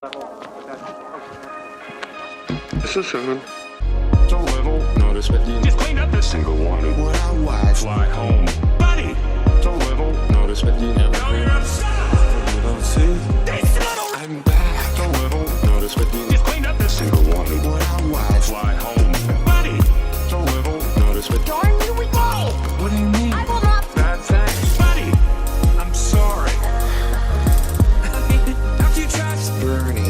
This is Sean. So little, notice but you just cleaned up this single one. What I watch, fly home, buddy. So little, notice but you never. Now you're upset. You don't see. I'm back. So little, notice but you just cleaned up this single one. What I watch, fly home, buddy. So little, notice but darn you we go. What do you mean? I will not. Bad thing, buddy. I'm sorry. Don't you trust Bernie?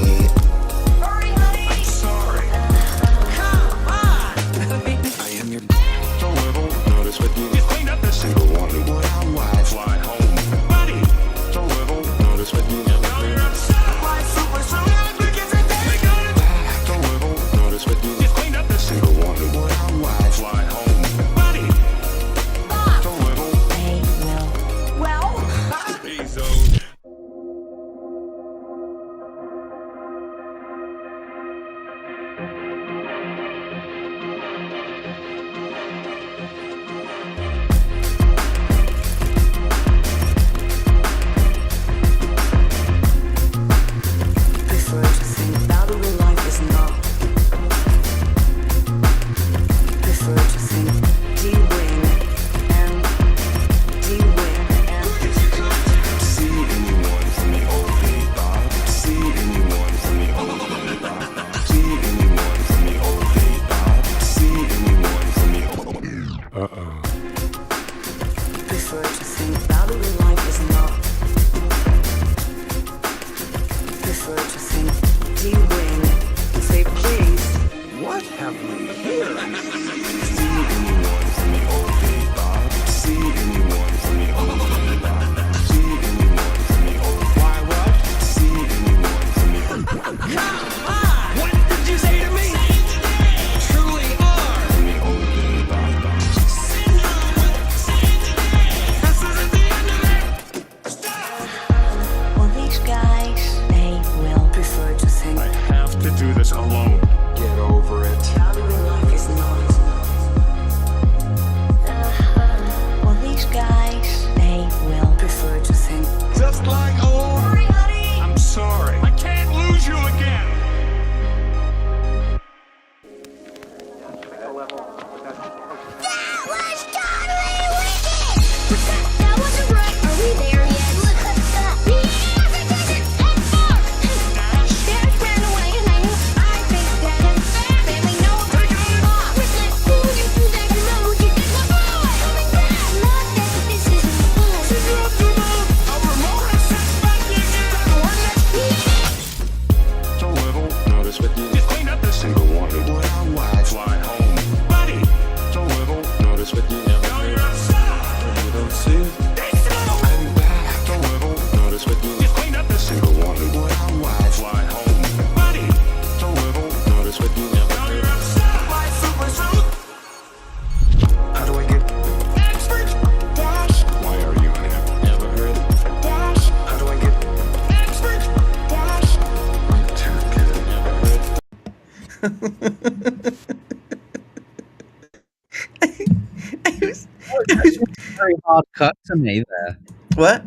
Very hard cut to me there. What?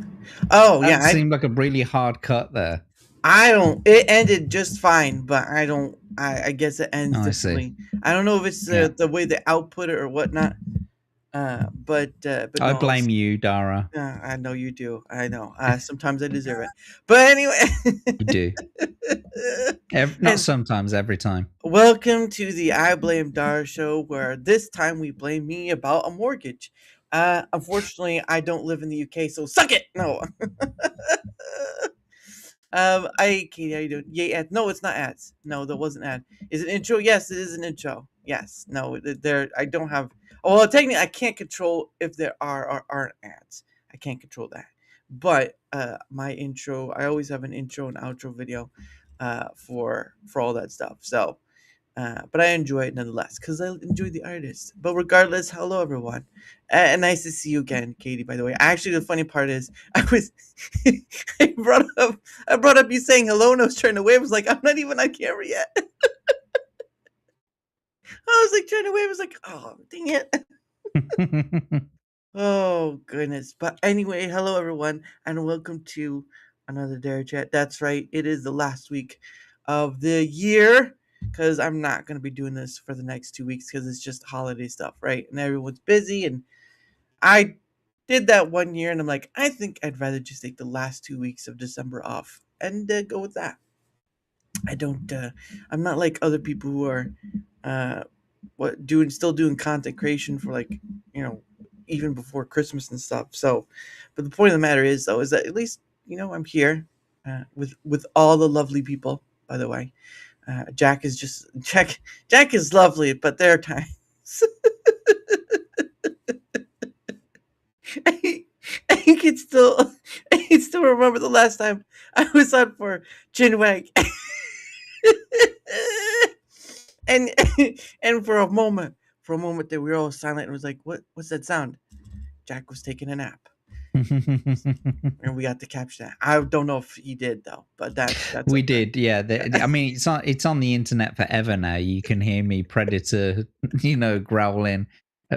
Oh, That yeah. seemed like a really hard cut there. I don't. It ended just fine, but I don't. I guess it ends Oh, I see. differently. I don't know if it's the way they output it or whatnot. But I no, blame you, Dara. I know you do. I know. Sometimes I deserve it. But anyway, You do. Not sometimes, every time. Welcome to the I Blame Dara show, where this time we blame me about a mortgage. Unfortunately, I don't live in the UK, so suck it. No. Katie, how you doing? Yeah, no, it's not ads. No, that wasn't ad. Is it intro? Yes, it is an intro. Yes, no, there. I don't have. Well, technically, I can't control if there are or aren't ads. I can't control that. But my intro, I always have an intro and outro video, for all that stuff. So, but I enjoy it nonetheless because I enjoy the artist. But regardless, hello everyone, and nice to see you again, Katie. By the way, actually, the funny part is I was I brought up you saying hello, and I was trying to wave. I was like, I'm not even on camera yet. I was like trying to wave. I was like, oh, dang it. Oh goodness. But anyway, hello everyone, and welcome to Another DaraChat. That's right. It is the last week of the year because I'm not going to be doing this for the next 2 weeks because it's just holiday stuff, right? And everyone's busy. And I did that one year and I'm like, I think I'd rather just take the last 2 weeks of December off and go with that. I don't, I'm not like other people who are, uh, still doing content creation for like, you know, even before Christmas and stuff. So, but the point of the matter is though, is that at least, I'm here, with all the lovely people, by the way. Jack is just, Jack is lovely, but there are times. I, I can still, I can still remember the last time I was on for Chinwag. and and for a moment there we were all silent and was like, what's that sound? Jack was taking a nap. And we got to capture that. I don't know if he did though, but that's we okay. did, yeah. I mean, it's on the internet forever now. You can hear me Predator, growling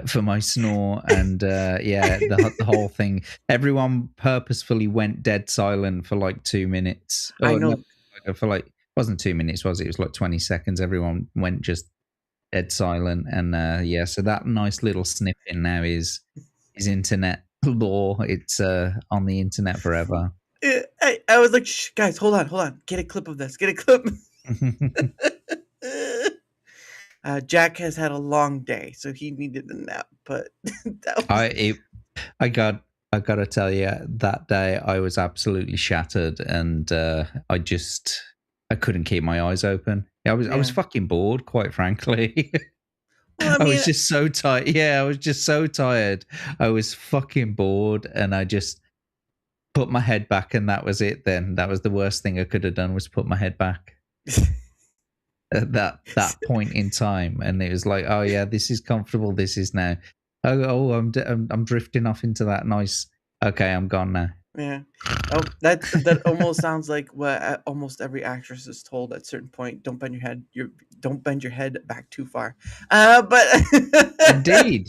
for my snore, and the whole thing. Everyone purposefully went dead silent for like 2 minutes. I know. No, for like, it wasn't 2 minutes, was it? It was like 20 seconds. Everyone went just dead silent, and so that nice little snipping now is internet law. It's on the internet forever. I was like, shh, guys, hold on. Get a clip of this. Get a clip. Jack has had a long day, so he needed a nap. But that was... I gotta tell you, that day I was absolutely shattered, and I couldn't keep my eyes open. I was fucking bored, quite frankly. Well, I was just so tired. Yeah, I was just so tired. I was fucking bored, and I just put my head back, and that was it. Then that was the worst thing I could have done, was put my head back at that point in time. And it was like, oh yeah, this is comfortable. This is now. I'm drifting off into that nice. Okay, I'm gone now. Yeah. Oh, that almost sounds like what almost every actress is told at a certain point. Don't bend your head back too far. But indeed.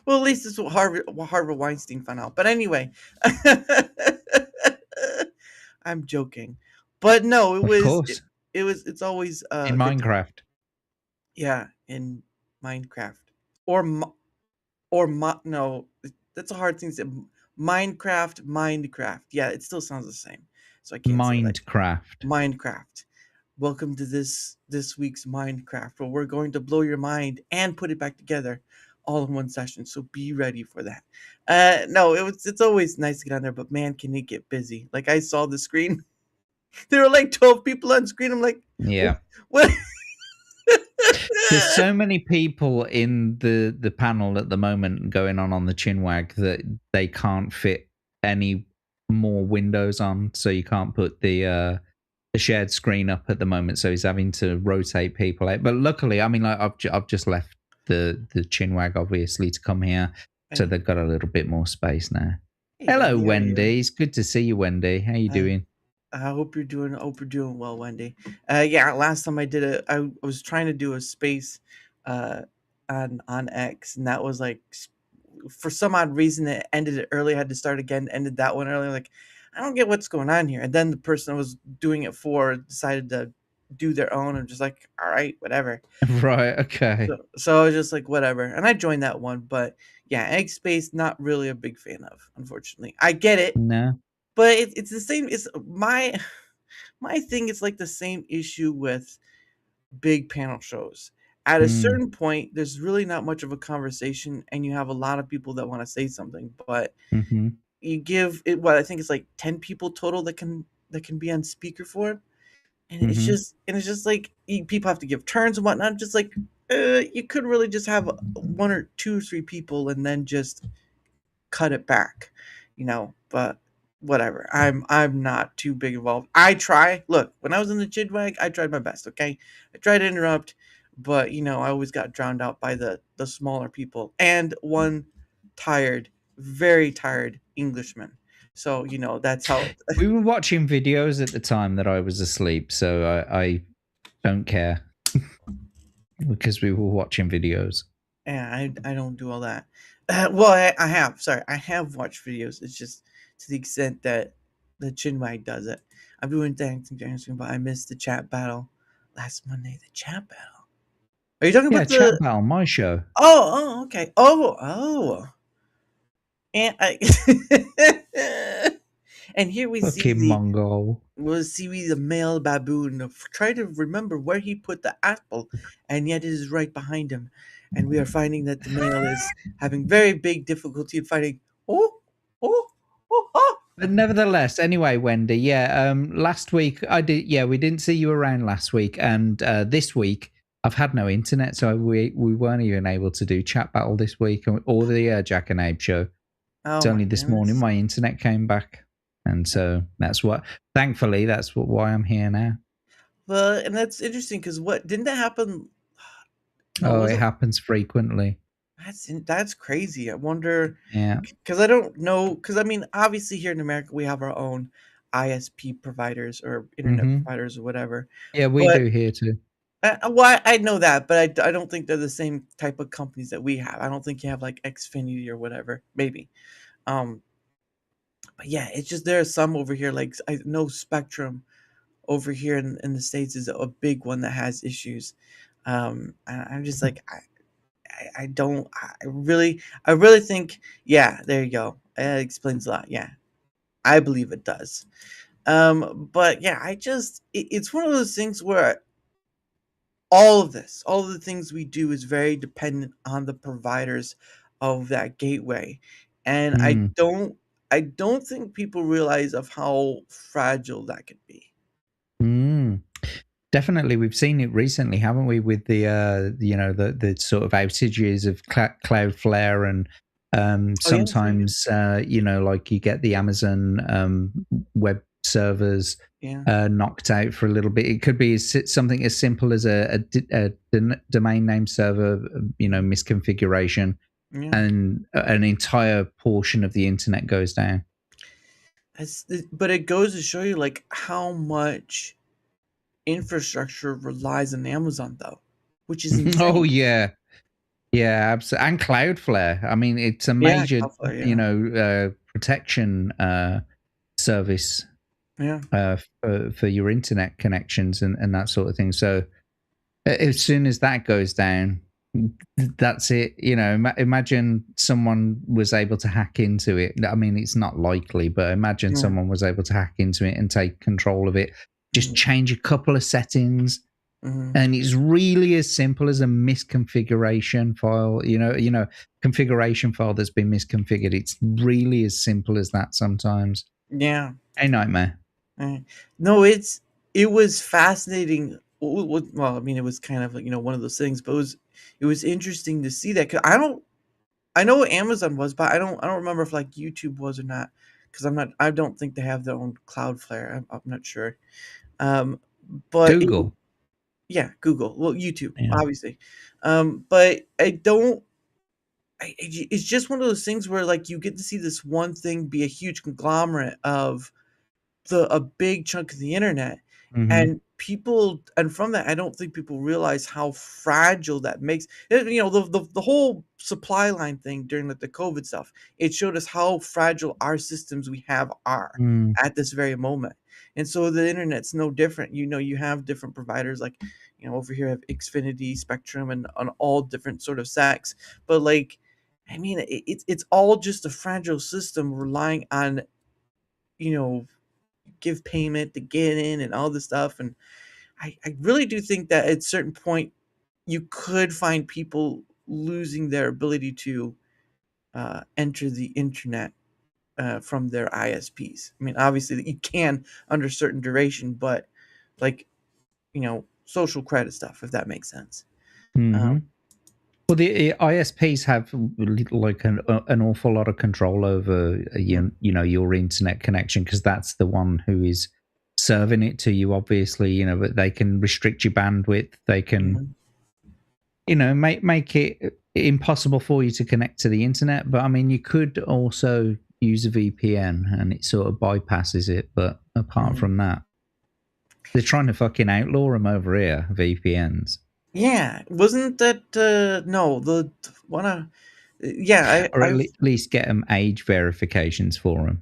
Well, at least it's what Harvey Weinstein found out. But anyway, I'm joking. But no, it was. Of course. It's always in Minecraft. Yeah, in Minecraft no. That's a hard thing to say. Minecraft. Yeah, it still sounds the same. So I can't Minecraft. Say Minecraft. Welcome to this week's Minecraft, where we're going to blow your mind and put it back together all in one session. So be ready for that. No, it's always nice to get on there, but man, can it get busy. Like, I saw the screen. There were like 12 people on screen. I'm like, yeah. What? There's so many people in the panel at the moment going on the Chinwag that they can't fit any more windows on, so you can't put the shared screen up at the moment. So he's having to rotate people out. But luckily, I mean, like, I've just left the Chinwag obviously to come here, so they've got a little bit more space now. Hey, hello, Wendy. It's good to see you, Wendy. How you doing? I hope you're doing well, Wendy. Yeah, last time I did it, I was trying to do a space on X, and that was like, for some odd reason, it ended it early. I had to start again, ended that one early. Like, I don't get what's going on here. And then the person I was doing it for decided to do their own. I'm just like, all right, whatever. Right, okay. So I was just like, whatever. And I joined that one. But yeah, Egg Space, not really a big fan of, unfortunately. I get it. No. But it's the same. It's my thing. It's like the same issue with big panel shows. At a certain point, there's really not much of a conversation, and you have a lot of people that want to say something. But you give it what I think it's like 10 people total that can be on speaker for it, and it's just like people have to give turns and whatnot. Just like you could really just have 1 or 2 or 3 people, and then just cut it back, But whatever. I'm not too big involved. I try. Look, when I was in the Chidwag, I tried my best, okay? I tried to interrupt, but I always got drowned out by the smaller people and one very tired Englishman. So, that's how we were watching videos at the time that I was asleep, so I don't care. Because we were watching videos. Yeah, I don't do all that. Well, I have watched videos. It's just to the extent that the Chinwag does it. I'm doing thanks and dancing, but I missed the chat battle last Monday. The chat battle. Are you talking Yeah, about chat the? battle, my show. Oh, okay. Oh. And and here we see Fucking Mongol. the male baboon try to remember where he put the apple, and yet it is right behind him. And we are finding that the male is having very big difficulty in finding. Oh, oh, oh. But nevertheless, anyway, Wendy, yeah, last week we didn't see you around last week, and this week I've had no internet, so we weren't even able to do chat battle this week or the Jack and Abe show. Oh It's my only this morning goodness. my internet came back, and so thankfully that's why I'm here now. Well, and that's interesting because what didn't that happen? No, Oh, was it it? happens frequently. That's crazy. I wonder Yeah. because I don't know because I mean obviously here in America we have our own ISP providers or internet providers or whatever, Yeah, we but do here too. well I know that, but I don't think they're the same type of companies that we have. I don't think you have like Xfinity or whatever. Maybe, um, but yeah, it's just there are some over here like I know Spectrum over here in the States is a big one that has issues. And I'm just like I don't I really think yeah there you go that explains a lot. Yeah, I believe it does. But yeah, it's one of those things where all of the things we do is very dependent on the providers of that gateway, and Mm. I don't think people realize of how fragile that could be. Mm. Definitely, we've seen it recently, haven't we? With the the sort of outages of Cloudflare, and Oh yeah, sure, sometimes like you get the Amazon web servers yeah, knocked out for a little bit. It could be something as simple as a domain name server, misconfiguration, yeah. and an entire portion of the internet goes down. But it goes to show you like how much infrastructure relies on Amazon though, which is Oh insane. yeah. Yeah, absolutely. And Cloudflare. I mean, it's a Yeah, major, Cloudflare, yeah. protection service Yeah. for your internet connections and that sort of thing. So as soon as that goes down, that's it. Imagine someone was able to hack into it. I mean, it's not likely, but imagine Yeah. someone was able to hack into it and take control of it. Just Mhm. change a couple of settings, Mhm. and it's really as simple as a misconfiguration file. Configuration file that's been misconfigured. It's really as simple as that sometimes. Yeah. A nightmare. No, it was fascinating. Well, I mean, it was kind of like, one of those things, but it was interesting to see that. 'Cause I know what Amazon was, but I don't remember if like YouTube was or not. Because I don't think they have their own Cloudflare. I'm not sure. Um, but Google. yeah, Google. Well, YouTube, Yeah. obviously. But I don't. It's just one of those things where like you get to see this one thing be a huge conglomerate of a big chunk of the internet, Mm-hmm. and from that I don't think people realize how fragile that makes the whole supply line thing during the COVID stuff. It showed us how fragile our systems we have are Mm. at this very moment. And so the internet's no different. You have different providers like over here I have Xfinity, Spectrum, and on all different sort of stacks. But like I mean it's all just a fragile system relying on you know give payment to get in and all this stuff. And I really do think that at a certain point you could find people losing their ability to enter the internet from their ISPs. I mean, obviously you can under certain duration, but like social credit stuff, if that makes sense. Mm-hmm. Um, Well, the ISPs have like an awful lot of control over yeah, your internet connection, because that's the one who is serving it to you. Obviously, but they can restrict your bandwidth. They can mhm. make it impossible for you to connect to the internet. But I mean, you could also use a VPN, and it sort of bypasses it. But apart Mhm. from that, they're trying to fucking outlaw them over here, VPNs. Yeah, wasn't that no the one? Yeah, Or I at least get them age verifications for them.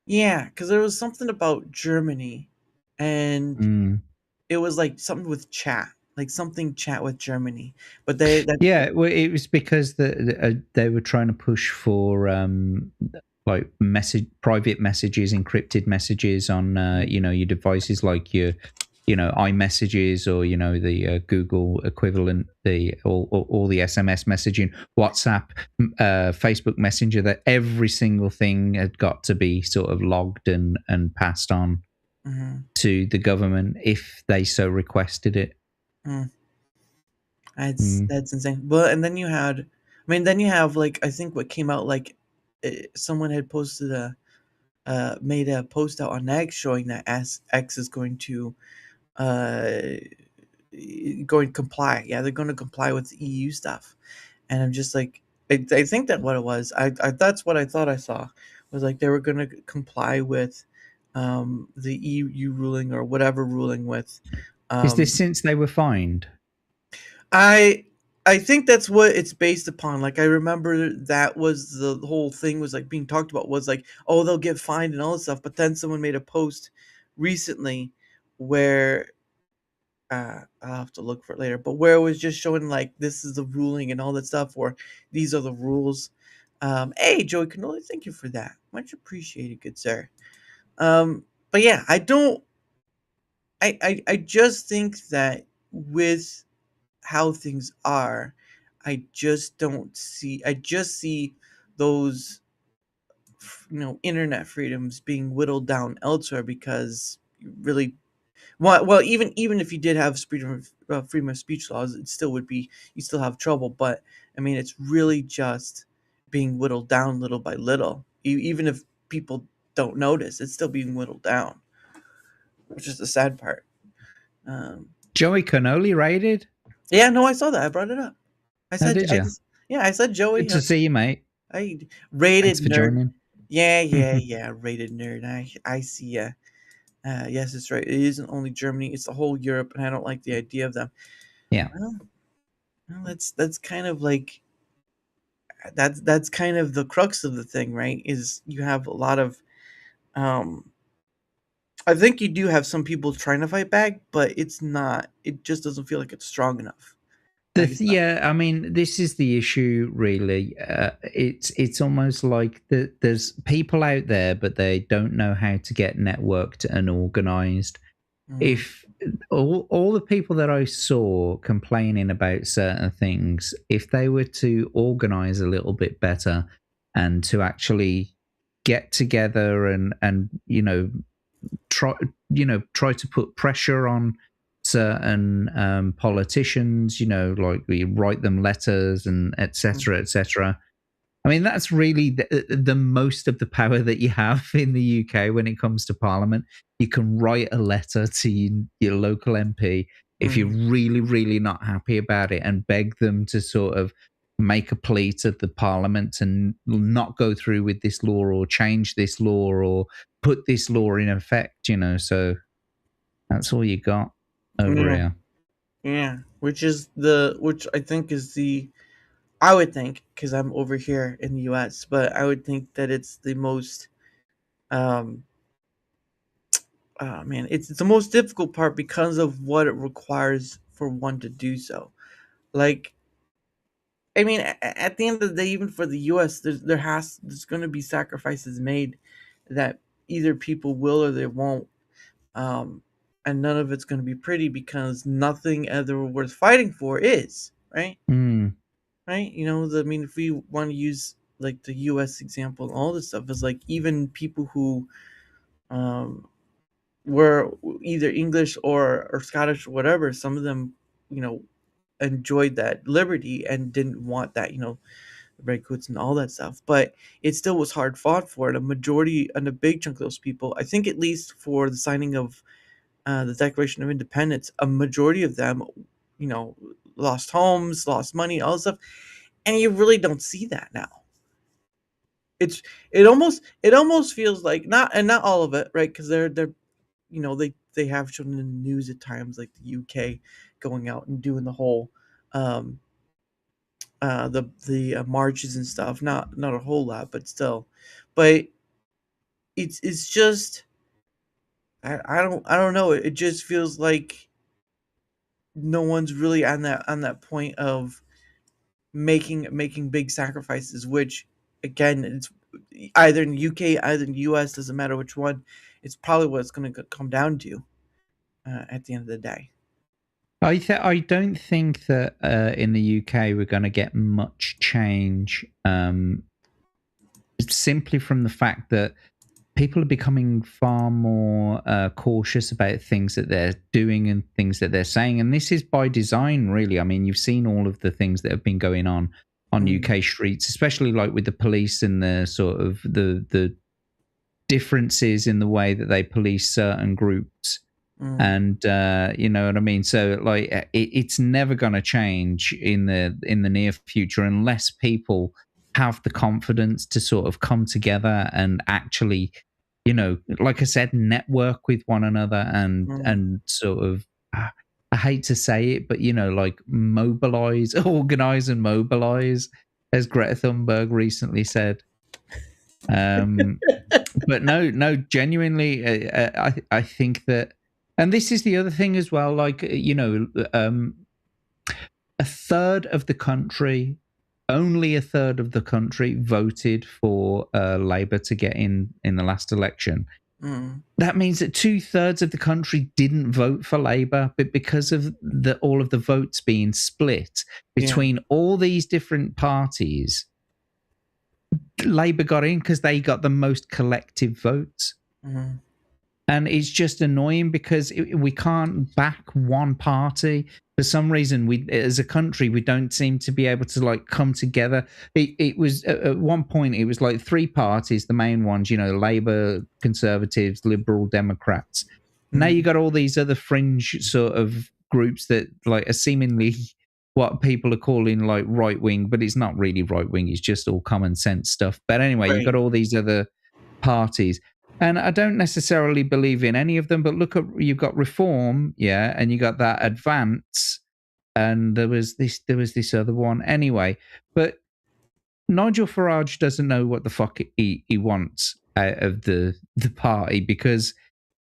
Yeah, because there was something about Germany, and Mm. it was like something with chat, like something chat with Germany. But that Yeah, well, it was because they were trying to push for like private messages, encrypted messages on your devices, like your iMessages, or the Google equivalent, the all the SMS messaging, WhatsApp, Facebook Messenger. That every single thing had got to be sort of logged and passed on Mhm. to the government if they so requested it. Mm. Mm. That's insane. Well, and then you had, I mean, then you have like I think what came out like someone had posted made a post out on X showing that X is uh going to comply. Yeah, they're going to comply with the EU stuff, and I'm just like, I think that what it was. I that's what I thought I saw was like they were going to comply with the EU ruling or whatever ruling with Is this um since they were fined? I I think that's what it's based upon. Like I remember that was the whole thing was like being talked about was like, oh, they'll get fined and all this stuff. But then someone made a post recently where I'll have to look for it later, but where it was just showing like this is the ruling and all that stuff, or these are the rules. Hey, Joey Cannoli, thank you for that. Much appreciated, good sir. But yeah, I don't. I just think that with how things are, I just don't see. I just see those, internet freedoms being whittled down elsewhere because you really, well, even if you did have freedom of speech laws, it still would be you still have trouble. But I mean, it's really just being whittled down little by little. Even if people don't notice, it's still being whittled down, which is the sad part. Um, Joey Cannoli raided? yeah, no, I saw that. I brought it up. I Oh, said, did you? yeah, I said Joey. Good to see you, mate. I Thanks rated for nerd. joining. Yeah, yeah, yeah, rated nerd. I see ya. Yes, it's right. It isn't only Germany; it's the whole Europe, and I don't like the idea of them. Yeah. Well, that's kind of like that's kind of the crux of the thing, right? Is you have a lot of um. I think you do have some people trying to fight back, but it's not. It just doesn't feel like it's strong enough. Like it's not. Yeah, I mean, this is the issue, really. It's almost like there's people out there, but they don't know how to get networked and organized. Mm, If all the people that I saw complaining about certain things, if they were to organize a little bit better and to actually get together and try try to put pressure on certain politicians, like we write them letters and mm, etc etc. I mean, that's really the most of the power that you have in the UK when it comes to Parliament. You can write a letter to your local MP if you're mm, really, really not happy about it and beg them to sort of make a plea to the Parliament and not go through with this law or change this law or put this law in effect. So that's all you got over yeah, here. yeah. Which I think is the I would think because I'm over here in the U.S., but I would think that it's the most um oh man, it's the most difficult part because of what it requires for one to do so. Like, I mean, at the end of the day, even for the U.S., there's going to be sacrifices made that either people will or they won't, um, and none of it's going to be pretty because nothing ever worth fighting for is right. Mm, Right? I mean, if we want to use like the U.S. example, and all this stuff is like even people who um, were either English or Scottish or whatever, some of them, you know, enjoyed that liberty and didn't want that, the redcoats and all that stuff. But it still was hard fought for. And a majority and a big chunk of those people, I think, at least for the signing of the Declaration of Independence, a majority of them, you know, lost homes, lost money, all this stuff, and you really don't see that now. It's it almost feels like not all of it, right? Because they're they have shown in the news at times like the UK going out and doing the whole um the marches and stuff. Not a whole lot, but still. But it's just I don't know. It just feels like no one's really on that point of making big sacrifices, which again, it's either in the UK, either in the US, doesn't matter which one. It's probably what it's going to come down to at the end of the day. I don't think that in the UK we're going to get much change, simply from the fact that people are becoming far more cautious about things that they're doing and things that they're saying, and this is by design, really. I mean, you've seen all of the things that have been going on UK streets, especially like with the police and the sort of the differences in the way that they police certain groups. And you know what I mean. So like, it's never going to change in the near future unless people have the confidence to sort of come together and actually, you know, like I said, network with one another and sort of, I hate to say it, but, you know, like mobilize, organize and mobilize, as Greta Thunberg recently said. But no, genuinely, I think that, and this is the other thing as well, like, you know, a third of the country, only a third of the country voted for Labour to get in the last election. That means that 2/3 of the country didn't vote for Labour, but because of all of the votes being split between all these different parties, Labour got in because they got the most collective votes. And it's just annoying because we can't back one party. For some reason, we, as a country, we don't seem to be able to like come together. It was at one point, it was like three parties, the main ones, you know, Labour, Conservatives, Liberal, Democrats. Now you got all these other fringe sort of groups that like are seemingly what people are calling like right wing, but it's not really right wing. It's just all common sense stuff. But anyway, you've got all these other parties. And I don't necessarily believe in any of them, but look at, you've got Reform, yeah, and you got that Advance, and there was this other one. Anyway, but Nigel Farage doesn't know what the fuck he wants out of the party, because,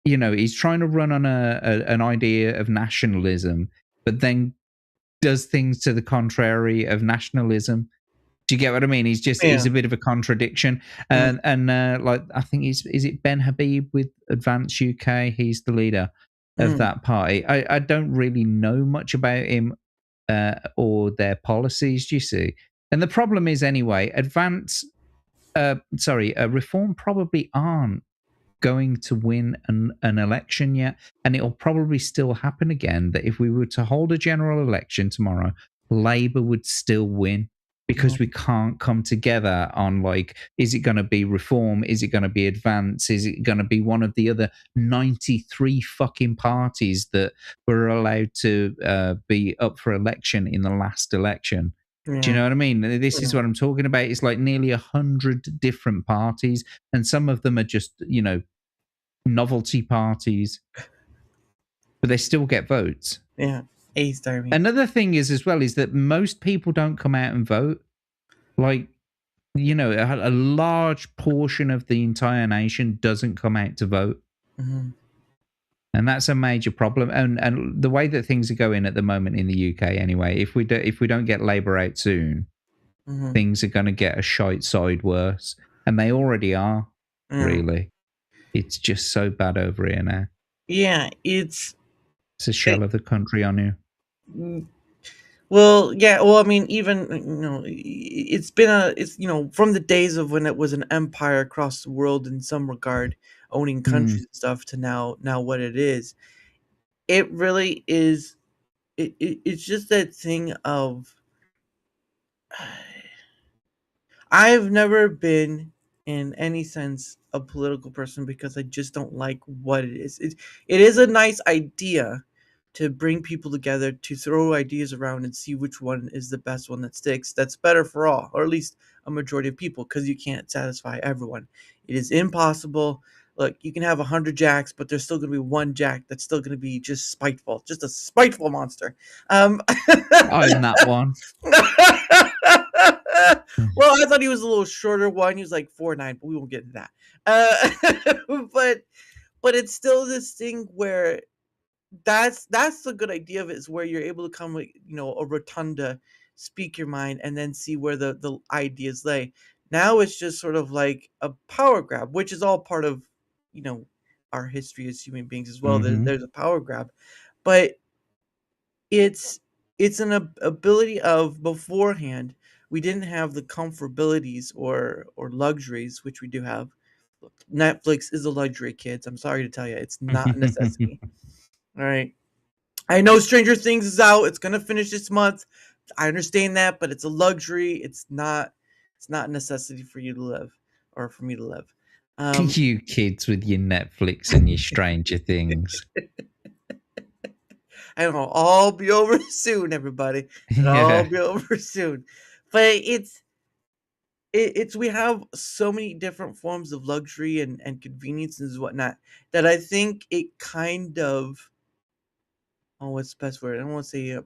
you know, he's trying to run on an idea of nationalism, but then does things to the contrary of nationalism. Do you get what I mean? He's a bit of a contradiction. And like, I think is it Ben Habib with Advance UK? He's the leader of that party. I don't really know much about him or their policies, do you see? And the problem is, anyway, Reform probably aren't going to win an election yet, and it'll probably still happen again, that if we were to hold a general election tomorrow, Labour would still win. Because we can't come together on, like, is it going to be Reform? Is it going to be Advance? Is it going to be one of the other 93 fucking parties that were allowed to be up for election in the last election? Do you know what I mean? This is what I'm talking about. It's like nearly 100 different parties, and some of them are just, you know, novelty parties, but they still get votes. Yeah. Another thing is, as well, is that most people don't come out and vote. Like, you know, a large portion of the entire nation doesn't come out to vote. And that's a major problem. And the way that things are going at the moment in the UK, anyway, if we don't get Labour out soon, things are going to get a shite side worse. And they already are, really. It's just so bad over here now. Yeah, it's a shell of the country on you. Well, yeah. Well, I mean, even, you know, it's you know, from the days of when it was an empire across the world in some regard, owning countries and stuff, to now what it is. It really is. It's just that thing of, I've never been in any sense a political person because I just don't like what it is. It is a nice idea to bring people together, to throw ideas around and see which one is the best one that sticks. That's better for all, or at least a majority of people, because you can't satisfy everyone. It is impossible. Look, you can have 100 Jacks, but there's still going to be one Jack that's still going to be just spiteful, just a spiteful monster. I'm that one. Well, I thought he was a little shorter one. He was like 4'9", but we won't get into that. But it's still this thing where that's the good idea of it, is where you're able to come with, a rotunda, speak your mind, and then see where the ideas lay. Now it's just sort of like a power grab, which is all part of, our history as human beings as well. There's a power grab, but it's an ability of, beforehand we didn't have the comfortabilities or luxuries, which we do have. Netflix is a luxury, kids. I'm sorry to tell you, it's not a necessity. All right. I know Stranger Things is out. It's gonna finish this month. I understand that, but it's a luxury. It's not a necessity for you to live, or for me to live. You kids with your Netflix and your Stranger Things. I don't know. All be over soon, everybody. It'll all be over soon. But it's we have so many different forms of luxury and conveniences and whatnot, that I think it kind of, what's the best word? I don't want to say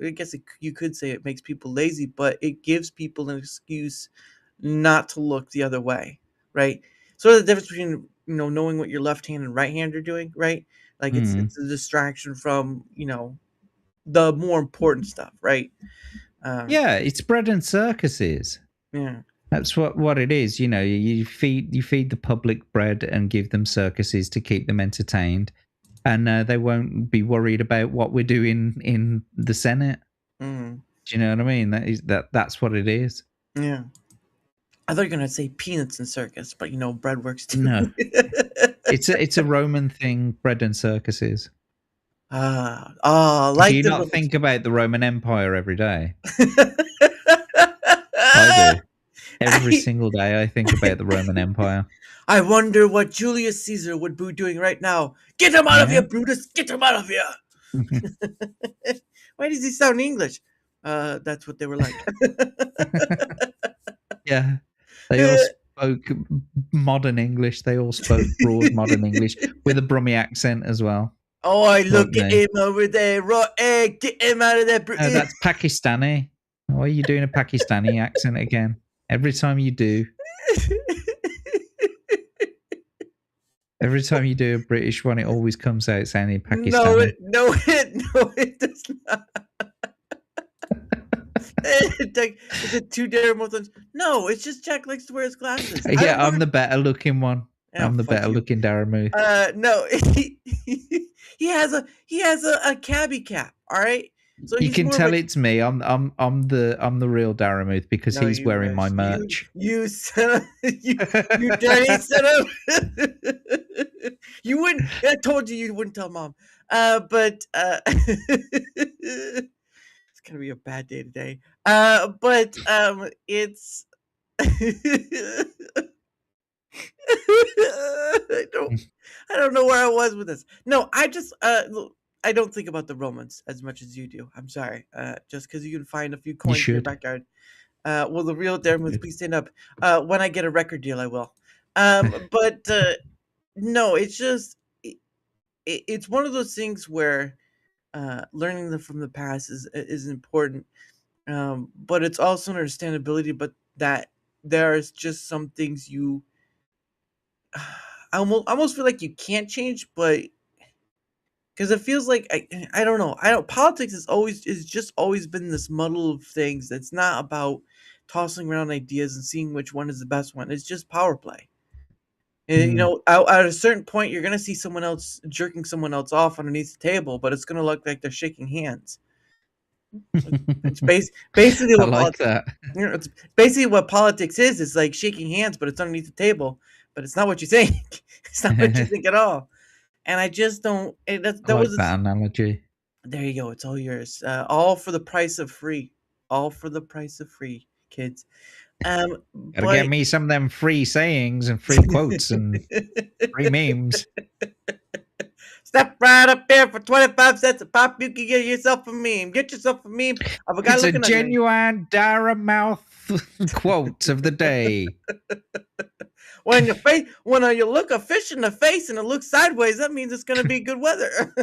I guess you could say it makes people lazy, but it gives people an excuse not to look the other way, right? Sort of the difference between, knowing what your left hand and right hand are doing, right? Like it's a distraction from, the more important stuff, right? Yeah, it's bread and circuses. Yeah. That's what it is. You feed the public bread and give them circuses to keep them entertained, and they won't be worried about what we're doing in the Senate. Mm. Do you know what I mean? That's what it is. Yeah. I thought you were gonna say peanuts and circus, but bread works too. No, it's a Roman thing. Bread and circuses. Like, do you not think about the Roman Empire every day? I do. Every single day I think about the Roman Empire. I wonder what Julius Caesar would be doing right now. Get him out of here, Brutus! Get him out of here! Why does he sound English? That's what they were like. Yeah. They all spoke modern English. They all spoke broad modern English with a Brummie accent as well. Oh, I look at him over there. Right, hey, get him out of there, Brutus. That's Pakistani. Why are you doing a Pakistani accent again? Every time you do a British one, it always comes out sounding Pakistani. No, it does not. Is it two different Muslims? No, it's just Jack likes to wear his glasses. Yeah, I'm the better looking one. I'm the better looking Daramuth. No, he has a cabbie cap. All right. So you can tell it's me. I'm the real Daramuth because he's wearing my merch. You dirty son of. You wouldn't. I told you wouldn't tell mom. But it's gonna be a bad day today. But it's. I don't know where I was with this. No, I just I don't think about the Romans as much as you do. I'm sorry. Just because you can find a few coins in your backyard. Well, the real Daramuth, please stand up. When I get a record deal, I will. But no, it's just it's one of those things where learning from the past is important. But it's also an understandability, but that there's just some things you I almost feel like you can't change, but because it feels like I don't know. Politics is just always been this muddle of things that's not about tossing around ideas and seeing which one is the best one. It's just power play. And, at a certain point, you're gonna see someone else jerking someone else off underneath the table, but it's gonna look like they're shaking hands. It's basically what it's basically what politics is. It's like shaking hands, but it's underneath the table. But it's not what you think. It's not what you think at all. And I just don't. That was that analogy. There you go. It's all yours. All for the price of free. All for the price of free, kids. Gotta get me some of them free sayings and free quotes and free memes. Step right up there for 25 cents a pop. You can get yourself a meme. Get yourself a meme of a guy looking at me. It's a genuine Daramouth quote of the day. When you look a fish in the face and it looks sideways, that means it's going to be good weather.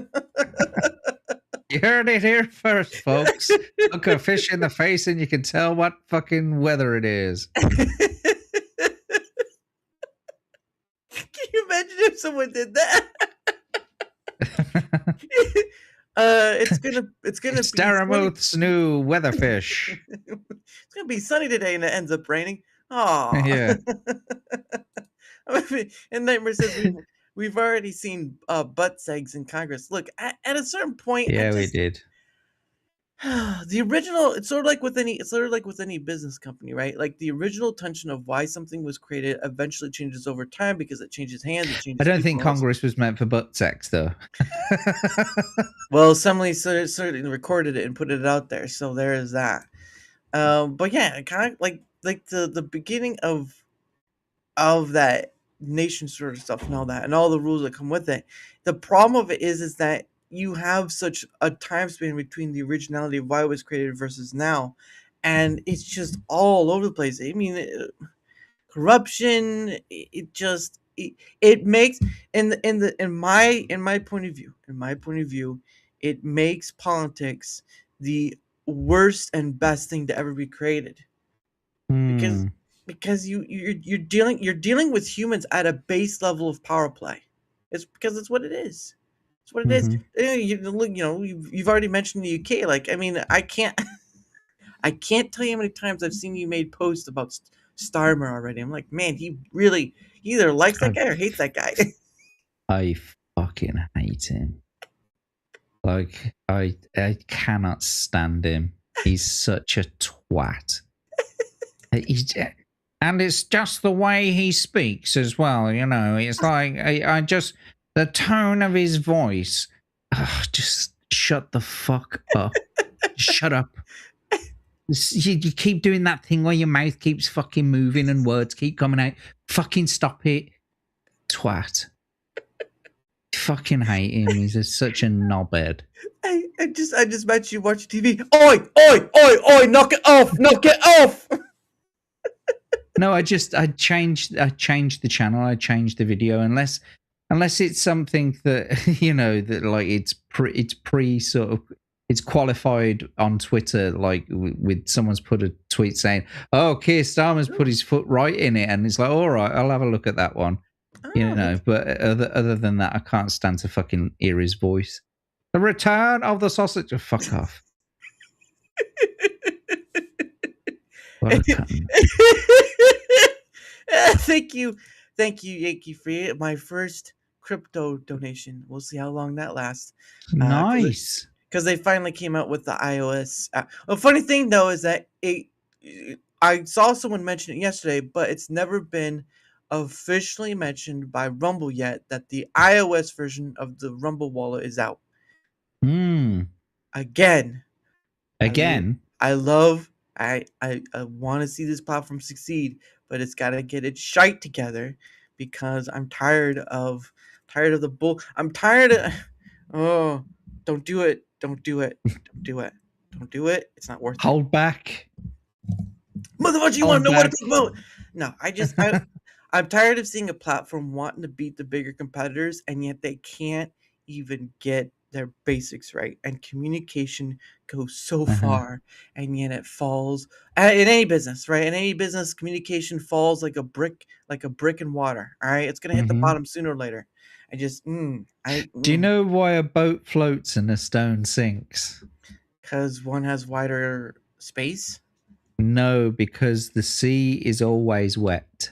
You heard it here first, folks. Look a fish in the face and you can tell what fucking weather it is. Can you imagine if someone did that? It's gonna It's be Daramuth's new weatherfish. it's gonna be sunny today, and it ends up raining. Oh, Yeah. And Nightmare says we've already seen butt segs in Congress. Look, at a certain point, Yeah, we did. the original, it's sort of like with any business company, right? Like the original intention of why something was created eventually changes over time because it changes hands, it changes. I don't think loopholes. Congress was meant for butt sex, though. Well, somebody certainly recorded it and put it out there, so there is that. But yeah, kind of like the beginning of that nation sort of stuff and all that, and all the rules that come with it. The problem of it is that you have such a time span between the originality of why it was created versus now, and it's just all over the place. I mean, corruption. It makes in my point of view, it makes politics the worst and best thing to ever be created because you're dealing with humans at a base level of power play. It's because it's what it is. It's what it is. You've already mentioned the UK. Like, I mean, I can't tell you how many times I've seen you made posts about Starmer already. I'm like, man, he either likes that guy or hates that guy. I fucking hate him. Like, I cannot stand him. He's such a twat. And it's just the way he speaks as well, you know. It's like, I just, the tone of his voice, just shut the fuck up. Shut up. You keep doing that thing where your mouth keeps fucking moving and words keep coming out. Fucking stop it. Twat. Fucking hate him. He's such a knobhead. I just met you watch TV. Oi, oi, oi, oi, knock it off, knock it off. No, I changed the channel. I changed the video unless it's something that, you know, that like it's pre sort of, it's qualified on Twitter, like with someone's put a tweet saying, "Oh, Keir Starmer's put his foot right in it," and it's like, all right, I'll have a look at that one, you know. But other than that, I can't stand to fucking hear his voice. The return of the sausage. Oh, fuck off. What a cunt. Thank you, Yankee Free. My first crypto donation. We'll see how long that lasts. Nice. Because they finally came out with the iOS app. The funny thing though is that I saw someone mention it yesterday, but it's never been officially mentioned by Rumble yet that the iOS version of the Rumble wallet is out. Again. I want to see this platform succeed, but it's got to get its shite together because I'm tired of the bull. I'm tired of. Oh, don't do it. Don't do it. Don't do it. Don't do it. It's not worth it. Hold back. Motherfucker, you want to know what to talk about? No, I'm tired of seeing a platform wanting to beat the bigger competitors, and yet they can't even get their basics right. And communication goes so far, and yet it falls in any business, right? In any business, communication falls like a brick in water. All right, it's gonna hit the bottom sooner or later. I just, Do you know why a boat floats and a stone sinks? Because one has wider space. No, because the sea is always wet.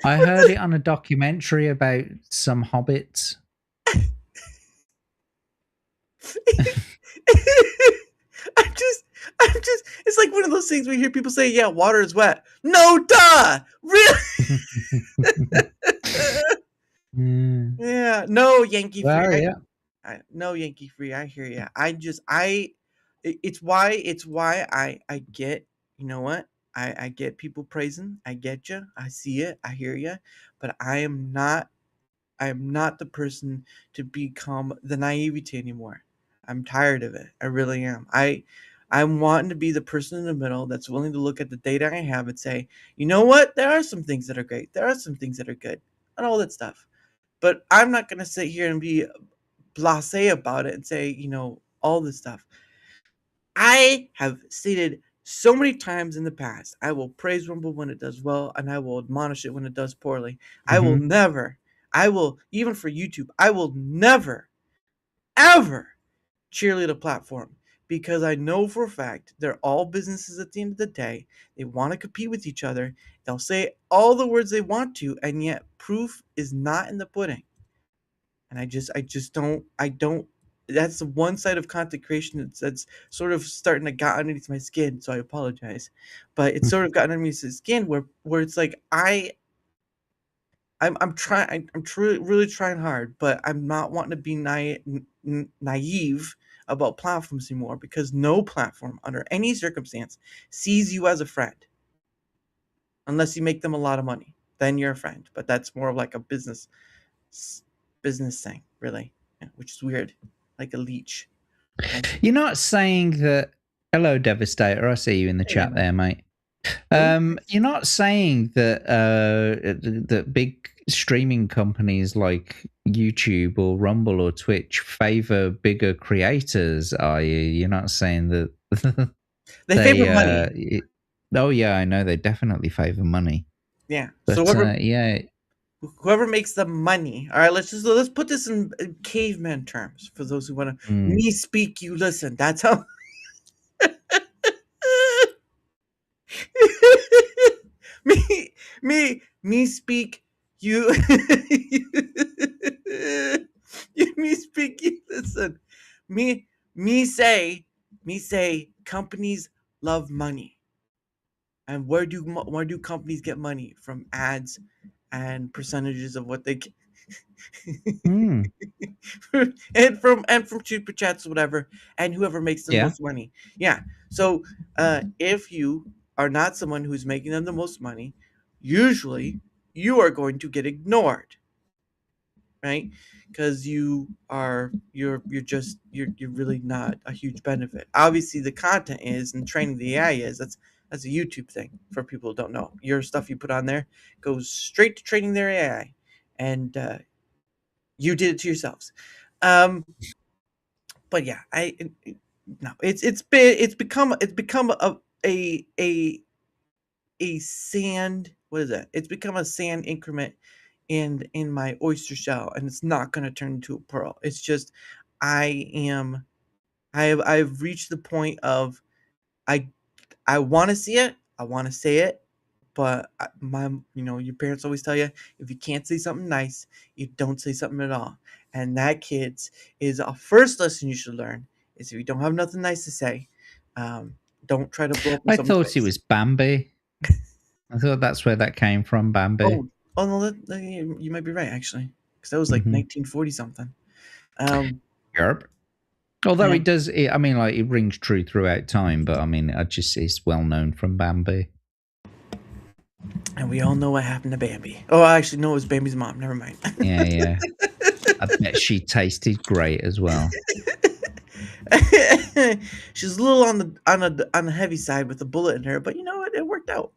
I heard it on a documentary about some hobbits. I'm just, it's like one of those things where you hear people say, yeah, water is wet. No, duh! Really? Yeah, no, Yankee Free. No, Yankee Free, I hear you. It's why I get, you know what? I get people praising. I get you. I see it. I hear you. But I am not the person to become the naivety anymore. I'm tired of it. I really am. I'm wanting to be the person in the middle that's willing to look at the data I have and say, you know what? There are some things that are great. There are some things that are good, and all that stuff. But I'm not going to sit here and be blasé about it and say, all this stuff. I have stated so many times in the past, I will praise Rumble when it does well, and I will admonish it when it does poorly. Even for YouTube, I will never, ever cheerlead a platform, because I know for a fact they're all businesses at the end of the day. They want to compete with each other. They'll say all the words they want to, and yet proof is not in the pudding. And I just don't. That's the one side of content creation that's sort of starting to get underneath my skin. So I apologize, but it's sort of gotten underneath my skin where it's like I'm trying. I'm really trying hard, but I'm not wanting to be naive about platforms anymore, because no platform under any circumstance sees you as a friend unless you make them a lot of money. Then you're a friend, but that's more of like a business thing, really, which is weird, like a leech. You're not saying that. Hello, Devastator. I see you in the chat there, mate. You're not saying that that big streaming companies like YouTube or Rumble or Twitch favor bigger creators, are you? You're not saying that they favor money. Oh yeah, I know they definitely favor money. Yeah. But So whoever makes the money. All right, let's put this in caveman terms for those who want to. Me speak, you listen. That's how. me speak, you. Me speak, you listen. Me say companies love money. And where do companies get money? From ads and percentages of what they get. and from super chats, whatever, and whoever makes the most money. Yeah. So if you are not someone who's making them the most money, usually you are going to get ignored, right? Because you're really not a huge benefit. Obviously the content is, and training the AI is. That's a YouTube thing for people who don't know. Your stuff you put on there goes straight to training their AI, and you did it to yourselves. But yeah, it's become a sand. What is that? It's become a sand increment in my oyster shell, and it's not going to turn into a pearl. It's just I've reached the point of I want to see it, I want to say it, but your parents always tell you, if you can't say something nice, you don't say something at all. And that, kids, is a first lesson you should learn: is if you don't have nothing nice to say, don't try to blow up. I thought it was Bambi. I thought that's where that came from, Bambi. Oh no, you might be right, actually, because that was like 1940 something. Yep. Although it does, it rings true throughout time, but it's well known from Bambi. And we all know what happened to Bambi. Oh, I actually know it was Bambi's mom. Never mind. Yeah. I bet she tasted great as well. She's a little on the heavy side with a bullet in her, but you know what? It worked out.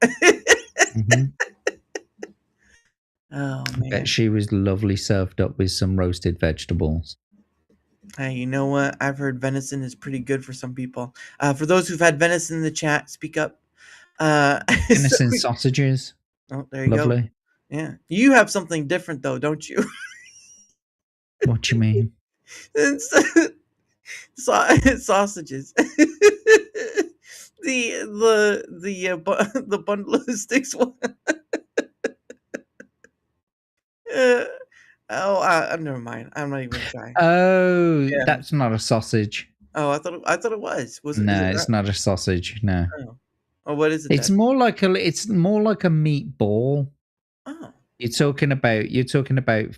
Oh man! I bet she was lovely served up with some roasted vegetables. Hey, you know what? I've heard venison is pretty good for some people. For those who've had venison in the chat, speak up. Venison sausages. Oh, there you lovely. Go. Yeah, you have something different though, don't you? What you mean? Sausages. the bundle of sticks one. Never mind. I'm not even trying. Oh, yeah. That's not a sausage. Oh, I thought it was. No, it's not a sausage. No. Oh, what is it? It's more like a meatball. Oh. You're talking about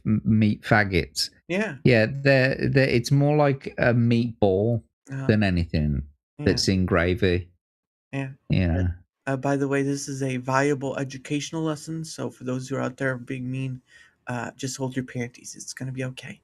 meat faggots. Yeah. Yeah, it's more like a meatball than anything that's in gravy. Yeah. Yeah. By the way, this is a valuable educational lesson. So for those who are out there being mean, just hold your panties. It's gonna be okay.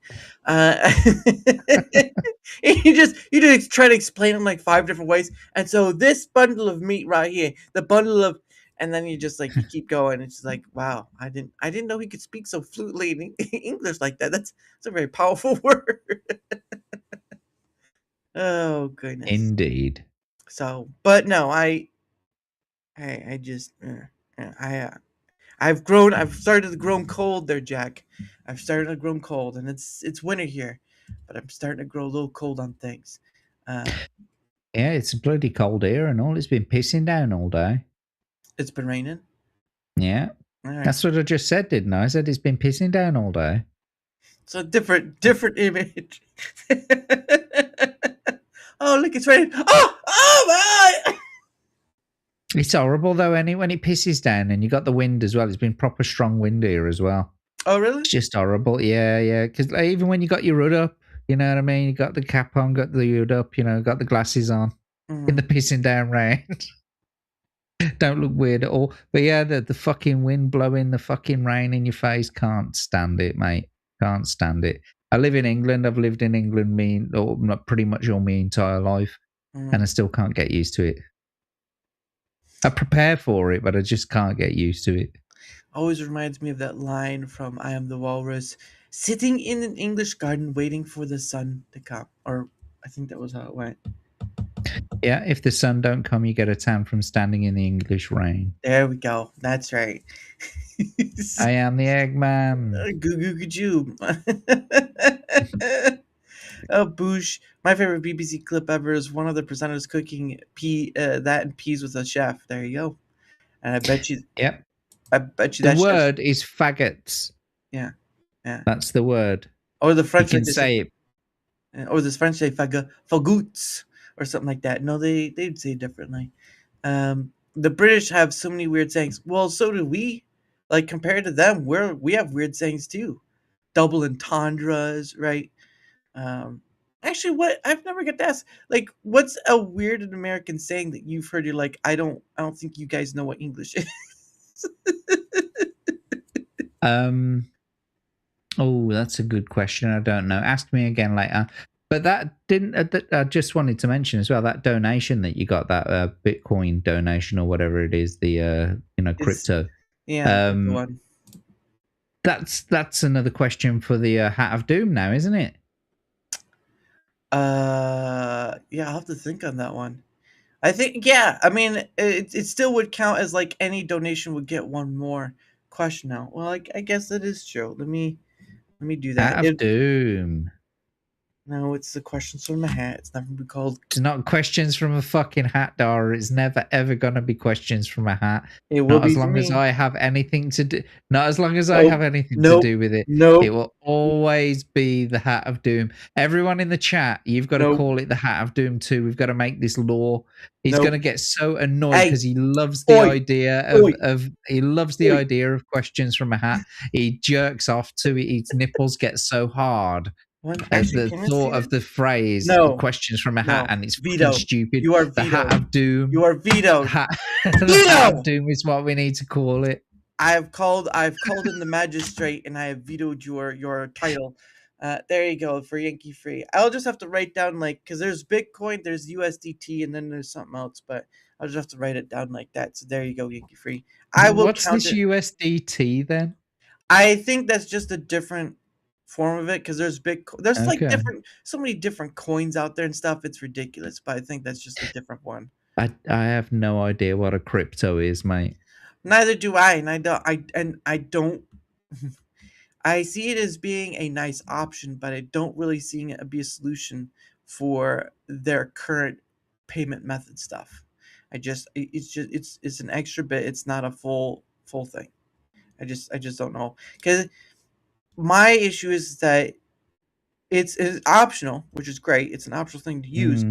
You just try to explain it in like 5 different ways. And so this bundle of meat right here, the bundle of, and then you just like you keep going. It's just like, wow, I didn't know he could speak so fluently in English like that. That's a very powerful word. Oh goodness. Indeed. So, but no, I just I've grown. I've started to grow cold there, Jack. I've started to grow cold, and it's winter here, but I'm starting to grow a little cold on things. Yeah, it's bloody cold here and all. It's been pissing down all day. It's been raining. Yeah, All right. that's what I just said, didn't I? I said it's been pissing down all day. So different image. Oh, look, it's raining. Oh my! It's horrible though. When it pisses down and you got the wind as well. It's been proper strong wind here as well. Oh, really? It's just horrible. Yeah. Because like, even when you got your hood up, you know what I mean. You got the cap on, got the hood up. You know, got the glasses on. In the pissing down rain. Don't look weird at all. But yeah, the fucking wind blowing the fucking rain in your face. Can't stand it, mate. Can't stand it. I live in England. I've lived in England pretty much all my entire life. And I still can't get used to it. I prepare for it, but I just can't get used to it. Always reminds me of that line from I Am the Walrus. Sitting in an English garden waiting for the sun to come. Or I think that was how it went. Yeah, if the sun don't come, you get a tan from standing in the English rain. There we go. That's right. I am the Eggman. Goo goo goo goo. Oh, boosh. My favorite BBC clip ever is one of the presenters cooking that and peas with a chef. There you go. And I bet you. Yep. I bet you the that word is faggots. Yeah. That's the word. Or the French. You can say it. Or the French say fagouts or something like that. No, they'd say it differently. The British have so many weird sayings. Well, so do we. Like compared to them, we have weird sayings too. Double entendres, right? Actually, what I've never got to ask, like, what's a weird American saying that you've heard? You're like, I don't think you guys know what English is. Oh, that's a good question. I don't know. Ask me again later. But that didn't. I just wanted to mention as well that donation that you got, that Bitcoin donation or whatever it is, the crypto. Yeah, one. That's another question for the Hat of Doom now, isn't it? Yeah, I'll have to think on that one. I think, yeah. I mean, it still would count as like any donation would get one more question out. Well, I guess that is true. Let me do that. Hat of Doom. No, it's the questions from a hat. It's never been called. It's not questions from a fucking hat, Dara. It's never ever gonna be questions from a hat. It will not be as long me. as I have anything to do. Not as long as I have anything to do with it. No, it will always be the Hat of Doom. Everyone in the chat, you've got to call it the Hat of Doom too. We've got to make this law. He's gonna get so annoyed because he loves the idea of he loves the idea of questions from a hat. He jerks off to it. His nipples get so hard. Actually, the thought of the phrase questions from a hat, and it's veto. Stupid. You are the Hat of Doom. You are vetoed. The Hat of Doom is what we need to call it. I've called in the magistrate and I have vetoed your title. There you go, for Yankee Free. I'll just have to write down, like, because there's Bitcoin, there's USDT, and then there's something else, but I'll just have to write it down like that. So there you go, Yankee Free. What's this USDT then? I think that's just a different form of it, because there's like so many different coins out there and stuff. It's ridiculous, but I think that's just a different one. I have no idea what a crypto is, mate. Neither do I, and I don't. I see it as being a nice option, but I don't really see it be a solution for their current payment method stuff. It's an extra bit. It's not a full thing. I just don't know, because my issue is that it's optional, which is great. It's an optional thing to use,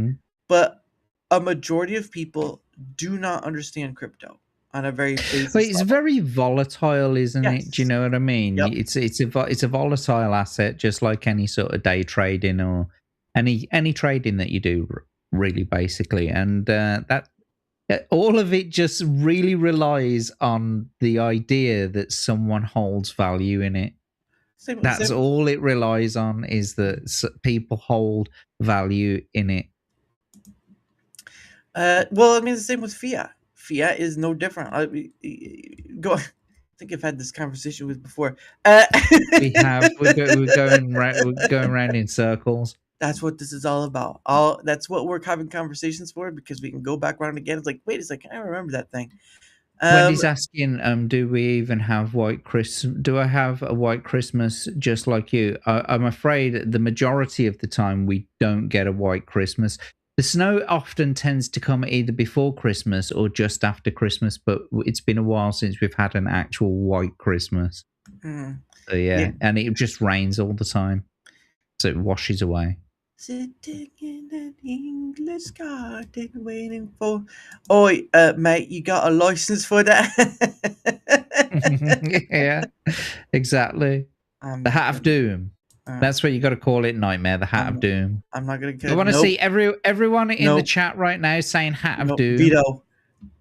but a majority of people do not understand crypto on a very basic level. It's very volatile, isn't Yes. it? Do you know what I mean? Yep. It's a volatile asset, just like any sort of day trading or any trading that you do, really, basically. And that all of it just really relies on the idea that someone holds value in it. That's all it relies on, is that people hold value in it. Well, I mean, the same with fiat. Fiat is no different. I think I've had this conversation with before. We have. We're going round in circles. That's what this is all about. That's what we're having conversations for, because we can go back around again. It's like, wait a second, I remember that thing. Wendy's asking, do we even have white Christmas? Do I have a white Christmas just like you? I'm afraid the majority of the time we don't get a white Christmas. The snow often tends to come either before Christmas or just after Christmas, but it's been a while since we've had an actual white Christmas. So yeah, and it just rains all the time, so it washes away. Sitting in an English garden waiting for... Oi, mate, you got a license for that? Yeah, exactly. The Hat of Doom. That's what you got to call it, Nightmare. The Hat of Doom. I'm not gonna. I want to see everyone in the chat right now saying Hat of Doom. Veto.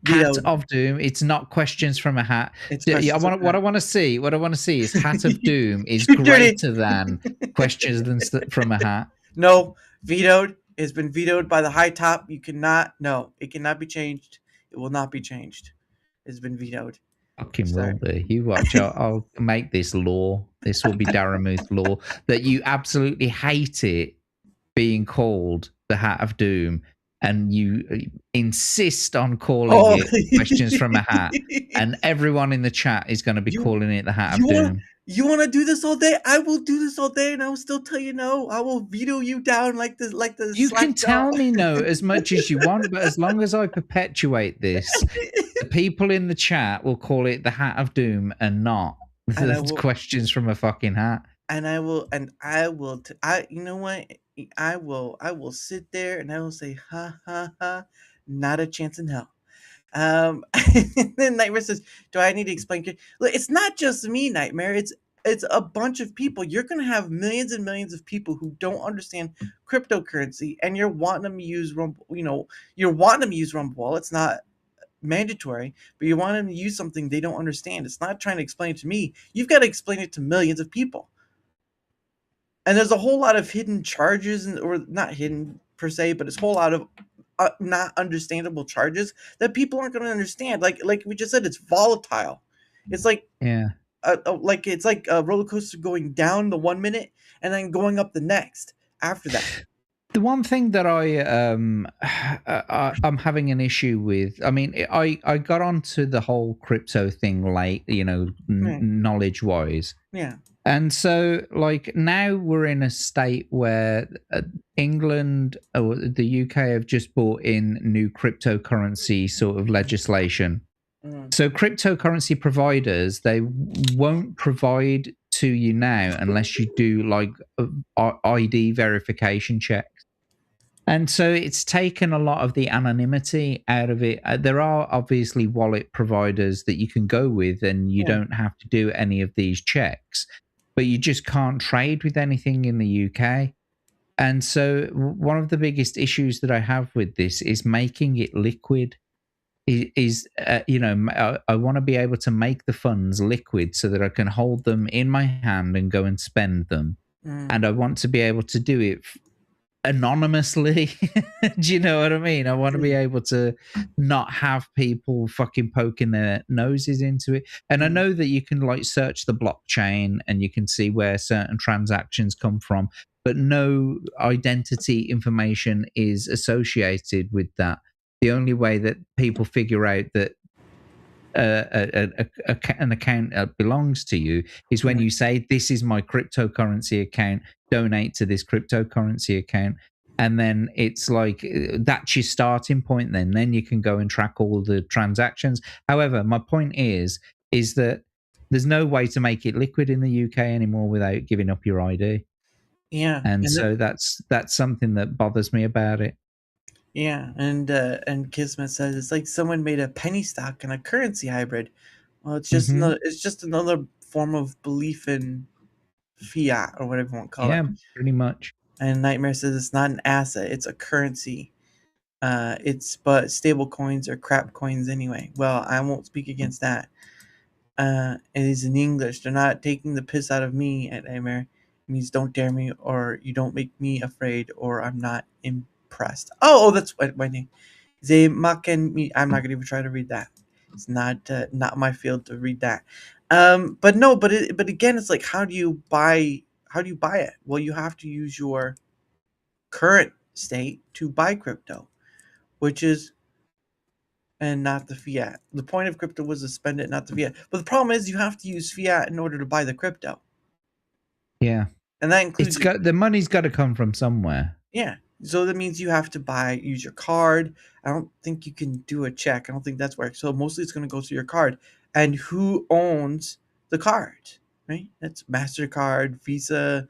Hat of Doom. It's not questions from a hat. What I want to see is Hat of Doom is greater than questions from a hat. No, vetoed. It's been vetoed by the high top. You cannot. No, it cannot be changed. It will not be changed. It's been vetoed. Fucking will be. You watch. I'll make this law. This will be Daramuth law, that you absolutely hate it being called the Hat of Doom, and you insist on calling it questions from a hat, and everyone in the chat is going to be calling it the Hat of Doom. You want to do this all day? I will do this all day, and I will still tell you no. I will veto you down like this. You can tell me no as much as you want, but as long as I perpetuate this, the people in the chat will call it the Hat of Doom and not the questions from a fucking hat. You know what? I will sit there and I will say, ha ha ha, not a chance in hell. And then Nightmare says, do I need to explain? Look, it's not just me, Nightmare. It's a bunch of people. You're going to have millions and millions of people who don't understand cryptocurrency, and you're wanting them to use Rumble. You're wanting them to use Rumble. It's not mandatory, but you want them to use something they don't understand. It's not trying to explain it to me. You've got to explain it to millions of people. And there's a whole lot of hidden charges, or not hidden per se, but it's a whole lot of not understandable charges that people aren't going to understand. Like we just said, it's volatile. It's like it's like a roller coaster going down the 1 minute and then going up the next after that. The one thing that I'm having an issue with, I mean, I got onto the whole crypto thing late, knowledge wise. Yeah. And so, like, now we're in a state where England or the UK have just brought in new cryptocurrency sort of legislation. So cryptocurrency providers, they won't provide to you now unless you do like ID verification checks. And so it's taken a lot of the anonymity out of it. There are obviously wallet providers that you can go with, and you don't have to do any of these checks, but you just can't trade with anything in the UK. And so one of the biggest issues that I have with this is making it liquid. I want to be able to make the funds liquid so that I can hold them in my hand and go and spend them. And I want to be able to do it anonymously. Do you know what I mean? I want to be able to not have people fucking poking their noses into it. And I know that you can like search the blockchain and you can see where certain transactions come from, but no identity information is associated with that. The only way that people figure out that an account belongs to you is when you say, this is my cryptocurrency account, donate to this cryptocurrency account. And then it's like, that's your starting point. Then you can go and track all the transactions. However, my point is that there's no way to make it liquid in the UK anymore without giving up your ID. Yeah. And so that's something that bothers me about it. Yeah, and Kismet says it's like someone made a penny stock and a currency hybrid. Well, it's just another form of belief in fiat or whatever you want to call it. Yeah, pretty much. And Nightmare says it's not an asset; it's a currency. But stable coins are crap coins anyway. Well, I won't speak against that. It is in English. They're not taking the piss out of me at Nightmare. It means don't dare me, or you don't make me afraid, or I'm not impressed. Oh, that's what my name. They maken me. I'm not gonna even try to read that. It's not my field to read that. But no, but again, it's like how do you buy it? Well, you have to use your current state to buy crypto, which is and not the fiat. The point of crypto was to spend it, not the fiat. But the problem is you have to use fiat in order to buy the crypto. Yeah. And that includes the money's got to come from somewhere. Yeah. So that means you have to use your card. I don't think you can do a check. I don't think that's work. So mostly it's going to go through your card. And who owns the card? Right? That's MasterCard, Visa,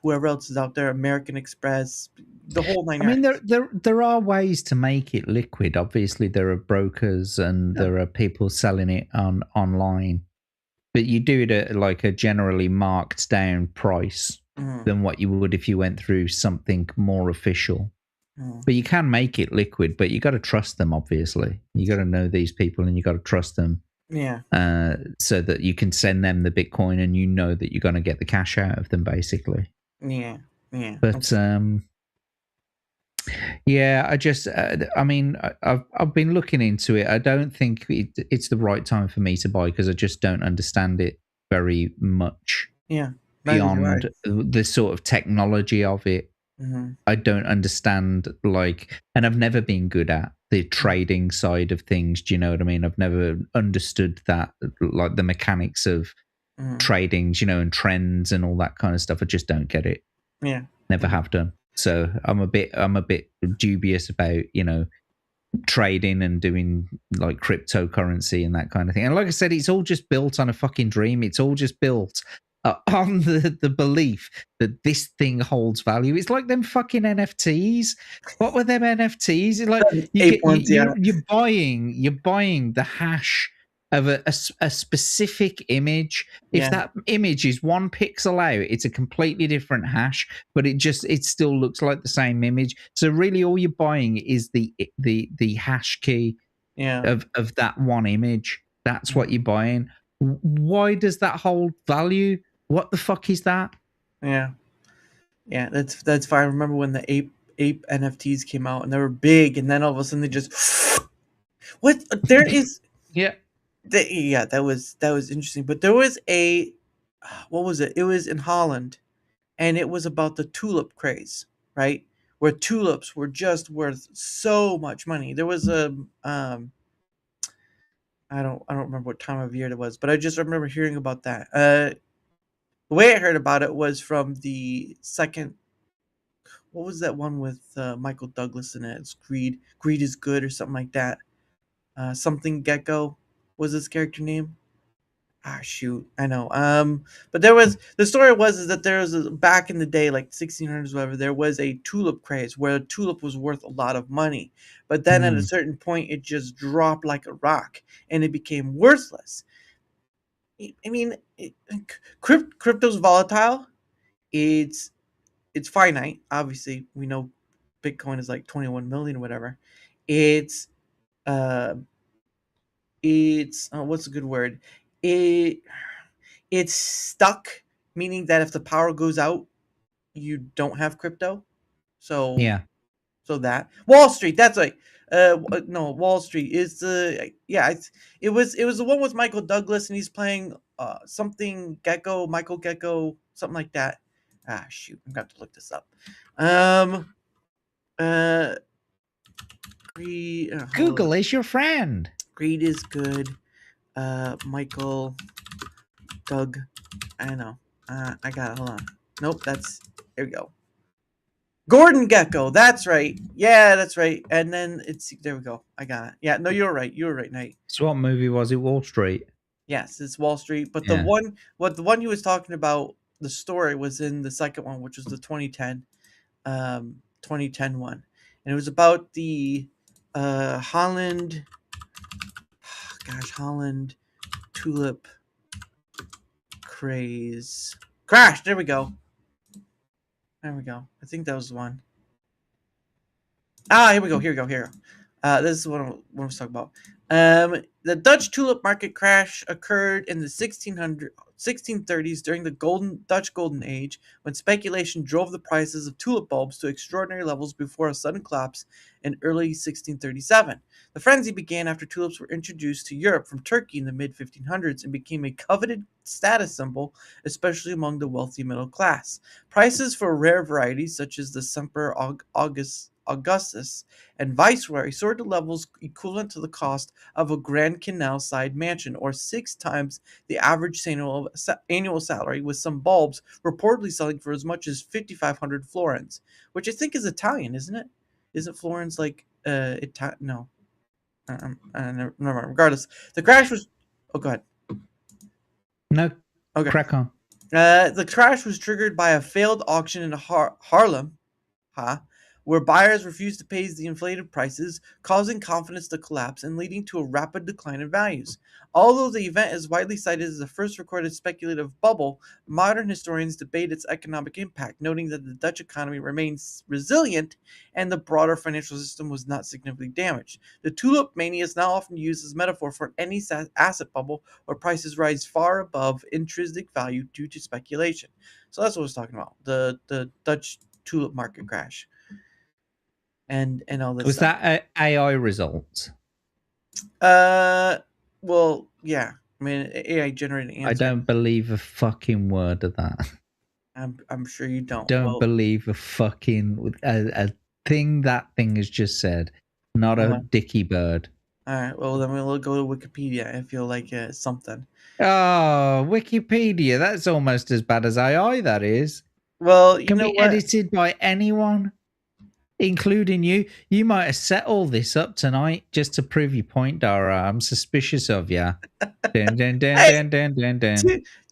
whoever else is out there, American Express, the whole nine I mean, yards. there are ways to make it liquid. Obviously, there are brokers and there are people selling it online, but you do it at like a generally marked down price than what you would if you went through something more official. But you can make it liquid, but you got to trust them. Obviously, you got to know these people and you got to trust them. Yeah. So that you can send them the Bitcoin and you know that you're going to get the cash out of them, basically. Yeah. Yeah. But yeah, I just, I mean, I've been looking into it. I don't think it's the right time for me to buy because I just don't understand it very much. Yeah. Beyond the sort of technology of it, I don't understand. And I've never been good at the trading side of things. Do you know what I mean? I've never understood that, like the mechanics of trading, and trends and all that kind of stuff. I just don't get it. Yeah. Never have done. So I'm a bit dubious about, trading and doing like cryptocurrency and that kind of thing. And like I said, it's all just built on a fucking dream. It's all just built on the belief that this thing holds value. It's like them fucking NFTs. What were them NFTs? It's like you're buying the hash of a specific image. If that image is 1 pixel out, it's a completely different hash, but it still looks like the same image. So really all you're buying is the hash key of that one image. That's what you're buying. Why does that hold value? What the fuck is that? Yeah. Yeah, that's fine. I remember when the ape NFTs came out and they were big, and then all of a sudden they just what there is that was interesting. But there was what was it? It was in Holland, and it was about the tulip craze, right? Where tulips were just worth so much money. There was I don't remember what time of year it was, but I just remember hearing about that. The way I heard about it was from the second. What was that one with Michael Douglas in it? It's Greed. Greed is good, or something like that. Something Gecko was his character name. Shoot, I know. But the story was that there was back in the day, like 1600s, whatever. There was a tulip craze where a tulip was worth a lot of money, but then at a certain point, it just dropped like a rock and it became worthless. I mean, crypto's volatile. It's finite. Obviously, we know Bitcoin is like 21 million or whatever. It's what's a good word? It's stuck, meaning that if the power goes out, you don't have crypto. So so that Wall Street, that's right. No, Wall Street is it was the one with Michael Douglas, and he's playing something Gecko, Michael Gecko, something like that. Shoot, I'm gonna have to look this up. Greed, Google is your friend. Greed is good. Michael Doug. I know. I got it. Hold on. Nope, here we go. Gordon Gecko. That's right. Yeah, that's right. And then there we go. I got it. Yeah, no, you're right. You were right, Knight. So what movie was it? Wall Street. Yes, it's Wall Street. But the one he was talking about, the story was in the second one, which was the 2010 one. And it was about the Holland tulip craze. Crash. There we go. I think that was the one. Here we go. This is what I was talking about. The Dutch tulip market crash occurred in the 1630s during the Dutch Golden Age, when speculation drove the prices of tulip bulbs to extraordinary levels before a sudden collapse in early 1637. The frenzy began after tulips were introduced to Europe from Turkey in the mid 1500s and became a coveted status symbol, especially among the wealthy middle class. Prices for rare varieties such as the Semper Augustus and Viceroy soared to levels equivalent to the cost of a Grand Canal side mansion, or 6 times the average annual salary, with some bulbs reportedly selling for as much as 5,500 florins, which I think is Italian, isn't it? Isn't florins like Italian? No. Never mind. Regardless, the crash was. Oh, go ahead. No, Okay. crack on. The crash was triggered by a failed auction in Harlem, where buyers refused to pay the inflated prices, causing confidence to collapse and leading to a rapid decline in values. Although the event is widely cited as the first recorded speculative bubble, modern historians debate its economic impact, noting that the Dutch economy remains resilient and the broader financial system was not significantly damaged. The tulip mania is now often used as a metaphor for any asset bubble where prices rise far above intrinsic value due to speculation. So that's what I was talking about, the Dutch tulip market crash. And all this Was stuff. that AI results? Well, yeah. I mean, AI generated answer. I don't believe a fucking word of that. I'm sure you don't. Don't believe a fucking a thing that thing has just said. Not a dicky bird. All right. Well, then we'll go to Wikipedia. I feel like something. Oh, Wikipedia. That's almost as bad as AI. That is. Well, you can know be what? Edited by anyone, including you. You might have set all this up tonight just to prove your point, Dara. I'm suspicious of you.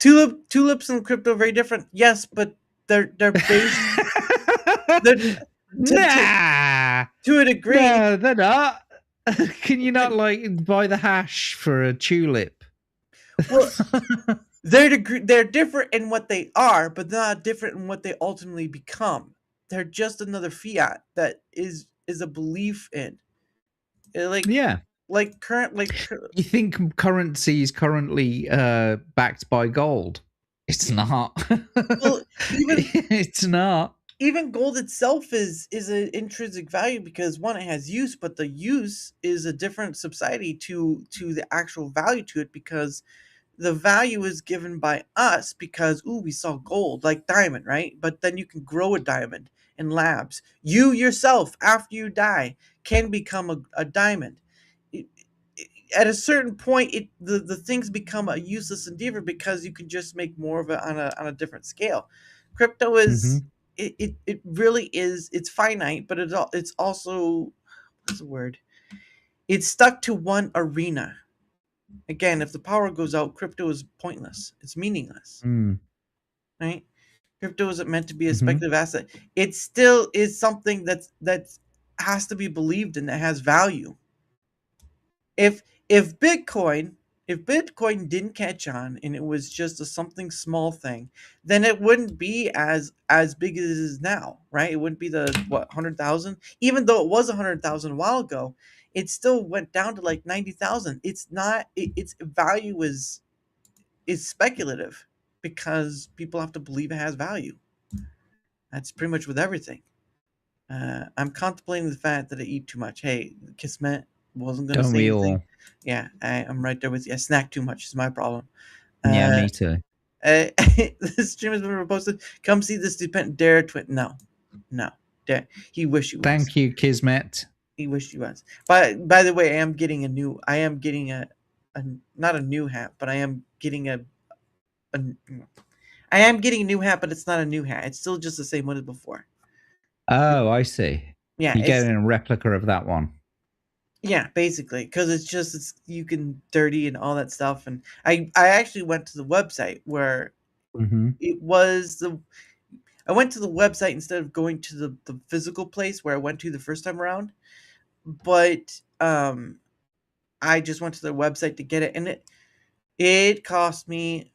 Tulips and crypto are very different. Yes, but they're based. Nah. To a degree. No, they're not. Can you not like buy the hash for a tulip? Well, they're different in what they are, but they're not different in what they ultimately become. They're just another fiat that is a belief in. Yeah. You think currency is currently backed by gold? It's not. Well, it's not. Even gold itself is an intrinsic value because one, it has use, but the use is a different subsidy to the actual value to it, because the value is given by us because we saw gold, like diamond, right? But then you can grow a diamond in labs. You yourself, after you die, can become a diamond. At a certain point, the things become a useless endeavor because you can just make more of it on a different scale. Crypto is it really is. It's finite, but it's also, what's the word? It's stuck to one arena. Again, if the power goes out, crypto is pointless. It's meaningless. Right? Crypto isn't meant to be a speculative asset. It still is something that has to be believed in, that has value. If Bitcoin didn't catch on and it was just a something small thing, then it wouldn't be as big as it is now, right? It wouldn't be the 100,000, even though it was 100,000 a while ago. It still went down to like 90,000. It's not. Its value is speculative because people have to believe it has value. That's pretty much with everything. I'm contemplating the fact that I eat too much. Hey, Kismet, wasn't going to say anything. Yeah, I'm right there with you. I snack too much is my problem. Yeah, me too. This stream has been reposted. Come see this dependent Dare twin. No. Dare. He wish you was. Thank you, Kismet. He wished you was. By the way, I am getting a not a new hat, but I am getting a new hat, but it's not a new hat. It's still just the same one as before. Oh, I see. Yeah, you're getting a replica of that one. Yeah, basically, because it's you can dirty and all that stuff. And I actually went to the website where it was I went to the website instead of going to the physical place where I went to the first time around. But I just went to their website to get it, and it cost me,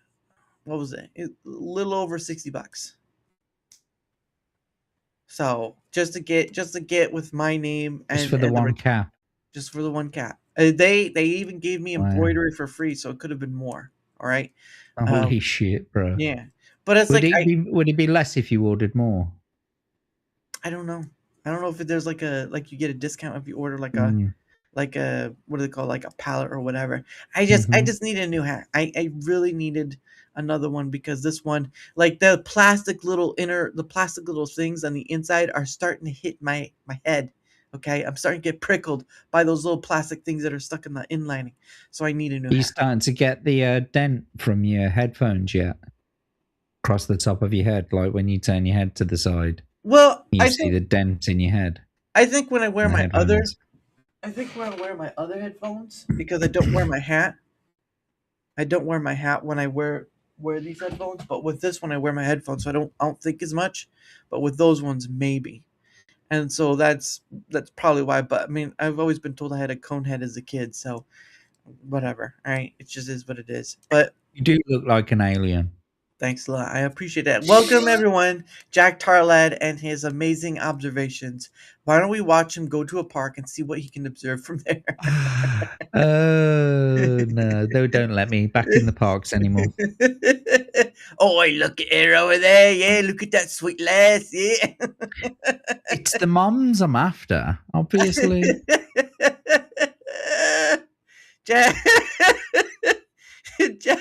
what was it? A little over $60. So just to get with my name and just for the one cap. just for the one cat. They even gave me Wow. embroidery for free, so it could have been more. All right. Holy shit, bro. Yeah, but it's Would like would it be less if you ordered more? I don't know. I don't know if there's like you get a discount if you order like Mm. a what do they call, like a pallet or whatever. I Mhm. just need a new hat. I really needed another one because this one, like the plastic little things on the inside are starting to hit my head. Okay, I'm starting to get prickled by those little plastic things that are stuck in the inlining. So I need a new Are you hat. starting to get the dent from your headphones yet? Across the top of your head, like when you turn your head to the side, Well, you see the dent in your head. I think when I wear In the my other headphones. I think when I wear my other headphones, because I don't wear my hat. I don't wear my hat when I wear these headphones, but with this one I wear my headphones, so I don't think as much. But with those ones, maybe. And so that's probably why. But I mean, I've always been told I had a cone head as a kid, so whatever. All right, it just is what it is. But You do look like an alien. thanks a lot. I appreciate that. Welcome everyone, JackTarLad and his amazing observations. Why don't we watch him go to a park and see what he can observe from there? Oh no, don't let me back in the parks anymore. Oh, look at her over there. Yeah, look at that sweet lass. Yeah. It's the mums I'm after, obviously. Jack, Jack,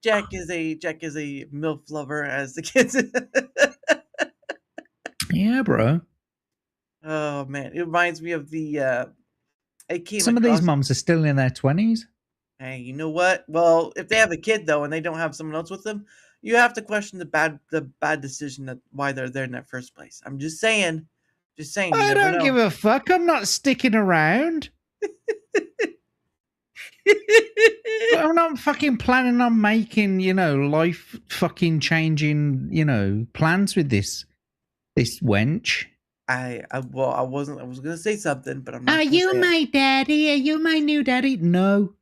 Jack is a MILF lover, as the kids. Yeah, bro. Oh man, it reminds me of the. I came Some of these across. mums are still in their 20s. Hey, you know what? Well, if they have a kid though, and they don't have someone else with them, you have to question the bad decision that why they're there in that first place. I'm just saying. Just saying, you I never don't know. give a fuck. I'm not sticking around. I'm not fucking planning on making, life fucking changing, plans with this wench. I was gonna say something, but I'm not Are gonna you say it. my daddy? Are you my new daddy? No.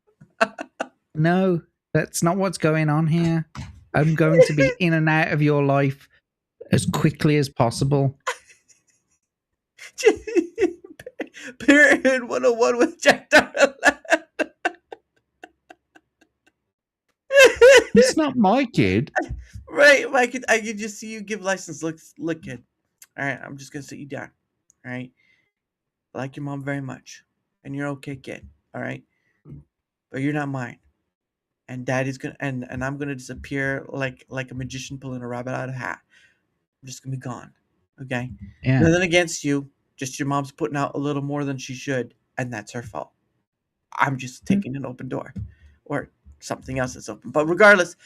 No, that's not what's going on here. I'm going to be in and out of your life as quickly as possible. Parenthood 101 with JackTarLad. It's not my kid. Right, I could just see you give license. Look, kid. All right, I'm just gonna sit you down. All right, I like your mom very much, and you're okay, kid. All right, but you're not mine. And daddy's gonna and I'm gonna disappear like a magician pulling a rabbit out of a hat. I'm just gonna be gone. Okay? Yeah. Nothing against you. Just your mom's putting out a little more than she should, and that's her fault. I'm just taking an open door. Or something else that's open. But regardless.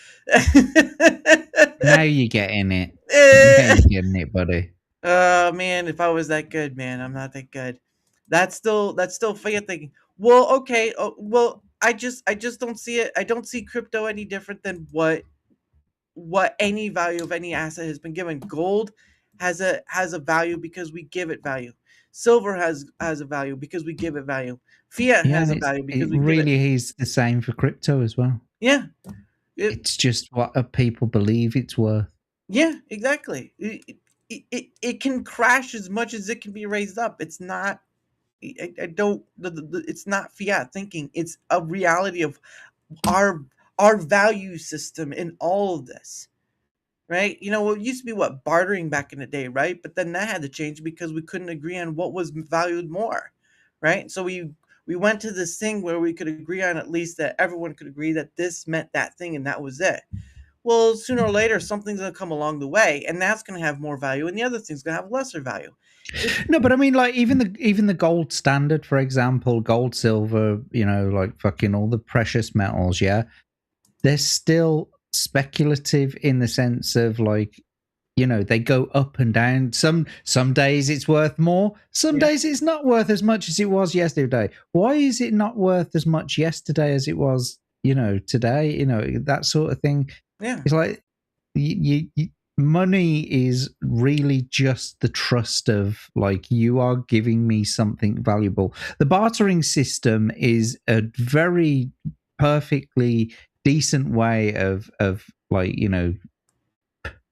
Now you're getting it. Now you're getting it, buddy. Oh man, if I was that good, man, I'm not that good. That's still fan thinking. Well, okay. Well, I just don't see it. I don't see crypto any different than what any value of any asset has been given. Gold has a value because we give it value. Silver has a value because we give it value. Fiat Yeah, has and a value because it we give it. really is the same for crypto as well. Yeah. It's just what people believe it's worth. Yeah, exactly. It can crash as much as it can be raised up. It's not. I don't. It's not fiat thinking. It's a reality of our our value system in all of this. Right? You know, it used to be what bartering back in the day, right? But then that had to change because we couldn't agree on what was valued more, right? So we went to this thing where we could agree on at least that everyone could agree that this meant that thing and that was it. Well, sooner or later, something's going to come along the way, and that's going to have more value, and the other thing's going to have lesser value. No, but I mean, like even the gold standard, for example, gold, silver, like fucking all the precious metals. Yeah, they're still speculative in the sense of like, they go up and down. Some days it's worth more. Some days it's not worth as much as it was yesterday. Why is it not worth as much yesterday as it was, today? That sort of thing. Yeah. It's like money is really just the trust of like you are giving me something valuable. The bartering system is a very perfectly decent way of like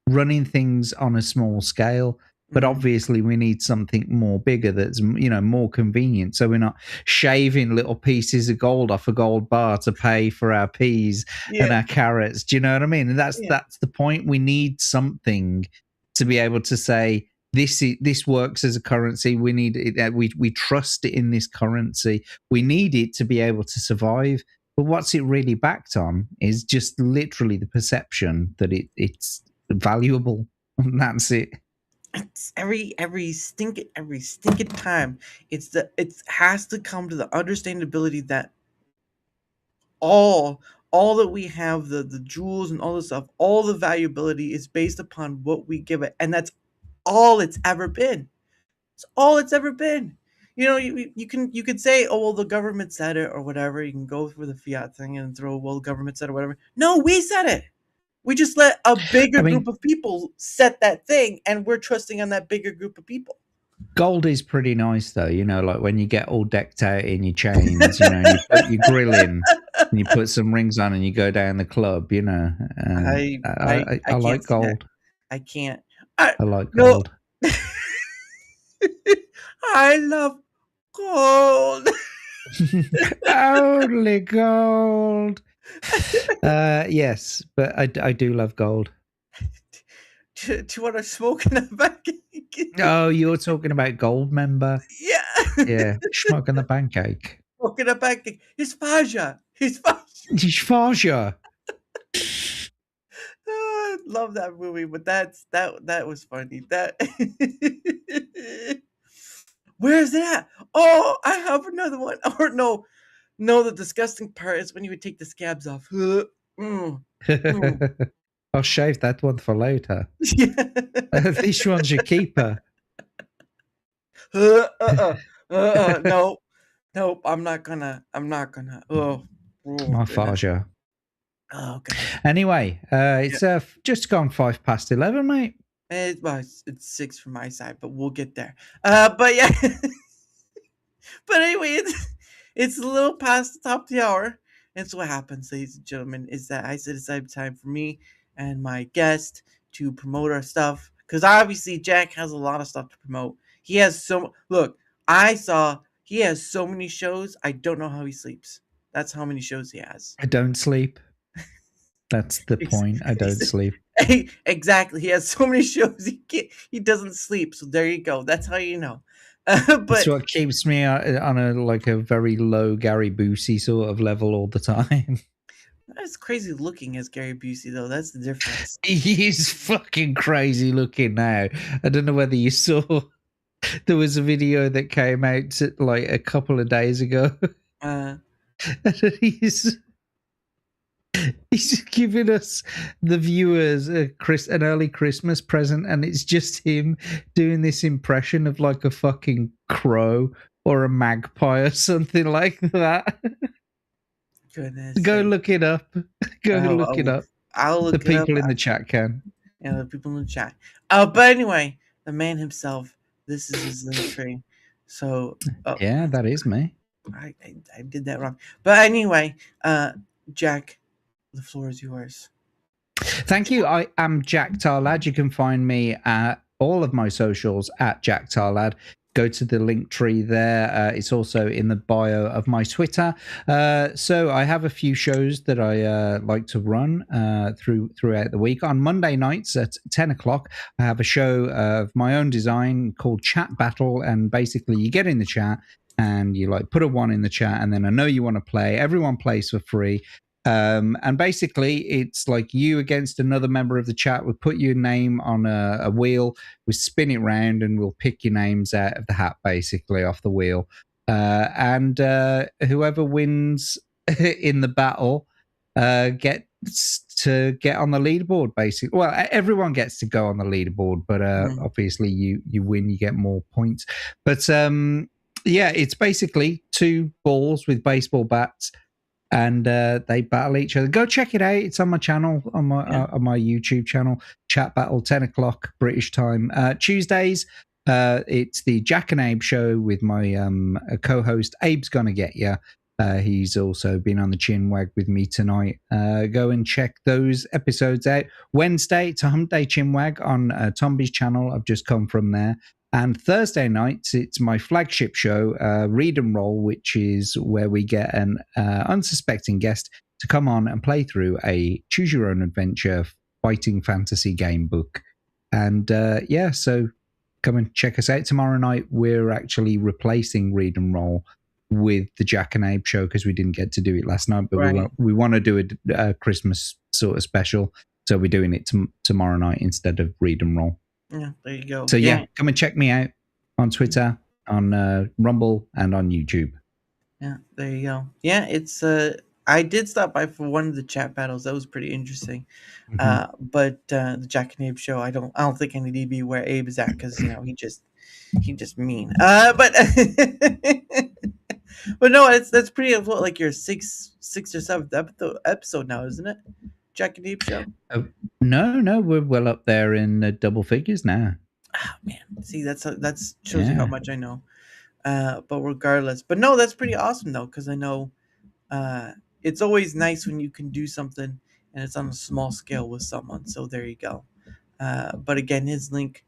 running things on a small scale. But obviously we need something more bigger that's, more convenient. So we're not shaving little pieces of gold off a gold bar to pay for our peas and our carrots. Do you know what I mean? And that's the point. We need something to be able to say, this works as a currency. We need it. We trust it in this currency. We need it to be able to survive. But what's it really backed on is just literally the perception that it's valuable. And that's it. It's every stinking time. It has to come to the understandability that all that we have, the jewels and all this stuff, all the valuability is based upon what we give it, and that's all it's ever been. It's all it's ever been. You could say, oh well, the government said it or whatever. You can go for the fiat thing and throw, well, the government said it or whatever. No, we said it. We just let a bigger group of people set that thing, and we're trusting on that bigger group of people. Gold is pretty nice, though. Like when you get all decked out in your chains, you put your grill in, and you put some rings on, and you go down the club. I like gold. I can't. I like gold. I love gold. Only gold. Yes, but I do love gold. Do you want to smoke in the back? Oh, you're talking about gold member? Yeah. Yeah, smoking the pancake. Smoking the pancake. He's Faja. I love that movie, but that was funny. That where's it at? Oh, I have another one. Or no, the disgusting part is when you would take the scabs off. I'll shave that one for later. Yeah. This one's your keeper. Nope, I'm not gonna. My Faja. Oh, okay. Anyway, it's just gone 11:05, mate. It's 6 from my side, but we'll get there. But yeah. But anyway, it's a little past the top of the hour. And so what happens, ladies and gentlemen, is that I set aside time for me and my guest to promote our stuff. Because obviously Jack has a lot of stuff to promote. He has he has so many shows, I don't know how he sleeps. That's how many shows he has. I don't sleep. That's the point. I don't sleep. Exactly. He has so many shows he doesn't sleep. So there you go. That's how you know. But that's what keeps me on a very low Gary Busey sort of level all the time. That's crazy looking as Gary Busey, though. That's the difference. He's fucking crazy looking now. I don't know whether you saw. There was a video that came out like a couple of days ago. And he's giving us, the viewers, an early Christmas present, and it's just him doing this impression of like a fucking crow or a magpie or something like that. Goodness. Go look it up. Look it up. I'll look the people in the chat can. Yeah, the people in the chat. But anyway, the man himself, this is his Livestream. So yeah, that is me. I did that wrong. But anyway, Jack, the floor is yours. Thank you. I am JackTarLad. You can find me at all of my socials at JackTarLad. Go to the link tree there. It's also in the bio of my Twitter. So I have a few shows that I like to run throughout the week. On Monday nights at 10 o'clock, I have a show of my own design called Chat Battle. And basically you get in the chat and you put a 1 in the chat, and then I know you want to play. Everyone plays for free. And basically it's like you against another member of the chat. We'll put your name on a wheel, we spin it round, and we'll pick your names out of the hat, basically off the wheel. And whoever wins in the battle gets to get on the leaderboard, basically. Well, everyone gets to go on the leaderboard, but obviously you win, you get more points. But yeah, it's basically 2 balls with baseball bats, and they battle each other. Go check it out. It's on my channel, on my YouTube channel. Chat Battle, 10 o'clock British time. Tuesdays, it's the Jack and Abe show with my co-host. Abe's Gonna Get Ya. He's also been on the Chinwag with me tonight. Go and check those episodes out. Wednesday, it's a Hump Day Chinwag on Tomby's channel. I've just come from there. And Thursday nights, it's my flagship show, Read and Roll, which is where we get an unsuspecting guest to come on and play through a choose your own adventure fighting fantasy game book. And so come and check us out. Tomorrow night, we're actually replacing Read and Roll with the Jack and Abe show because we didn't get to do it last night, but we want to do a Christmas sort of special. So we're doing it tomorrow night instead of Read and Roll. Yeah, there you go. So come and check me out on Twitter, on Rumble, and on YouTube. Yeah, there you go. Yeah, it's I did stop by for one of the chat battles. That was pretty interesting. But the Jack and Abe show, I don't think I need to be where Abe is at because he just mean. But but no, that's pretty like your sixth or seventh episode now, isn't it? Jack and Abe show. No, we're well up there in double figures now. Oh man, see that's shows you how much I know. But regardless, but no, that's pretty awesome though, because I know it's always nice when you can do something and it's on a small scale with someone. So there you go. But again, his link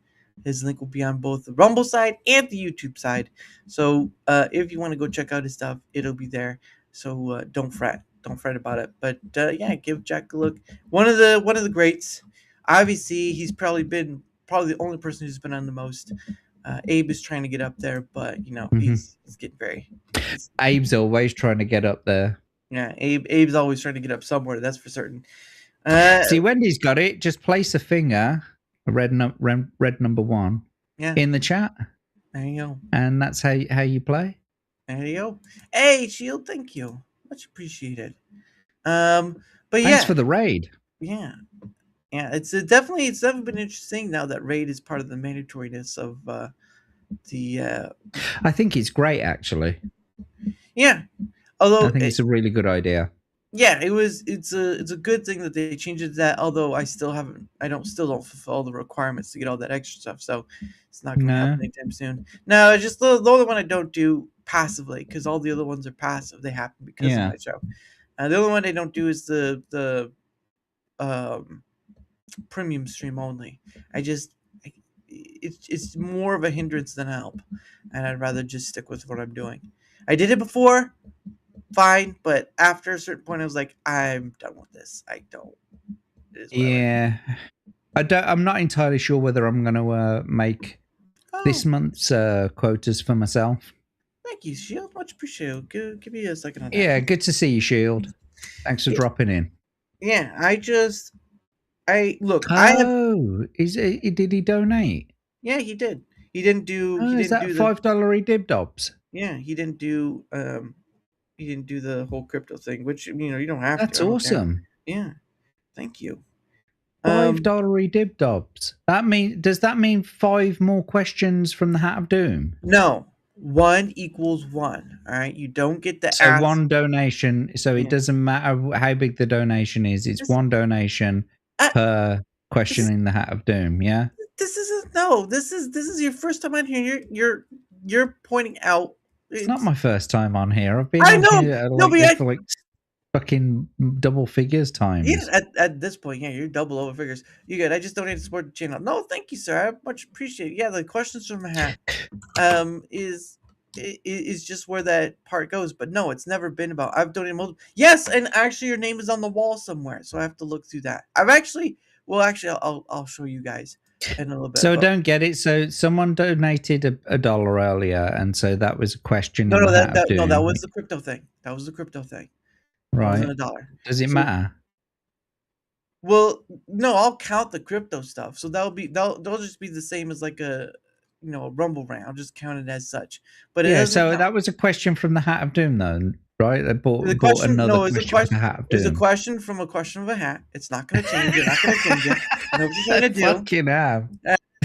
will be on both the Rumble side and the YouTube side. So if you want to go check out his stuff, it'll be there. So don't fret about it. But give Jack a look. One of the greats. Obviously, he's probably the only person who's been on the most. Abe is trying to get up there, but he's getting very. Abe's always trying to get up there. Yeah, Abe's always trying to get up somewhere. That's for certain. See, Wendy's got it. Just place a finger, red number 1, in the chat. There you go. And that's how you play. There you go. Hey, Shield, thank you. Much appreciated. But thanks for the raid. Yeah. Yeah, it's definitely been interesting now that raid is part of the mandatoriness of the. I think it's great, actually. Yeah, although I think it's a really good idea. Yeah, it's a good thing that they changed it to that. Although I still don't fulfill the requirements to get all that extra stuff, so it's not going to happen anytime soon. No, it's just the only one I don't do passively because all the other ones are passive. They happen because of my show. The only one I don't do is the premium stream only. It's more of a hindrance than a help, and I'd rather just stick with what I'm doing. I did it before, fine, but after a certain point, I was like, I'm done with this. I don't. I'm not entirely sure whether I'm going to make this month's quotas for myself. Thank you, Shield. Much appreciated. Give me a second on that. Yeah, good to see you, Shield. Thanks for dropping in. Yeah, did he donate? Yeah, he did. He didn't do. He is didn't that do $5 dibdobs? Yeah, he didn't do. He didn't do the whole crypto thing, which you don't have That's to. That's awesome. Yeah, thank you. $5 dibdobs. Does that mean 5 more questions from the Hat of Doom? No, 1 equals 1. All right, you don't get the. So one donation. So it doesn't matter how big the donation is. It's one donation per question in the Hat of Doom. Yeah. This is your first time on here. You're pointing out. It's not my first time on here. I've been on here for like fucking double figures times. Yeah, at this point, you're double over figures. You good? I just donated to support the channel. No, thank you, sir. I much appreciate it. Yeah, the questions from a hat is just where that part goes. But no, it's never been about. I've donated multiple. Yes, and actually, your name is on the wall somewhere, so I have to look through that. I'll show you guys in a little bit. So don't get it. So someone donated $1 earlier, and so that was a question. No, that was the crypto thing. That was the crypto thing. Right. $1. Does it matter? Well, no, I'll count the crypto stuff. So they'll just be the same as like a Rumble rant. I'll just count it as such. But that was a question from the Hat of Doom, though, right? They bought another question from the Hat of Doom. It's a question from a question of a hat. It's not going to change. You're not going to change it. Nobody's going to do. Fucking have.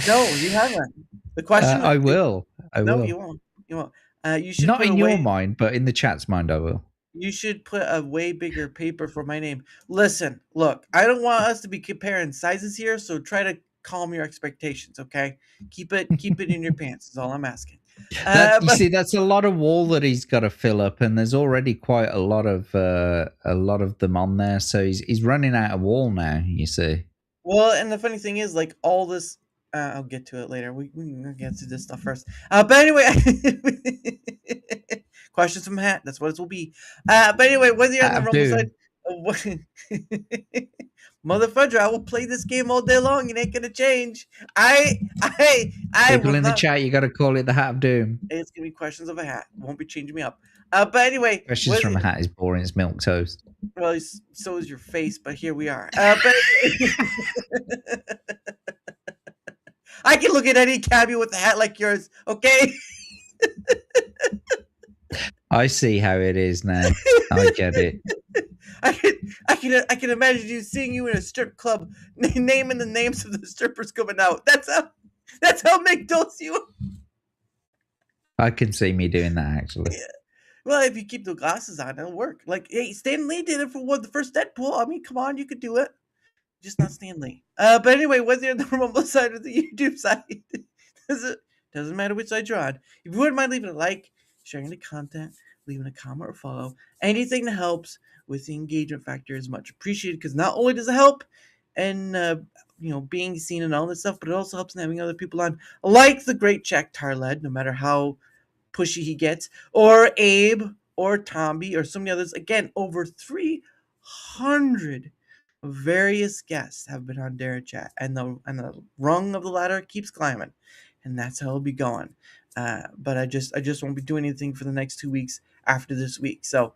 No, you haven't. The question. I will. No, you won't. You won't. You should not in your mind, but in the chat's mind, I will. You should put a way bigger paper for my name. Listen, look, I don't want us to be comparing sizes here, so try to calm your expectations, okay? Keep it in your pants is all I'm asking. That you But see, that's a lot of wall that he's got to fill up, and there's already quite a lot of them on there. So he's running out of wall now. You see. well, and the funny thing is, like all this, I'll get to it later. We can get to this stuff first. But anyway, questions from Hat. That's what it will be. But anyway, whether you're on the Out of Rumble side, Doom. motherfucker, I will play this game all day long. It ain't gonna change. I People will in the not. chat, you got to call it the Hat of Doom. It's gonna be questions of a hat. Won't be changing me up. But anyway, Questions from a Hat is boring. It's milk toast. well, so is your face. But here we are. But I can look at any cabbie with a hat like yours. Okay. I see how it is now. I get it. I can imagine you seeing you in a strip club, naming the names of the strippers coming out. That's how Mick does you. I can see me doing that actually. Yeah. Well, if you keep the glasses on, it'll work. Like, hey, Stan Lee did it for the first Deadpool. I mean, come on, you could do it. Just not Stan Lee. But anyway, whether you're on the Rumble side or the YouTube side, doesn't matter which side you're on. If you wouldn't mind leaving a like, sharing the content, leaving a comment or follow, anything that helps with the engagement factor is much appreciated, because not only does it help and being seen and all this stuff, but it also helps in having other people on, like the great JackTarLad, no matter how pushy he gets, or Abe, or Tomby, or so many others. Again, over 300 various guests have been on DaraChat, and the rung of the ladder keeps climbing, and that's how it'll be going. But I just won't be doing anything for the next 2 weeks after this week, so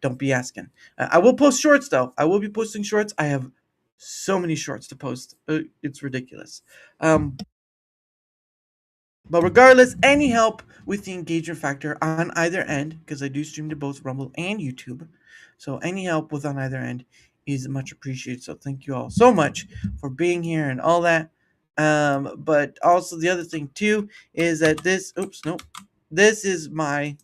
don't be asking. I will post shorts though. I will be posting shorts. I have so many shorts to post. It's ridiculous. But regardless, any help with the engagement factor on either end, because I do stream to both Rumble and YouTube, so any help with on either end is much appreciated. So thank you all so much for being here and all that. But also the other thing too is that this is my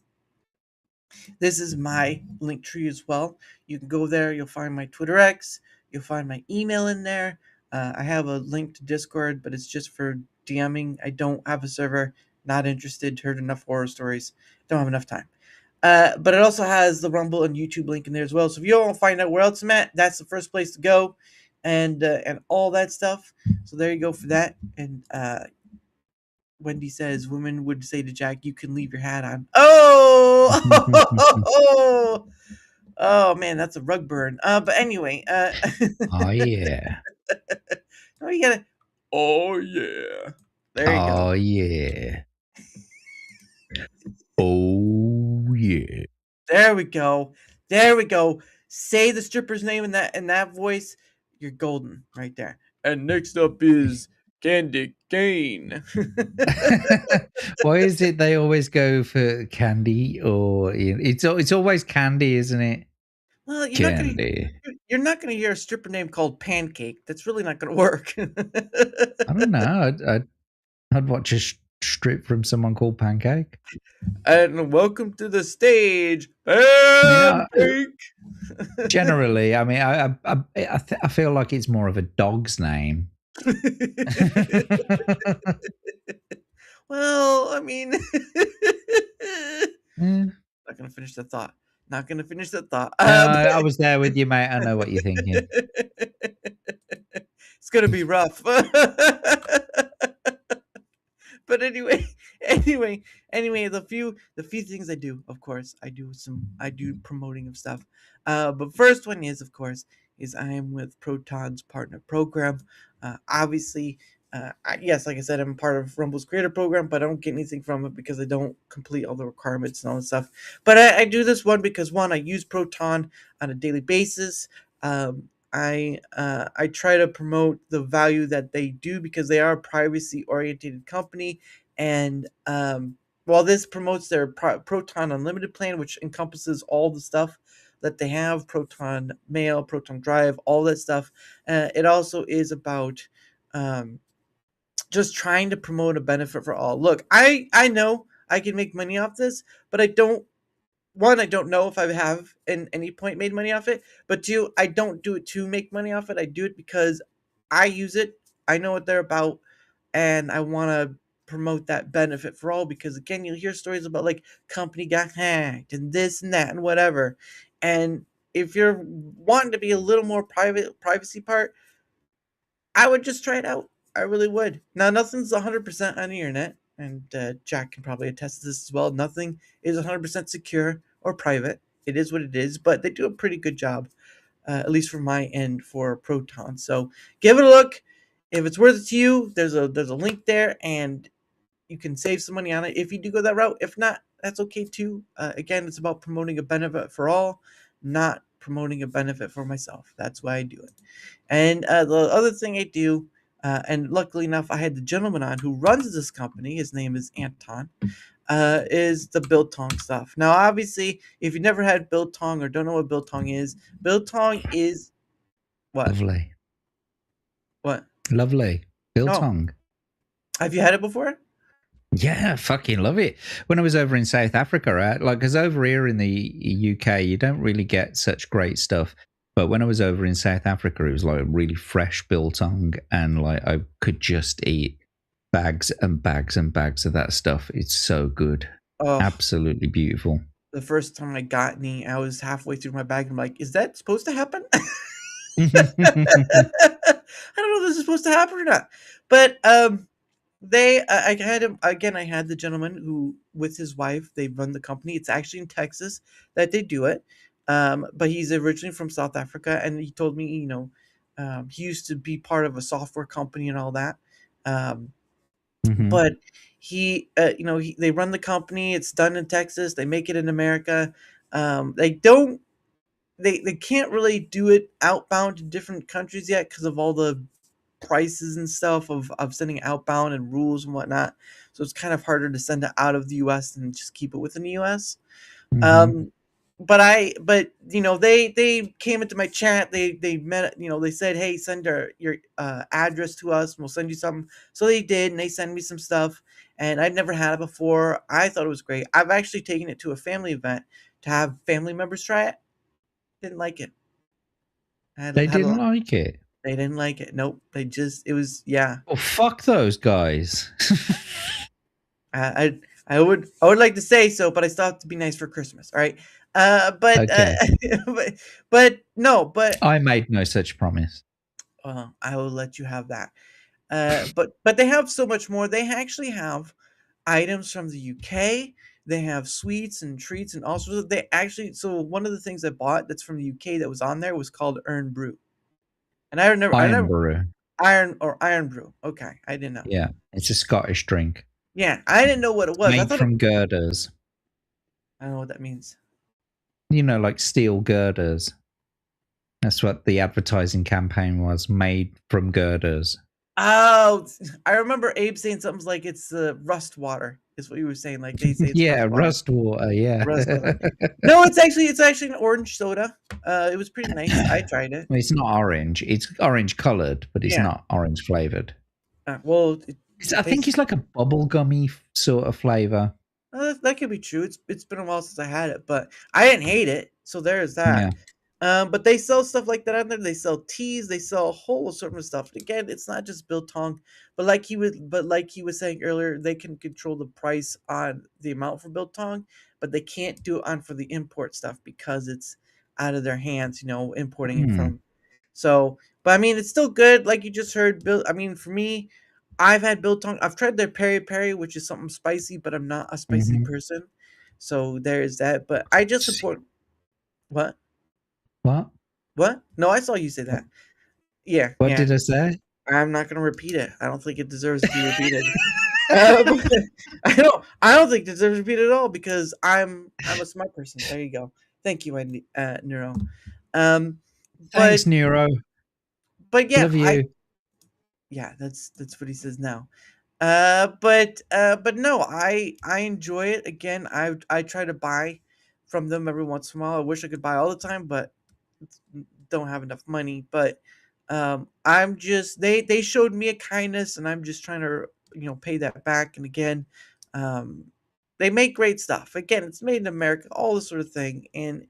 link tree as well. You can go there. You'll find my Twitter X. You'll find my email in there. I have a link to Discord, but it's just for DMing. I don't have a server. Not interested. Heard enough horror stories. Don't have enough time. But it also has the Rumble and YouTube link in there as well. So if you want to find out where else I'm at, that's the first place to go, and all that stuff. So there you go for that. And Wendy says, women would say to Jack, you can leave your hat on. Oh man, that's a rug burn. But anyway. Oh yeah. Oh, you gotta. Oh yeah. There you go. Oh yeah. Oh yeah. There we go. There we go. Say the stripper's name in that voice. You're golden right there. And next up is Candy Cane. Why is it they always go for Candy, or it's always Candy, isn't it? Well, Candy. You're not gonna hear a stripper name called Pancake. That's really not gonna work. I don't know. I'd watch a strip from someone called Pancake. And welcome to the stage, Pancake. Generally, I mean, I feel like it's more of a dog's name. Well, I mean, Mm. not gonna finish the thought. Not gonna finish the thought. I was there with you, mate. I know what you're thinking. It's gonna be rough. But anyway, the few things I do, of course, I do promoting of stuff. But first one is, of course, I am with Proton's partner program. Obviously, yes, like I said, I'm part of Rumble's creator program, but I don't get anything from it because I don't complete all the requirements and all that stuff. But I do this one because, one, I use Proton on a daily basis. I try to promote the value that they do because they are a privacy oriented company, and while this promotes their Proton Unlimited plan, which encompasses all the stuff that they have, Proton Mail, Proton Drive, all that stuff, it also is about just trying to promote a benefit for all. Look, I know I can make money off this, but I don't know if I have in any point made money off it. But two, I don't do it to make money off it. I do it because I use it. I know what they're about, and I want to promote that benefit for all, because again, you'll hear stories about like company got hacked and this and that and whatever. And if you're wanting to be a little more privacy part, I would just try it out. I really would. Now, nothing's 100% on the internet, and Jack can probably attest to this as well. Nothing is 100% secure or private. It is what it is, but they do a pretty good job, at least from my end, for Proton. So give it a look. If it's worth it to you, there's a link there, and you can save some money on it if you do go that route. If not, that's okay too. Again, it's about promoting a benefit for all, not promoting a benefit for myself. That's why I do it. And the other thing I do, and luckily enough, I had the gentleman on who runs this company. His name is Anton. Is the biltong stuff. Now, obviously, if you never had biltong or don't know what biltong is what? Lovely. What? Lovely. Biltong. Have you had it before? Yeah, I fucking love it. When I was over in South Africa, right? Like, because over here in the UK, you don't really get such great stuff. But when I was over in South Africa, it was like really fresh biltong, and like I could just eat bags and bags and bags of that stuff. It's so good. Oh, Absolutely beautiful. the first time I got any, I was halfway through my bag. I'm like, is that supposed to happen? I don't know if this is supposed to happen or not. But I had him again. I had the gentleman who, with his wife, they run the company. It's actually in Texas that they do it. But he's originally from South Africa, and he told me, he used to be part of a software company and all that. But they run the company. It's done in Texas. They make it in America. They don't. They can't really do it outbound to different countries yet because of all the prices and stuff of sending outbound and rules and whatnot. So it's kind of harder to send it out of the US and just keep it within the US. But they came into my chat. They met. They said, hey, send your address to us and we'll send you something. So they did, and they sent me some stuff, and I'd never had it before. I thought it was great. I've actually taken it to a family event to have family members try it. Didn't like it. They didn't like it. They didn't like it. Nope. It was, yeah. Oh, fuck those guys. I would like to say so, but I still have to be nice for Christmas. All right. Okay. But I made no such promise. I will let you have that. But they have so much more. They actually have items from the UK. They have sweets and treats and all sorts of. So one of the things I bought that's from the UK that was on there was called Iron Brew, and Iron Brew. Okay, I didn't know. Yeah, it's a Scottish drink. Yeah, I didn't know what it was. Made from girders. I don't know what that means. Like steel girders. That's what the advertising campaign was. Made from girders. Oh, I remember Abe saying something like it's rust water. Is what you were saying. Like they say. It's rust water. Yeah. Rust water. No, it's actually an orange soda. It was pretty nice. I tried it. Well, it's not orange. It's orange colored, but it's not orange flavored. I think it's like a bubblegummy sort of flavor. That could be true. It's been a while since I had it, but I didn't hate it. So there's that. Yeah. But they sell stuff like that on there. They sell teas. They sell a whole assortment of stuff. Again, it's not just biltong, but like he was saying earlier, they can control the price on the amount for biltong, but they can't do it on for the import stuff because it's out of their hands. Importing it from. So, but I mean, it's still good. Like you just heard, I mean, for me, I've had biltong. I've tried their peri peri, which is something spicy, but I'm not a spicy person. So there's that. But I just support. What? What? No, I saw you say that. Yeah. What did I say? I'm not going to repeat it. I don't think it deserves to be repeated. I don't think it deserves to be repeated at all because I'm a smart person. There you go. Thank you, Neuro. Thanks, Neuro. But yeah, love you. That's what he says now. But no, I enjoy it. Again, I try to buy from them every once in a while. I wish I could buy all the time, but don't have enough money. But I'm just they showed me a kindness, and I'm just trying to pay that back. And again, they make great stuff. Again, it's made in America, all this sort of thing. And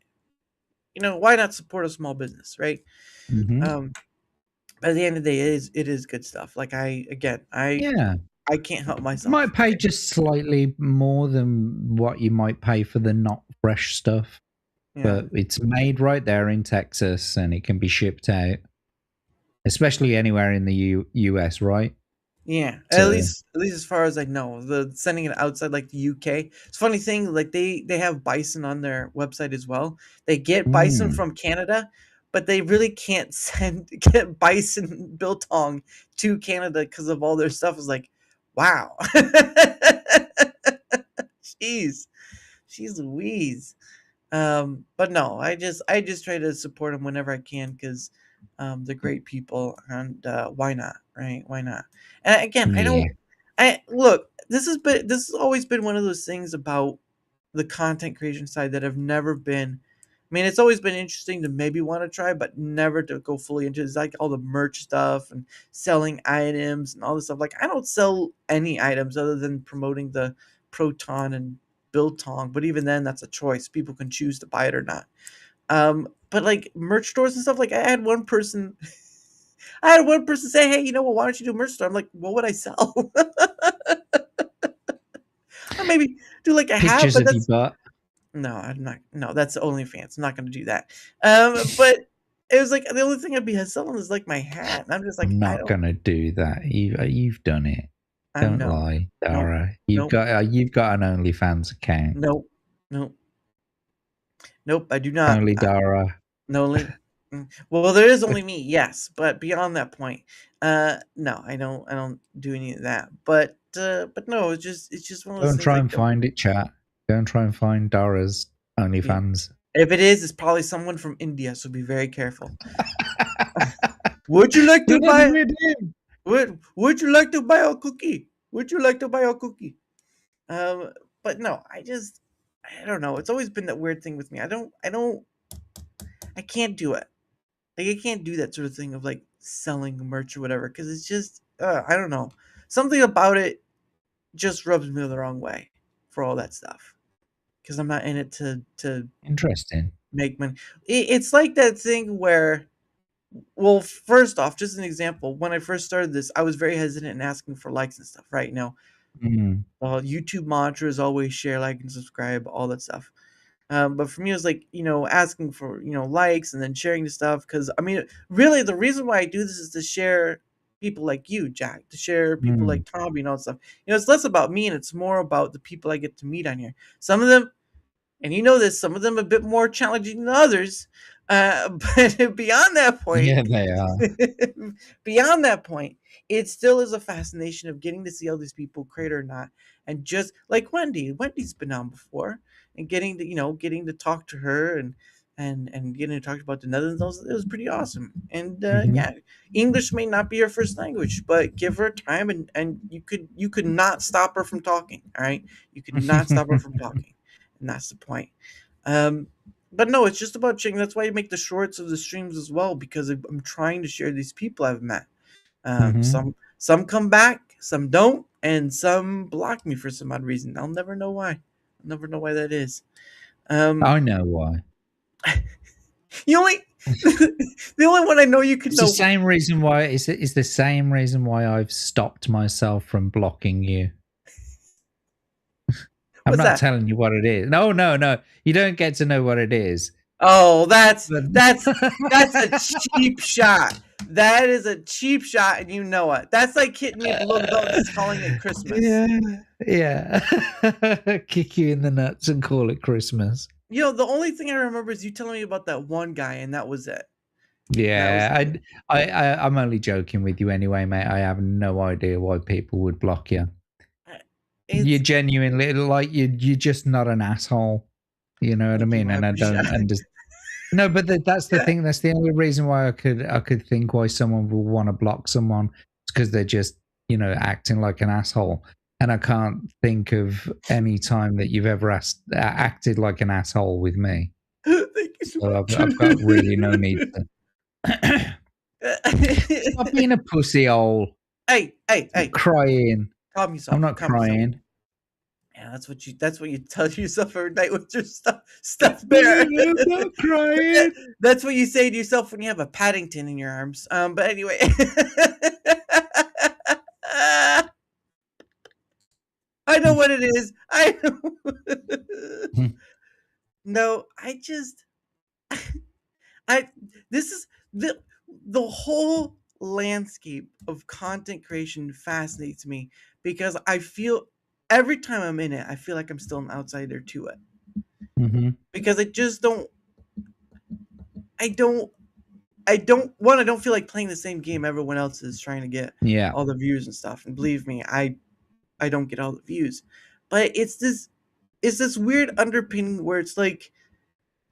why not support a small business, right? At the end of the day, it is good stuff. Like yeah. I can't help You myself. might pay just slightly more than what you might pay for the not fresh stuff, Yeah. but it's made right there in Texas and it can be shipped out, especially anywhere in the US, right? Yeah, So, at least as far as I know, the sending it outside like the UK. It's a funny thing, like they have bison on their website as well. They get bison from Canada, but they really can't get bison biltong to Canada because of all their stuff. Is like, wow, jeez, she's Louise. But no, I just try to support them whenever I can because they're great people, and why not, right? Why not? And again, yeah. I look. This has always been one of those things about the content creation side that have never been. I mean, it's always been interesting to maybe want to try, but never to go fully into it. It's like all the merch stuff and selling items and all this stuff. Like I don't sell any items other than promoting the Proton and Biltong, but even then, that's a choice. People can choose to buy it or not. But like merch stores and stuff, like I had one person, say, "Hey, you know what? Why don't you do a merch store?" I'm like, "What would I sell?" Or maybe do like a hat, Pictures but of your that's butt. no, I'm not. No, that's OnlyFans. I'm not going to do that. But it was like the only thing I'd be selling is like my hat, and I'm just like, I'm I not don't. gonna do that. You've done it. I Don't know. lie, Nope. Dara. Nope. You've got an OnlyFans account. Nope. Nope. Nope. I do not. Only Dara. No link. Well, there is only me, yes, but beyond that point, no, I don't do any of that. But no, it's just one of Go those and things try I and don't. find it, chat. Go and try and find Dara's Yeah. OnlyFans. If it is, it's probably someone from India, so be very careful. Would you like to buy? Would you like to buy a cookie? Would you like to buy a cookie? But no, I don't know. It's always been that weird thing with me. I can't do it. Like I can't do that sort of thing of like selling merch or whatever because it's just I don't know. Something about it just rubs me the wrong way for all that stuff because I'm not in it to Interesting. make money. It's like that thing where, well, first off, just an example. When I first started this, I was very hesitant in asking for likes and stuff. Right now, YouTube mantra is always share, like, and subscribe, all that stuff. But for me, it was like, asking for, likes and then sharing the stuff. Because, I mean, really, the reason why I do this is to share people like you, Jack, to share people like Tommy and all that stuff. It's less about me and it's more about the people I get to meet on here. Some of them, and some of them a bit more challenging than others. But beyond that point, Yeah, they are. beyond that point, it still is a fascination of getting to see all these people, create or not, and just like Wendy. Wendy's been on before, and getting to talk to her and getting to talk about the Netherlands. It was pretty awesome. And yeah, English may not be her first language, but give her time, and you could not stop her from talking. All right, you could not stop her from talking, and that's the point. But no, it's just about sharing. That's why I make the shorts of the streams as well, because I'm trying to share these people I've met. Some come back, some don't, and some block me for some odd reason. I'll never know why. I'll never know why that is. I know why. You only the only one I know you could It's know. the same reason why. It's the same reason why I've stopped myself from blocking you. I'm not telling you what it is. No. You don't get to know what it is. Oh, that's a cheap shot. That is a cheap shot, and you know it. That's like hitting me below the belt and just calling it Christmas. Yeah. Kick you in the nuts and call it Christmas. The only thing I remember is you telling me about that one guy, and that was it. Yeah, I'm only joking with you anyway, mate. I have no idea why people would block you. You're genuinely like you're just not an asshole. You know what I mean? And I don't understand. No, but that's the thing. That's the only reason why I could think why someone will want to block someone. It's because they're just acting like an asshole. And I can't think of any time that you've ever acted like an asshole with me. Thank you so much. I've got really no need to. Stop being a pussy hole. Hey. Crying. Calm yourself. I'm not crying. Yeah, that's what you tell yourself every night with your stuffed bear. I'm not crying. That's what you say to yourself when you have a Paddington in your arms. But anyway. what it is. I know. No, I just this is the whole landscape of content creation fascinates me because I feel every time I'm in it, I feel like I'm still an outsider to it. Mm-hmm. Because I just don't I don't I don't feel like playing the same game everyone else is trying to get all the views and stuff. And believe me, I don't get all the views. But it's this weird underpinning where it's like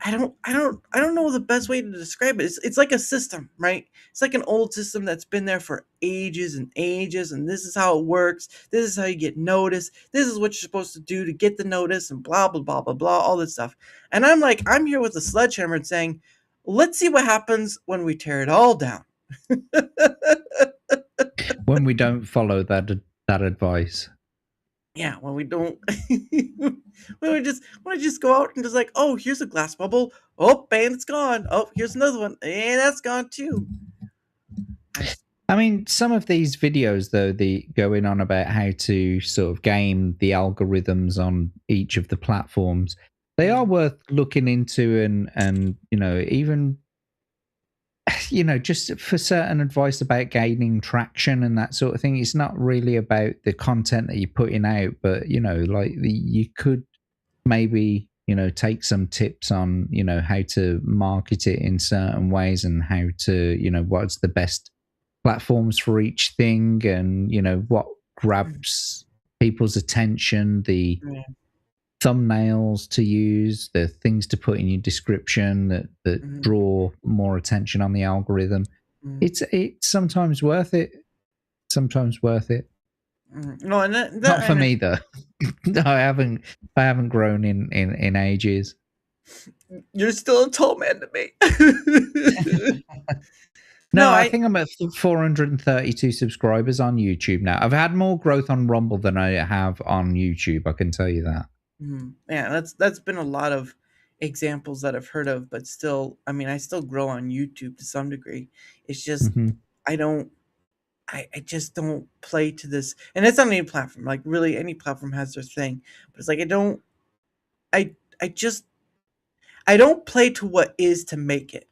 I don't know the best way to describe it. It's like a system, right? It's like an old system that's been there for ages and ages, and this is how it works. This is how you get noticed. This is what you're supposed to do to get the notice, and blah blah blah blah blah, all this stuff. And I'm here with a sledgehammer and saying, let's see what happens when we tear it all down. When we don't follow that advice. Yeah, when we don't, when we just go out and just like, oh, here's a glass bubble. Oh, and it's gone. Oh, here's another one, and that's gone too. I mean, some of these videos, though, the going on about how to sort of game the algorithms on each of the platforms, they are worth looking into, and even just for certain advice about gaining traction and that sort of thing. It's not really about the content that you're putting out, but you could maybe take some tips on how to market it in certain ways and how to what's the best platforms for each thing, and what grabs people's attention, the thumbnails to use, the things to put in your description that draw more attention on the algorithm. It's sometimes worth it. Sometimes worth it. No, and that not for me though. I haven't grown in ages. You're still a tall man to me. No, I think I'm at 432 subscribers on YouTube now. I've had more growth on Rumble than I have on YouTube. I can tell you that. Yeah, that's been a lot of examples that I've heard of, but still, I mean, I still grow on YouTube to some degree. It's just I just don't play to this, and it's on any platform. Like really, any platform has their thing, but it's like I don't play to what is to make it,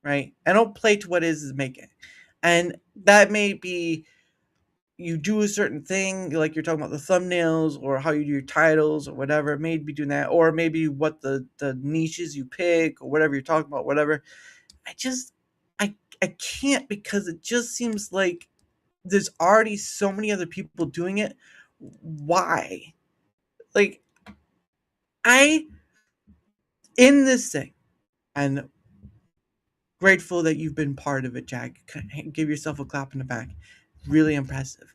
right? I don't play to what is to make it, and that may be. You do a certain thing, like you're talking about the thumbnails or how you do your titles or whatever, maybe doing that, or maybe what the niches you pick or whatever you're talking about, whatever. I can't, because it just seems like there's already so many other people doing it. Why? Like, in this thing, and grateful that you've been part of it, Jack. Give yourself a clap in the back. Really impressive.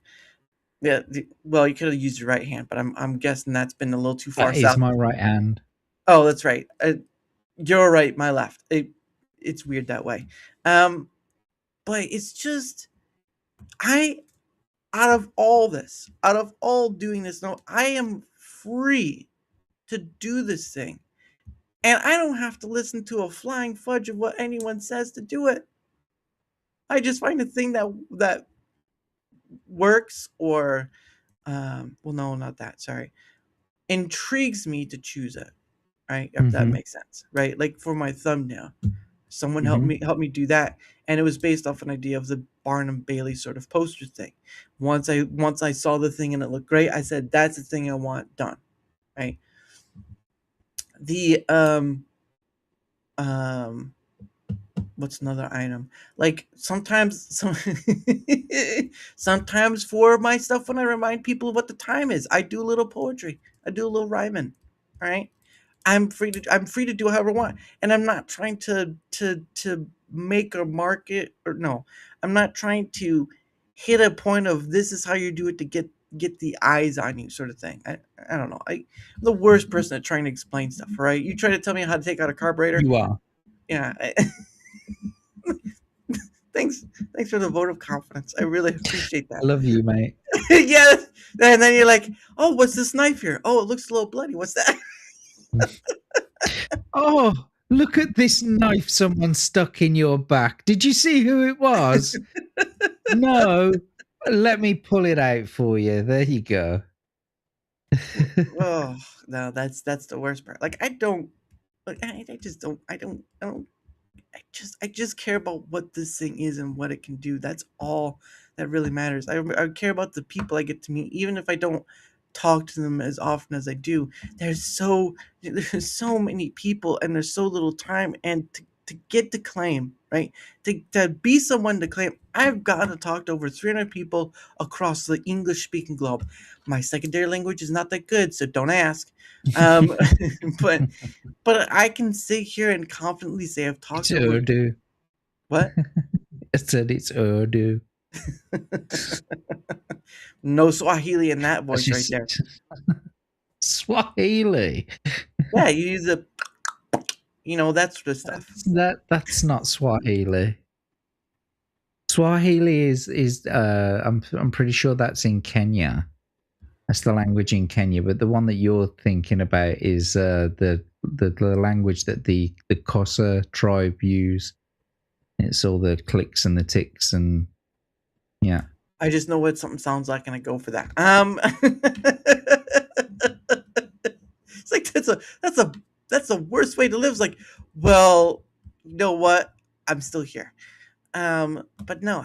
Yeah, well, you could have used your right hand, but I'm guessing that's been a little too far south. That is my right hand. Oh, that's right. You're right, my left. It's weird that way. But it's just, out of all doing this, no, I am free to do this thing. And I don't have to listen to a flying fudge of what anyone says to do it. I just find a thing that works, or well, no, not that, sorry, intrigues me to choose it, right? If that makes sense, right? Like for my thumbnail, someone helped me do that, and it was based off an idea of the Barnum Bailey sort of poster thing. Once I saw the thing and it looked great, I said that's the thing I want done, right? The what's another item? Like sometimes for my stuff, when I remind people of what the time is, I do a little poetry. I do a little rhyming. Right? I'm free to do however I want. And I'm not trying to make a market, or no. I'm not trying to hit a point of this is how you do it to get the eyes on you, sort of thing. I don't know. I'm the worst person at trying to explain stuff, right? You try to tell me how to take out a carburetor. You are. Yeah. Thanks for the vote of confidence. I really appreciate that. I love you, mate. Yeah. And then you're like, oh, what's this knife here? Oh, it looks a little bloody. What's that? Oh, look at this knife someone stuck in your back. Did you see who it was? No. Let me pull it out for you. There you go. Oh no, that's the worst part. Like I just don't. I just care about what this thing is and what it can do. That's all that really matters. I care about the people I get to meet, even if I don't talk to them as often as I do. There's so many people and there's so little time, and to get to claim, right? To be someone to claim, I've got to talk to over 300 people across the English speaking globe. My secondary language is not that good, so don't ask. Um, but I can sit here and confidently say I've talked It's to over Urdu. what? I said it's Urdu. No Swahili in that That's voice right just there. Swahili. Yeah, you use the, that sort of stuff. That's not Swahili. Swahili is I'm pretty sure that's in Kenya. That's the language in Kenya, but the one that you're thinking about is the language that the Xhosa tribe use. It's all the clicks and the ticks and yeah. I just know what something sounds like, and I go for that. It's like that's the worst way to live. It's like, well, you know what? I'm still here. But no,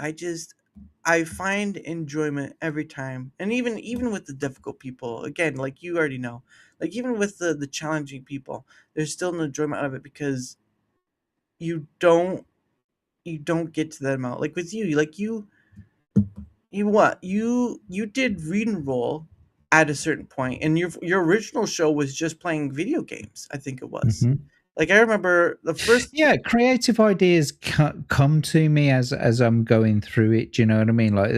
I find enjoyment every time, and even with the difficult people. Again, like you already know, like even with the challenging people, there's still an enjoyment out of it because you don't get to that amount. Like with you, like you did read and roll at a certain point, and your original show was just playing video games. I think it was. Mm-hmm. Like I remember the first. Yeah, creative ideas come to me as I'm going through it. Do you know what I mean? Like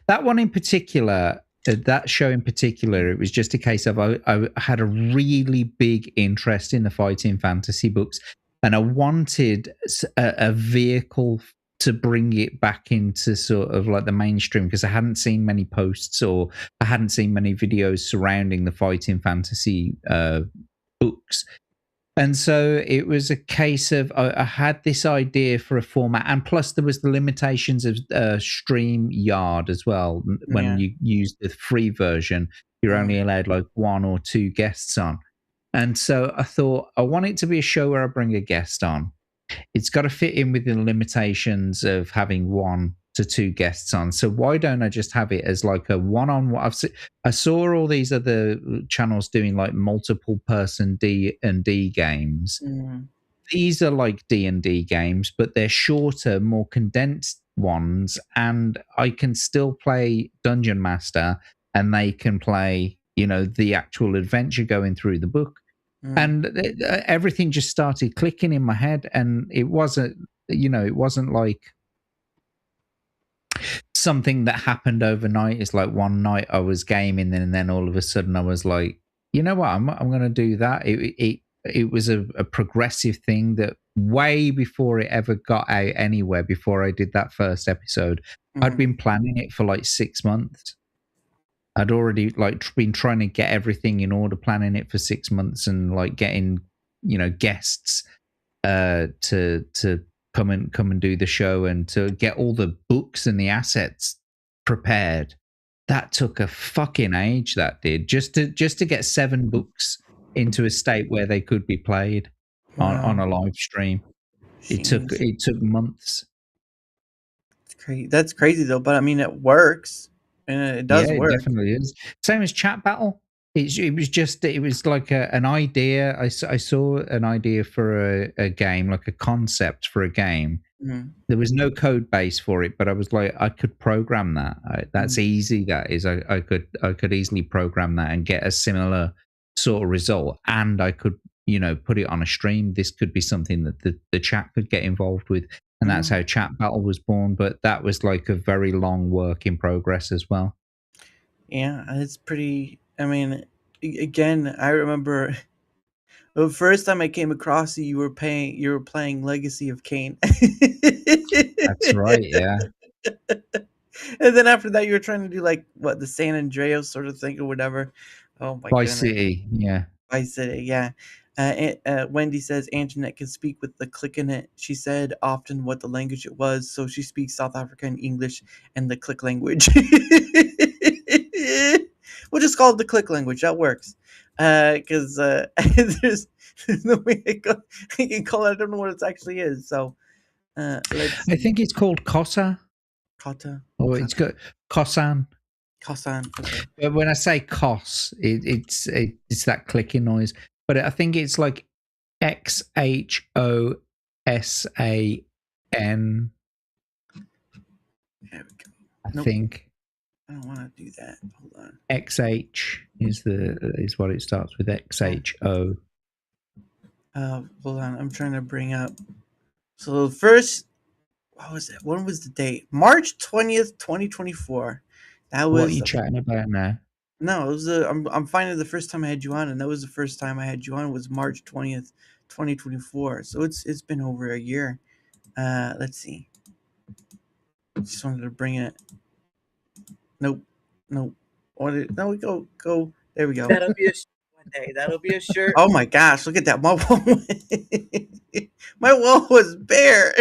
that one in particular, that show in particular, it was just a case of I had a really big interest in the fighting fantasy books, and I wanted a vehicle to bring it back into sort of like the mainstream because I hadn't seen many posts or I hadn't seen many videos surrounding the fighting fantasy books. And so it was a case of I had this idea for a format, and plus there was the limitations of StreamYard as well. When you use the free version, you're only allowed like 1 or 2 guests on. And so I thought I want it to be a show where I bring a guest on. It's got to fit in within the limitations of having 1 to 2 guests on. So why don't I just have it as like a one-on-one? I saw all these other channels doing like multiple person D&D games. These are like D&D games, but they're shorter, more condensed ones, and I can still play Dungeon Master and they can play, the actual adventure going through the book. And everything just started clicking in my head, and it wasn't like something that happened overnight. It's like one night I was gaming, and then all of a sudden I was like, you know what, I'm going to do that. It was a progressive thing that way before it ever got out anywhere. Before I did that first episode, I'd been planning it for like 6 months. I'd already like been trying to get everything in order, planning it for 6 months, and like getting guests to come and do the show, and to get all the books and the assets prepared. That took a fucking age. That did just to get 7 books into a state where they could be played on a live stream. It took months. It's crazy. That's crazy though, but I mean it works. And it does work. It definitely is. Same as Chat Battle. It was like an idea. I saw an idea for a game, like a concept for a game. There was no code base for it, but I was like, I could program that. That's easy. That is, I could easily program that and get a similar sort of result. And I could, put it on a stream. This could be something that the chat could get involved with. And that's how Chat Battle was born. But that was like a very long work in progress as well. Yeah, it's pretty. I mean, again, I remember the first time I came across you, you were playing Legacy of Kain. That's right. Yeah. And then after that, you were trying to do like what, the San Andreas sort of thing or whatever. Oh my Vice goodness. City. Yeah. Vice City. Yeah. Wendy says Antoinette can speak with the click in it. She said often what the language it was, so she speaks South African English and the click language. We'll just call it the click language. That works. Because there's no way I can call it. I don't know what it actually is. So let's see. I think it's called Kosa. Kata. Or it's got Kosan. Kosan. Okay. But when I say Kos, it's that clicking noise. But I think it's like XHOSAN. There we go. I think. I don't want to do that. Hold on. XH is what it starts with. XHO. Hold on. I'm trying to bring up. So the first, what was it? When was the date? March 20th, 2024. That was. What are you chatting about now? No, it was. I'm finding the first time I had you on, and that was the first time I had you on was March 20th, 2024. So it's been over a year. Let's see. Just wanted to bring it. Nope. No, we go. There we go. That'll be a shirt one day. That'll be a shirt. Oh my gosh! Look at that. My wall was bare.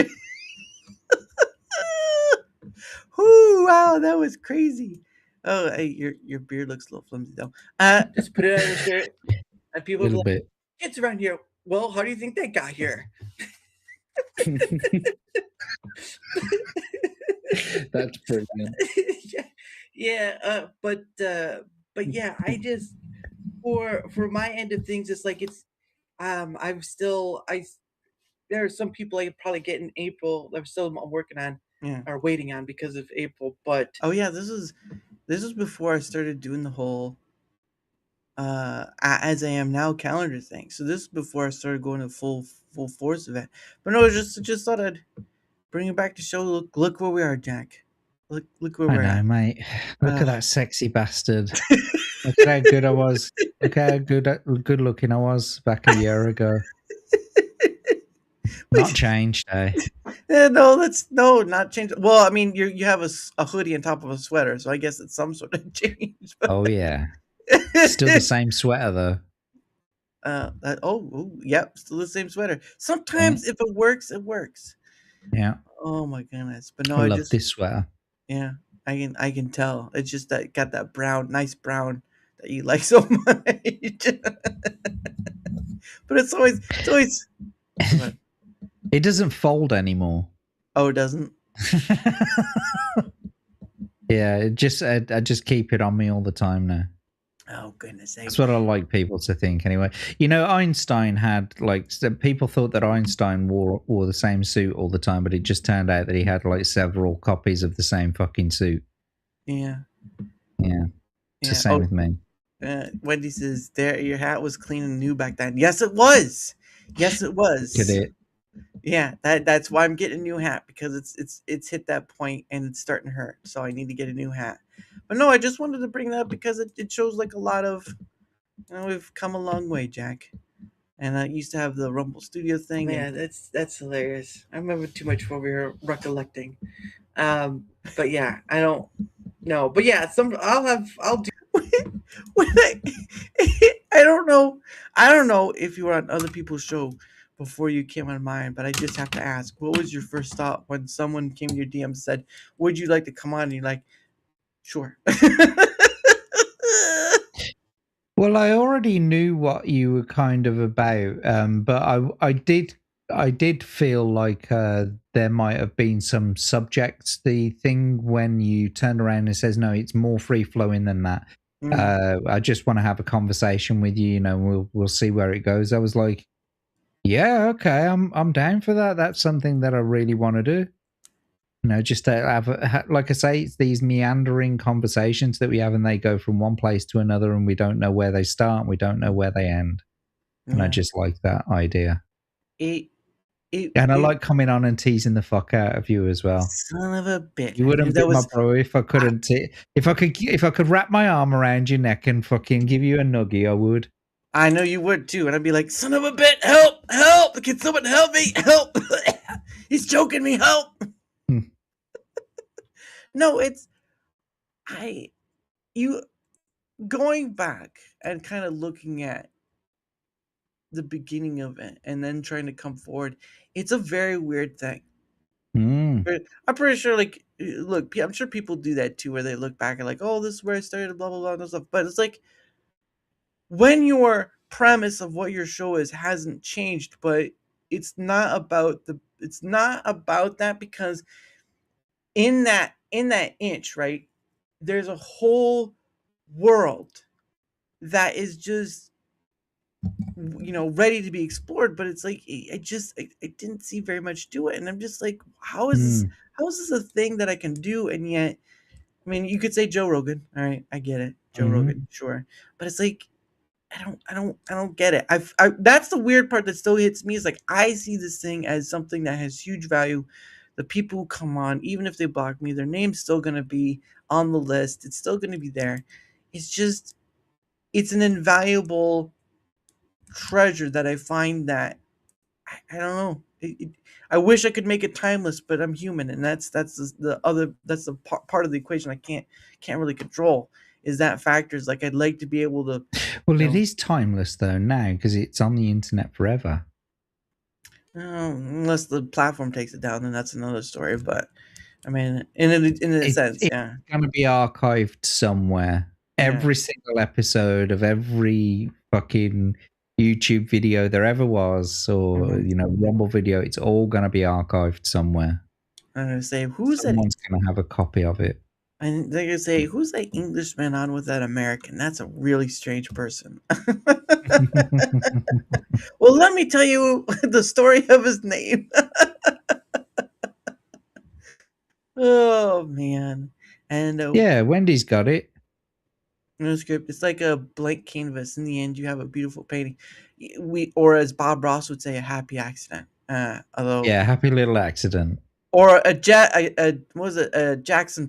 Whoo! Wow, that was crazy. Oh, hey, your beard looks a little flimsy though. Just put it on your shirt, and A people will be little like, bit. "Kids around here." Well, how do you think they got here? That's brilliant. But yeah, I just for my end of things, it's like I'm still there are some people I could probably get in April. I'm still working on or waiting on because of April. But oh yeah, this is before I started doing the whole as I am now calendar thing. So this is before I started going to full force event. But no, just thought I'd bring it back to show. Look where we are, Jack. Look where I we're know, at. mate. Look at that sexy bastard. Look at how good I was. Look how good looking I was back a year ago. Not changed, eh? Yeah, no, not change. Well, I mean, you have a hoodie on top of a sweater, so I guess it's some sort of change. But Oh yeah. Still the same sweater though. Yep, still the same sweater. Sometimes if it works, it works. Yeah. Oh my goodness! But no, I love this sweater. Yeah, I can tell. It's just that got that nice brown that you like so much. But it's always. It doesn't fold anymore. Oh, it doesn't. Yeah, I just keep it on me all the time now. Oh goodness sake! That's what I like people to think anyway. You know, Einstein had people thought that Einstein wore the same suit all the time, but it just turned out that he had like several copies of the same fucking suit. Yeah. It's the same with me. Wendy says, "There, your hat was clean and new back then." Yes, it was. Yes, it was. Look at it. Yeah, that's why I'm getting a new hat, because it's hit that point and it's starting to hurt. So I need to get a new hat. But no, I just wanted to bring that up because it shows like a lot of, we've come a long way, Jack. And I used to have the Rumble Studio thing. Man, that's hilarious. I remember too much over here recollecting. But yeah, I don't know. But yeah, I'll do. I don't know if you were on other people's show before you came on mine, but I just have to ask, what was your first thought when someone came to your DM and said, would you like to come on? And you're like, sure. Well, I already knew what you were kind of about, but I did feel like there might have been some subjects. The thing when you turn around and says, no, it's more free flowing than that. I just want to have a conversation with you. You know, we'll see where it goes. I was like, yeah, okay, I'm down for that. That's something that I really want to do. You know, just to have, like I say, it's these meandering conversations that we have, and they go from one place to another, and we don't know where they start, and we don't know where they end. And I just like that idea. And I like coming on and teasing the fuck out of you as well. Son of a bitch! You wouldn't be my bro if I couldn't. If I could wrap my arm around your neck and fucking give you a nuggie, I would. I know you would too, and I'd be like, "Son of a bitch, help! Can someone help me? Help! He's choking me! Help!" No, you going back and kind of looking at the beginning of it and then trying to come forward. It's a very weird thing. I'm pretty sure, like, look, I'm sure people do that too, where they look back and like, oh, this is where I started, blah blah blah, and stuff. But it's like when your premise of what your show is hasn't changed, but it's not about that, because in that inch, right, there's a whole world that is just ready to be explored, but it's like I didn't see very much to it, and I'm just like, how is this a thing that I can do? And yet, I mean, you could say Joe Rogan, all right, I get it, Joe Rogan, sure, but it's like I don't get it. That's the weird part that still hits me, is like I see this thing as something that has huge value. The people who come on, even if they block me, their name's still gonna be on the list. It's still gonna be there. It's just it's an invaluable treasure that I find that I don't know. I wish I could make it timeless, but I'm human, and that's the part of the equation I can't really control. Is that factors like I'd like to be able to. Well, it is timeless though now because it's on the internet forever. Unless the platform takes it down, then that's another story. But I mean, in a sense, yeah, it's going to be archived somewhere. Yeah. Every single episode of every fucking YouTube video there ever was, or Rumble video, it's all going to be archived somewhere. I'm gonna say, someone's going to have a copy of it. And they're gonna say, who's that Englishman on with that American? That's a really strange person. Well, let me tell you the story of his name. Oh man. And yeah, Wendy's got it. Manuscript. It's like a blank canvas. In the end, you have a beautiful painting. Or as Bob Ross would say, a happy accident. Happy little accident. Or a Jackson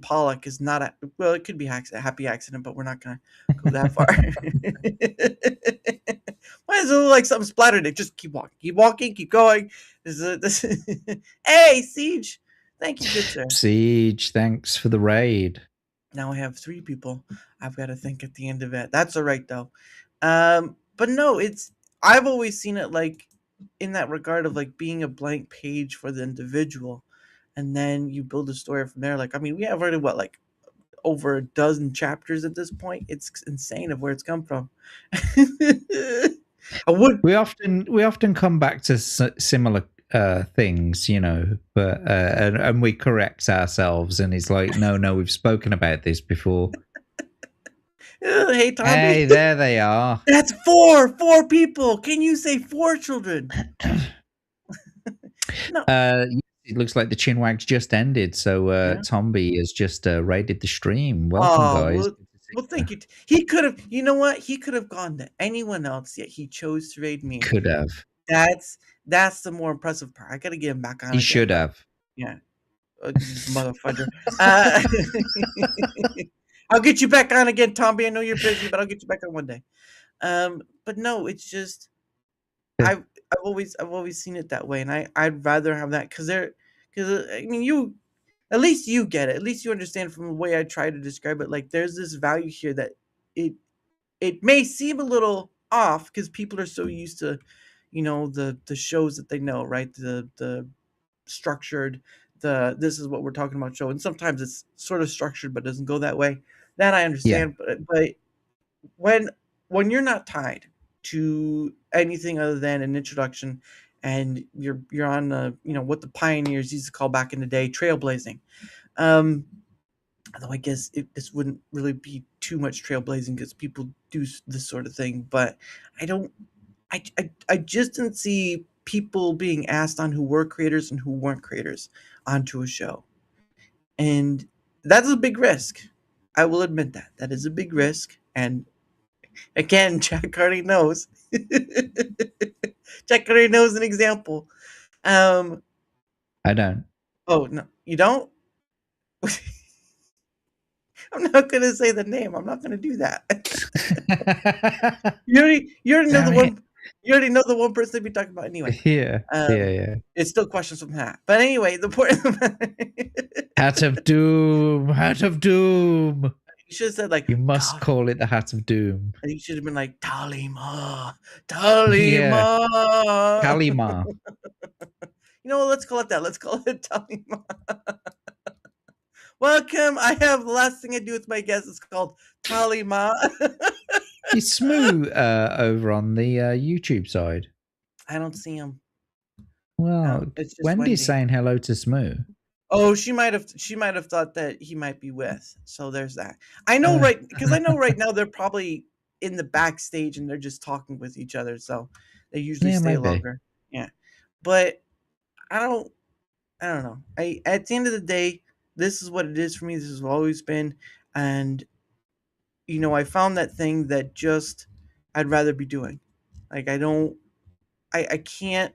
Pollock is not a, well, it could be a happy accident, but we're not gonna go that far. Might as well look like something splattered it. Just keep walking, keep going. Hey, Siege, thank you, good sir. Siege, thanks for the raid. Now I have 3 people I've got to think at the end of it. That's all right though. But no, I've always seen it like in that regard of like being a blank page for the individual, and then you build a story from there. Like, I mean, we have already like over a dozen chapters at this point. It's insane of where it's come from. We often come back to similar things, but and we correct ourselves, and it's like, no, we've spoken about this before. Hey, Tommy. Hey, there they are. That's 4 people. Can you say 4 children? No. It looks like the Chinwags just ended, so Tomby has just raided the stream. Welcome, guys. Well, thank you. He could have, you know what? He could have gone to anyone else, yet he chose to raid me. Could have. That's the more impressive part. I got to get him back on. He should have. Yeah. Motherfucker. I'll get you back on again, Tomby. I know you're busy, but I'll get you back on one day. But no, it's just I've always seen it that way, and I'd rather have that because I mean, at least you get it. At least you understand from the way I try to describe it. Like, there's this value here that it may seem a little off because people are so used to, the shows that they know, right? The structured, this is what we're talking about show, and sometimes it's sort of structured but doesn't go that way. That I understand, but when you're not tied to anything other than an introduction, and you're on what the pioneers used to call back in the day trailblazing. Although I guess this wouldn't really be too much trailblazing because people do this sort of thing, but I just didn't see people being asked on who were creators and who weren't creators onto a show, and that's a big risk. I will admit that is a big risk, and again, Jack already knows. Jack already knows an example. I don't. Oh no, you don't? I'm not gonna say the name. I'm not gonna do that. You already know the one. You already know the one person they'd be talking about anyway. Yeah. Yeah. It's still questions from that. But anyway, the point of the matter. Hat of Doom. Hat of Doom. You should have said like, you must call it the Hat of Doom. And you should have been like, Talima. Kalima. You know what? Let's call it that. Let's call it Talima. Welcome. I have the last thing I do with my guests is called Tali Ma. Is Smoo over on the YouTube side? I don't see him. Well, it's just Wendy's Wendy. saying hello to Smoo. Oh, she might have thought that he might be with. So there's that. I know because I know right now they're probably in the backstage and they're just talking with each other. So they usually stay maybe. longer. Yeah. But I don't know. At the end of the day, this is what it is for me. This has always been. And I found that thing that just I'd rather be doing. Like I can't.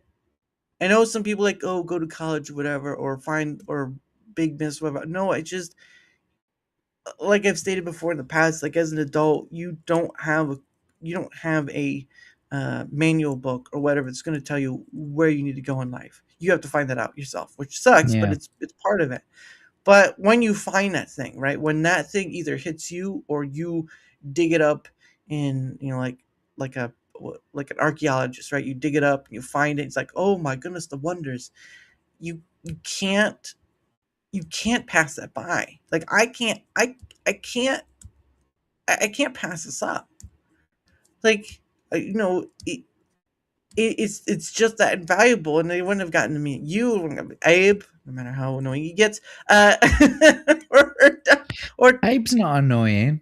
I know some people like, oh, go to college or whatever, or big business, whatever. No, I just, like I've stated before in the past, like as an adult, you don't have a manual book or whatever that's going to tell you where you need to go in life. You have to find that out yourself, which sucks, but Yeah. it's part of it. But when you find that thing, right, when that thing either hits you or you dig it up in, like a like an archaeologist, right? You dig it up and you find it. It's like, oh my goodness, the wonders. You can't pass that by. Like I can't pass this up. Like it's just that invaluable, and they wouldn't have gotten to meet you, Abe, no matter how annoying he gets. Or Abe's not annoying.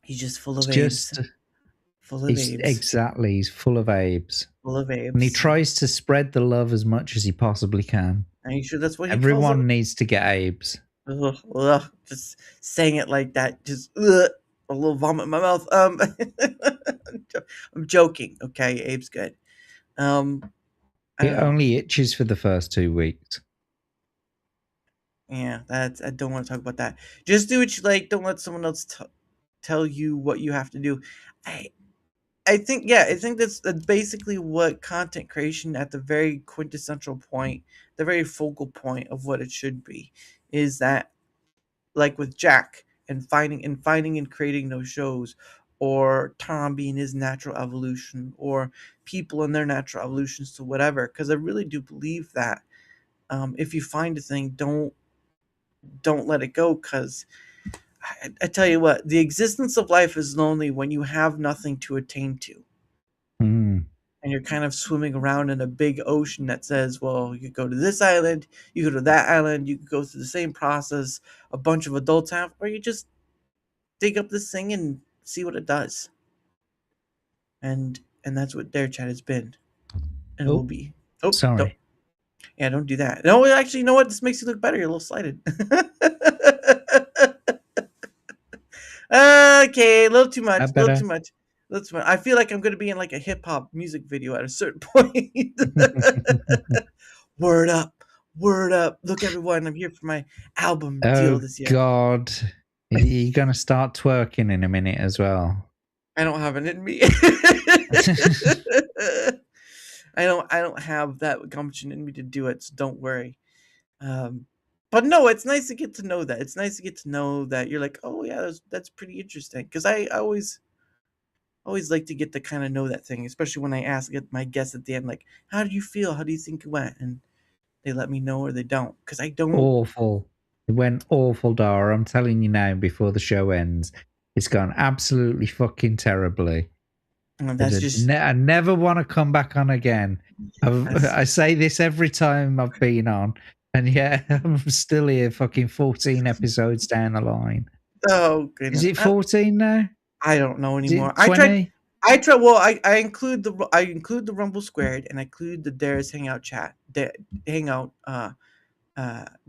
he's just full of It's Abes. just Full of Abes. exactly. He's full of Abes. Full of Abes. And he tries to spread the love as much as he possibly can. Are you sure that's what he calls Everyone it? needs to get Abes. Ugh, just saying it like that, just a little vomit in my mouth. I'm joking. Okay, Abe's good. It only itches for the first 2 weeks. Yeah, I don't want to talk about that. Just do what you like. Don't let someone else tell you what you have to do. I think that's basically what content creation at the very quintessential point, the very focal point of what it should be, is that, like with Jack and finding and creating those shows, or Tom being his natural evolution, or people in their natural evolutions to whatever. Because I really do believe that if you find a thing, don't let it go. Because I tell you what, the existence of life is lonely when you have nothing to attain to. Mm. And you're kind of swimming around in a big ocean that says, well, you could go to this island, you go to that island, you could go through the same process a bunch of adults have, or you just dig up this thing and see what it does. And that's what DaraChat has been. And it will be. Oh, sorry. Don't do that. No, actually, you know what? This makes you look better. You're a little slighted. Okay, a little too much. I feel like I'm going to be in like a hip hop music video at a certain point. Word up. Look, everyone, I'm here for my album deal this year. Oh, God. You're going to start twerking in a minute as well. I don't have it in me. I don't have that gumption in me to do it, so don't worry. But no, it's nice to get to know that. It's nice to get to know that you're like, oh yeah, that's pretty interesting. Because I always like to get to kind of know that thing, especially when I ask my guests at the end, like, how do you feel? How do you think it went? And they let me know or they don't. Because I don't. Awful. It went awful, Dara. I'm telling you now before the show ends. It's gone absolutely fucking terribly. That's just. I never want to come back on again. I say this every time I've been on. And yeah, I'm still here fucking 14 episodes down the line. Oh, goodness. Is it 14 now? I don't know anymore. Is it 20? I tried. Well, I include the Rumble Squared, and I include the Dara's Hangout chat, Hangout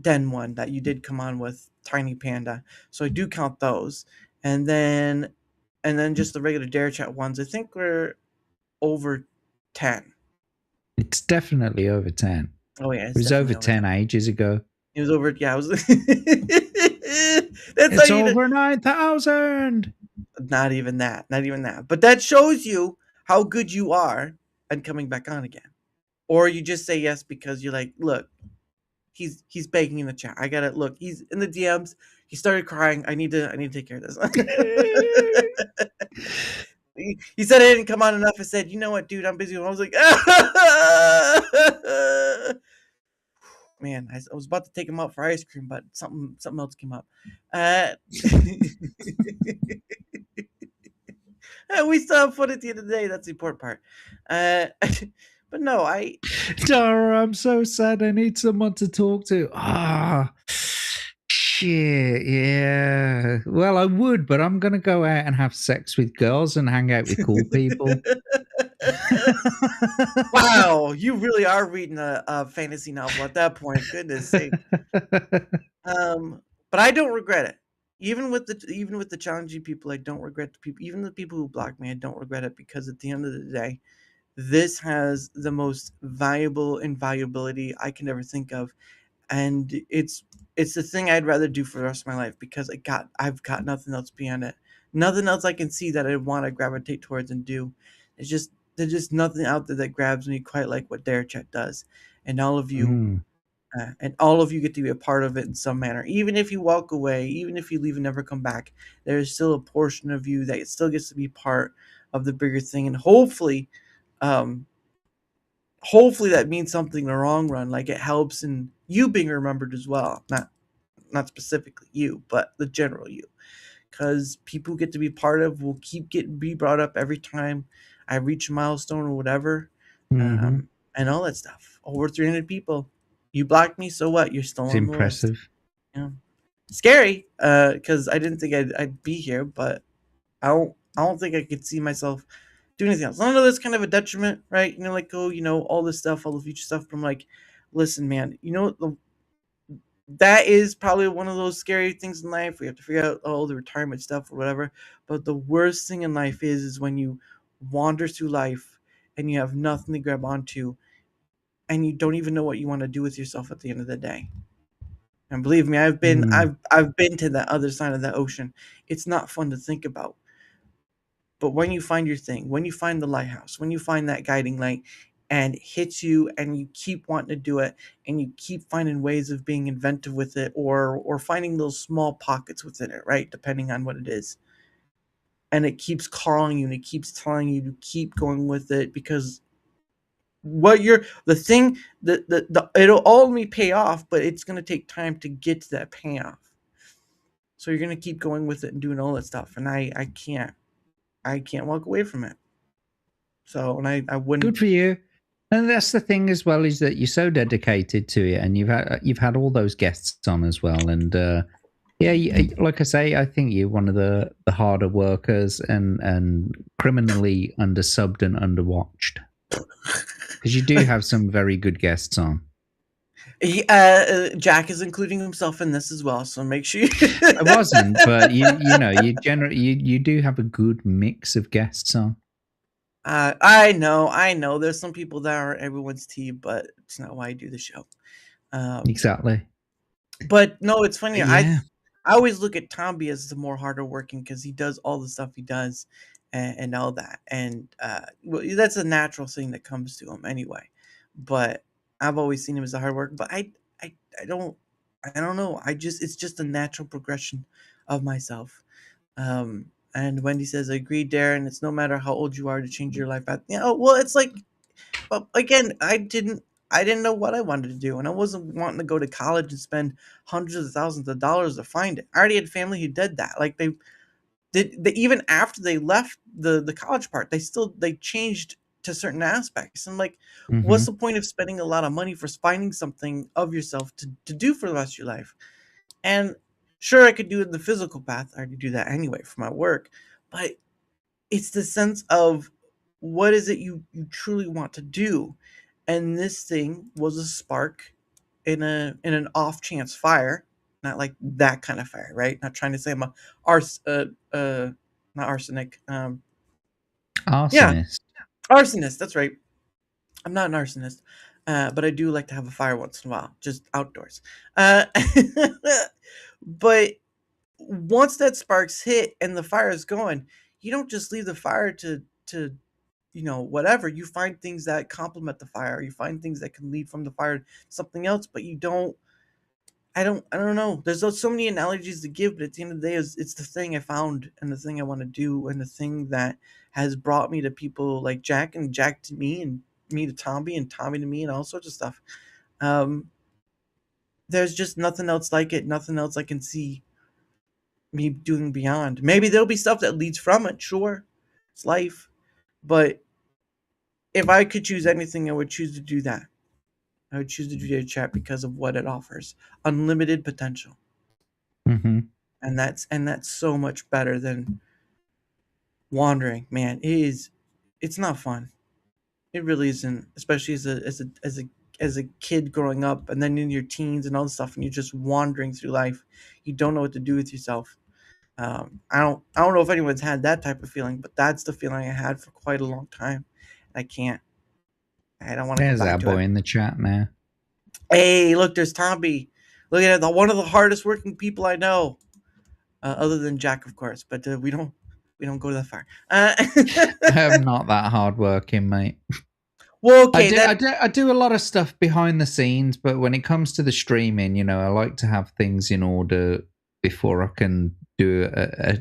Den one that you did come on with, Tiny Panda. So I do count those, and then just the regular DaraChat ones. I think we're over 10. It's definitely over 10. Oh yeah, it was over 10 ages ago. It was over. Yeah, it was. It's over 9,000. Not even that. But that shows you how good you are and coming back on again. Or you just say yes because you're like, look, he's begging in the chat. I gotta look. He's in the DMs. He started crying. I need to take care of this. He said I didn't come on enough. I said, you know what, dude, I'm busy. I was like, Man, I was about to take him out for ice cream, but something else came up. Uh, we still have fun at the end of the day. That's the important part. Uh, but no, Dara, I'm so sad. I need someone to talk to. Ah, shit. Yeah. Well, I would, but I'm gonna go out and have sex with girls and hang out with cool people. Wow, you really are reading a fantasy novel at that point. Goodness sake. But I don't regret it. Even with the challenging people, I don't regret the people. Even the people who block me, I don't regret it because at the end of the day, this has the most valuable invaluability I can ever think of, and it's the thing I'd rather do for the rest of my life because I've got nothing else beyond it. Nothing else I can see that I want to gravitate towards and do. It's just there's just nothing out there that grabs me quite like what DaraChat does, and all of you. And all of you get to be a part of it in some manner. Even if you walk away, even if you leave and never come back, there is still a portion of you that still gets to be part of the bigger thing. And um, hopefully that means something in the long run. Like it helps in you being remembered as well. Not specifically you, but the general you. Because people who get to be part of will keep getting be brought up every time I reach a milestone or whatever. And all that stuff. Over 300 people. You blocked me, so what? You're still It's on the list. impressive. Yeah. Scary, because I didn't think I'd be here, but I don't think I could see myself doing anything else. I know that's kind of a detriment, right? You know, like all this stuff, all the future stuff. But I'm like, listen, man, that is probably one of those scary things in life. We have to figure out all the retirement stuff or whatever. But the worst thing in life is when you wander through life and you have nothing to grab onto, and you don't even know what you want to do with yourself at the end of the day. And believe me, I've been to the other side of the ocean. It's not fun to think about. But when you find your thing, when you find the lighthouse, when you find that guiding light and it hits you and you keep wanting to do it and you keep finding ways of being inventive with it or finding those small pockets within it, right? Depending on what it is. And it keeps calling you and it keeps telling you to keep going with it because what you're the thing the it'll only pay off, but it's going to take time to get to that payoff. So you're going to keep going with it and doing all that stuff, and I can't walk away from it. So and I wouldn't. Good for you. And that's the thing as well, is that you're so dedicated to it, and you've had all those guests on as well, and like I say, I think you're one of the harder workers and criminally undersubbed and underwatched. Because you do have some very good guests on. Jack is including himself in this as well, so make sure you I wasn't, but you do have a good mix of guests on. I know. There's some people that aren't everyone's tea, but it's not why I do the show. Exactly. But no, it's funny. Yeah. I always look at Tomby as the more harder working because he does all the stuff he does and all that. And well, that's a natural thing that comes to him anyway. But I've always seen him as a hard worker. But I don't know. It's just a natural progression of myself. And Wendy says, I agree, Darren. It's no matter how old you are to change your life path. Well, it's like, but again, I didn't know what I wanted to do, and I wasn't wanting to go to college and spend hundreds of thousands of dollars to find it. I already had family who did that. Like they even after they left the college part, they changed to certain aspects. And like, what's the point of spending a lot of money for finding something of yourself to do for the rest of your life? And sure, I could do it in the physical path. I already do that anyway for my work, but it's the sense of what is it you truly want to do. And this thing was a spark in an off chance fire, not like that kind of fire, right? Not trying to say I'm a not arsenic. Arsonist. Yeah, arsonist. That's right. I'm not an arsonist, but I do like to have a fire once in a while, just outdoors. But once that sparks hit and the fire is going, you don't just leave the fire to whatever. You find things that complement the fire. You find things that can lead from the fire to something else, but you don't. I don't know. There's so many analogies to give, but at the end of the day, it's the thing I found and the thing I want to do and the thing that has brought me to people like Jack and Jack to me and me to Tommy and Tommy to me and all sorts of stuff. there's just nothing else like it. Nothing else I can see me doing beyond. Maybe there'll be stuff that leads from it. Sure, it's life. But if I could choose anything, I would choose to do that. I would choose to do DaraChat because of what it offers: unlimited potential, Mm-hmm. and that's so much better than wandering. Man, it is. It's not fun. It really isn't, especially as a kid growing up, and then in your teens and all this stuff, and you're just wandering through life. You don't know what to do with yourself. I don't know if anyone's had that type of feeling, but that's the feeling I had for quite a long time. I can't. I don't want to go There's back our to boy it. in the chat now. Hey, look, there's Tomby. Look at it, one of the hardest working people I know, other than Jack, of course. But we don't go that far. I'm not that hardworking, mate. Well, okay, I do a lot of stuff behind the scenes, but when it comes to the streaming, I like to have things in order before I can do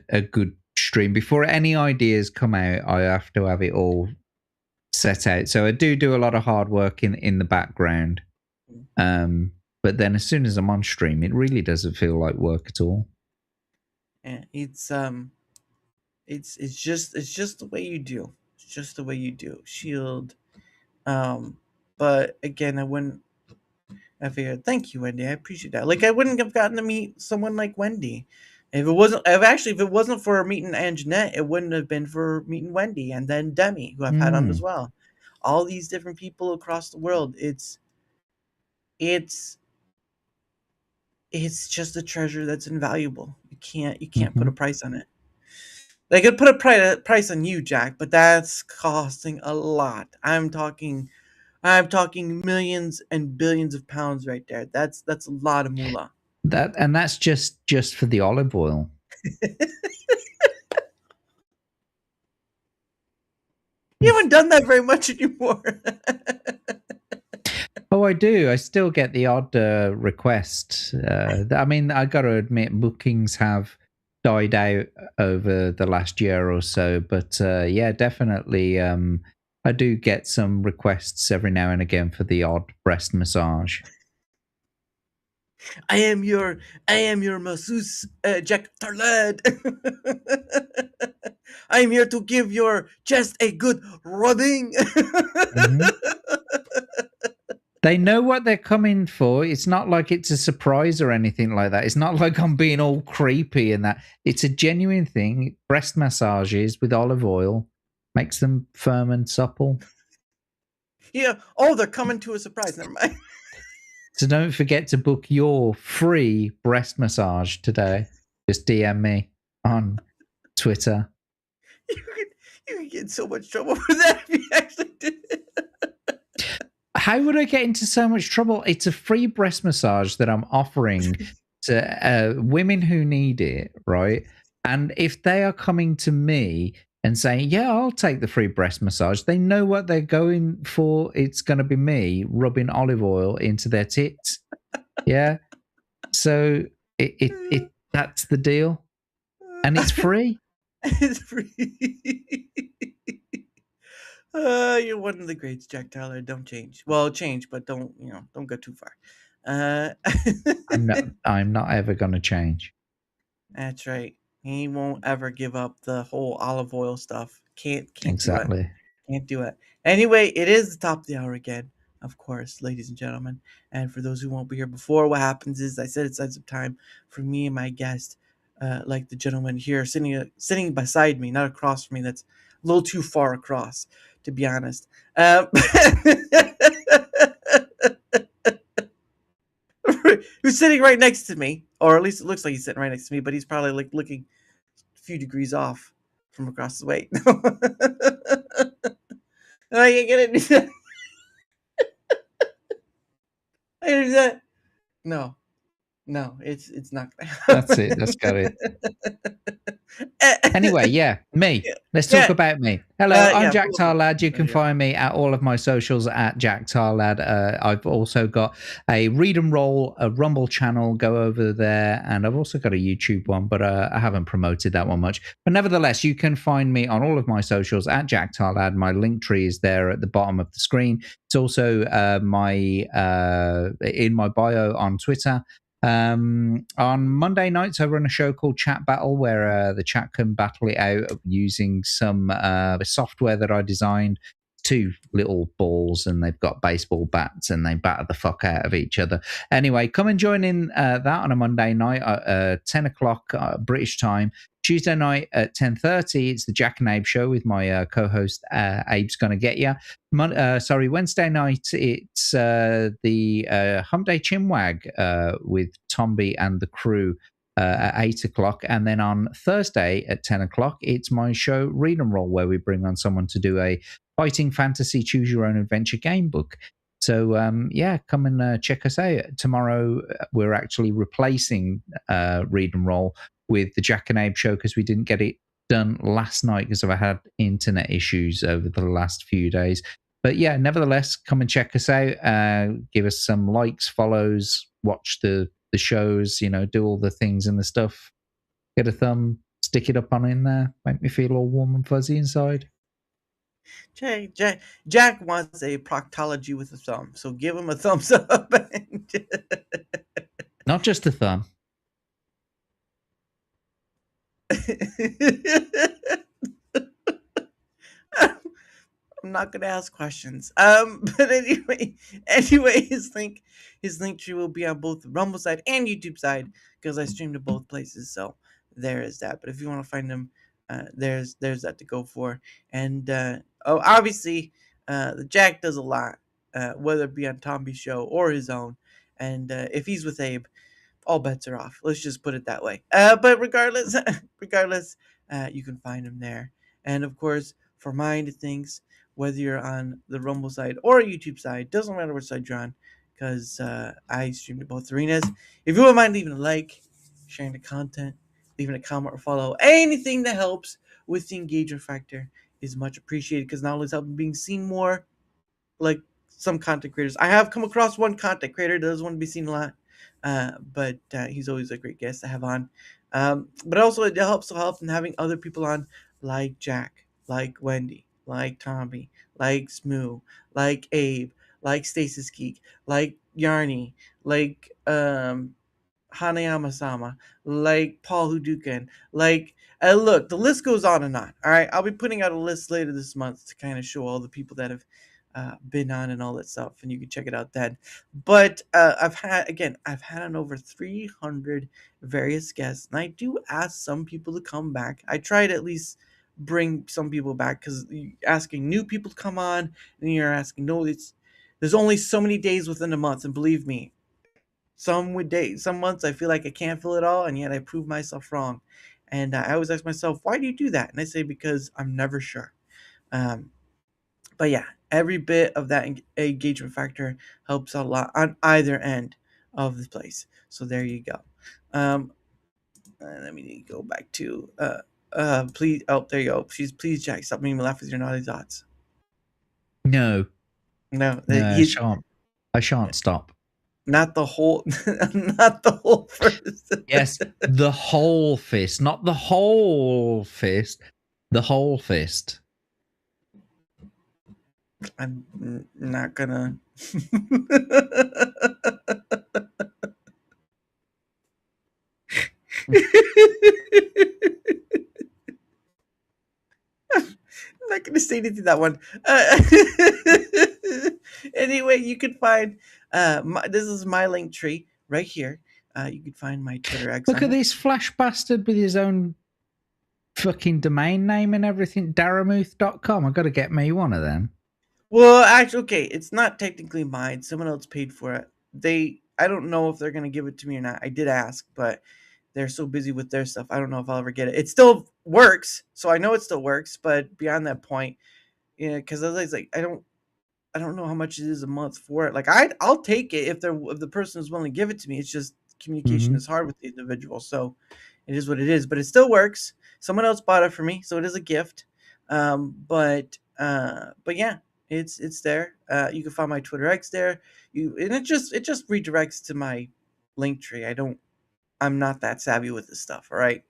a good stream. Before any ideas come out, I have to have it all set out. So I do a lot of hard work in the background. But then as soon as I'm on stream, it really doesn't feel like work at all. Yeah, it's just the way you do. It's just the way you do. Shield. But again, I figured, thank you, Wendy. I appreciate that. Like, I wouldn't have gotten to meet someone like Wendy if it wasn't for meeting Anjanette. It wouldn't have been for meeting Wendy and then Demi, who I've had on as well. All these different people across the world. It's just a treasure that's invaluable. You can't put a price on it. They could put a price on you, Jack, but that's costing a lot. I'm talking millions and billions of pounds right there. That's a lot of moolah. That's just for the olive oil. You haven't done that very much anymore. Oh, I do. I still get the odd request. I mean, I got to admit, bookings have died out over the last year or so. But yeah, definitely, I do get some requests every now and again for the odd breast massage. I am your masseuse, JackTarLad. I am here to give your chest a good rubbing. They know what they're coming for. It's not like it's a surprise or anything like that. It's not like I'm being all creepy and that. It's a genuine thing. Breast massages with olive oil makes them firm and supple. Yeah. Oh, they're coming to a surprise. Never mind. So don't forget to book your free breast massage today. Just DM me on Twitter. You could get in so much trouble for that if you actually did it. How would I get into so much trouble? It's a free breast massage that I'm offering to women who need it, right? And if they are coming to me and saying, yeah, I'll take the free breast massage, they know what they're going for. It's going to be me rubbing olive oil into their tits. Yeah. So it that's the deal. And it's free. It's free. You're one of the greats, JackTarLad. Don't change. Well, change, but don't go too far. I'm not ever going to change. That's right. He won't ever give up the whole olive oil stuff. Can't Exactly. do it. Can't do it. Anyway, it is the top of the hour again, of course, ladies and gentlemen. And for those who won't be here before, what happens is I set aside some time for me and my guest, like the gentleman here sitting beside me, not across from me. That's a little too far across, to be honest. Who's sitting right next to me, or at least it looks like he's sitting right next to me, but he's probably like looking a few degrees off from across the way. No, you get it. I do that. No, it's not. That's it. That's got it. Anyway, yeah, me. Let's talk about me. Hello, I'm JackTarLad. You can find me at all of my socials at JackTarLad. I've also got a Read and Roll, a Rumble channel. Go over there. And I've also got a YouTube one, but I haven't promoted that one much. But nevertheless, you can find me on all of my socials at JackTarLad. My link tree is there at the bottom of the screen. It's also in my bio on Twitter. On Monday nights, I run a show called Chat Battle, where the chat can battle it out using some software that I designed. 2 little balls, and they've got baseball bats, and they batter the fuck out of each other. Anyway, come and join in that on a Monday night at 10 o'clock British time. Tuesday night at 10:30, it's the Jack and Abe show with my co-host Abe's Gonna Get Ya. Wednesday night, it's the Hump Day Chinwag with Tomby and the crew at 8 o'clock. And then on Thursday at 10 o'clock, it's my show Read and Roll, where we bring on someone to do a fighting fantasy choose your own adventure game book. So come and check us out. Tomorrow we're actually replacing Read and Roll with the Jack and Abe show, because we didn't get it done last night because I had internet issues over the last few days. But yeah, nevertheless, come and check us out. Give us some likes, follows, watch the shows, do all the things and the stuff. Get a thumb, stick it up on in there. Make me feel all warm and fuzzy inside. Jack wants a proctology with a thumb, so give him a thumbs up. Not just a thumb. I'm not gonna ask questions. But anyway, his link tree will be on both the Rumble side and YouTube side, because I stream to both places. So there is that. But if you want to find them, there's that to go for. And obviously, the Jack does a lot, whether it be on Tomby's show or his own. And if he's with Abe, all bets are off. Let's just put it that way. But regardless, you can find him there. And of course, for my end of things, whether you're on the Rumble side or YouTube side, doesn't matter which side you're on, because I stream to both arenas. If you wouldn't mind leaving a like, sharing the content, leaving a comment or follow, anything that helps with the engagement factor is much appreciated, because not only is helping being seen more, like some content creators. I have come across one content creator that doesn't want to be seen a lot, but he's always a great guest to have on. But also it helps in having other people on, like Jack, like Wendy, like Tommy, like Smoo, like Abe, like Stasis Geek, like Yarny, like Hanayama-sama, like Paul Hudukan, like look, the list goes on and on. All right, I'll be putting out a list later this month to kind of show all the people that have been on and all that stuff, and you can check it out then. But I've had on over 300 various guests, and I do ask some people to come back. I try to at least bring some people back, because asking new people to come on, and you're asking, there's only so many days within a month, and believe me, some months I feel like I can't fill it all, and yet I prove myself wrong. And I always ask myself, why do you do that? And I say, because I'm never sure. But yeah, every bit of that engagement factor helps out a lot on either end of the place. So there you go. Let me go back to please. Oh, there you go. Please, Jack, stop making me laugh with your naughty thoughts. No, I shan't stop. Not the whole fist. Yes, the whole fist, not the whole fist. The whole fist. I'm not gonna. I'm not gonna say anything to that one. Anyway, you can find this is my link tree right here. You can find my Twitter account. Look at this flash bastard with his own fucking domain name and everything. Daramuth.com. I've got to get me one of them. Well, actually, okay, it's not technically mine. Someone else paid for it. I don't know if they're gonna give it to me or not. I did ask, but they're so busy with their stuff. I don't know if I'll ever get it. It still works, so I know it still works. But beyond that point, because I was like, I don't know how much it is a month for it. Like I'll take it if the person is willing to give it to me. It's just communication is hard with the individual. So It is what it is, but it still works. Someone else bought it for me, so it is a gift. But yeah, it's there. You can find my Twitter X there. It just redirects to my link tree. I'm not that savvy with this stuff. All right.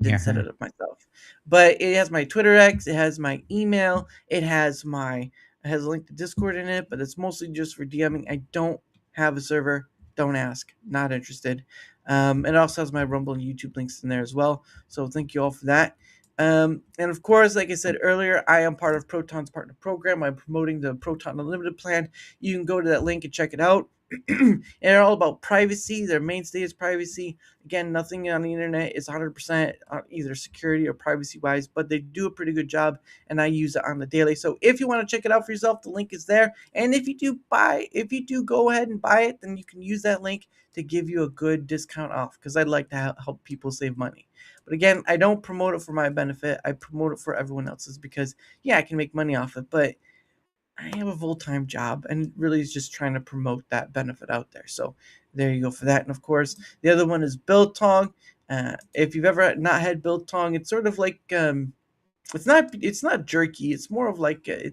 Didn't set it up myself, but it has my Twitter X, it has my email, it has a link to Discord in it, but it's mostly just for DMing. I don't have a server. Don't ask. Not interested. It also has my Rumble and YouTube links in there as well. So thank you all for that. And of course, like I said earlier, I am part of Proton's partner program. I'm promoting the Proton Unlimited plan. You can go to that link and check it out. And they're all about privacy. Their mainstay is privacy. Again, nothing on the internet is 100% either security or privacy wise, but they do a pretty good job, and I use it on the daily. So if you want to check it out for yourself, the link is there. And if you do go ahead and buy it, then you can use that link to give you a good discount off, because I'd like to help people save money. But again, I don't promote it for my benefit. I promote it for everyone else's, because yeah, I can make money off it, but I have a full-time job, and really is just trying to promote that benefit out there. So there you go for that. And of course, the other one is Biltong. If you've ever not had Biltong, it's sort of like it's not jerky. It's more of like oh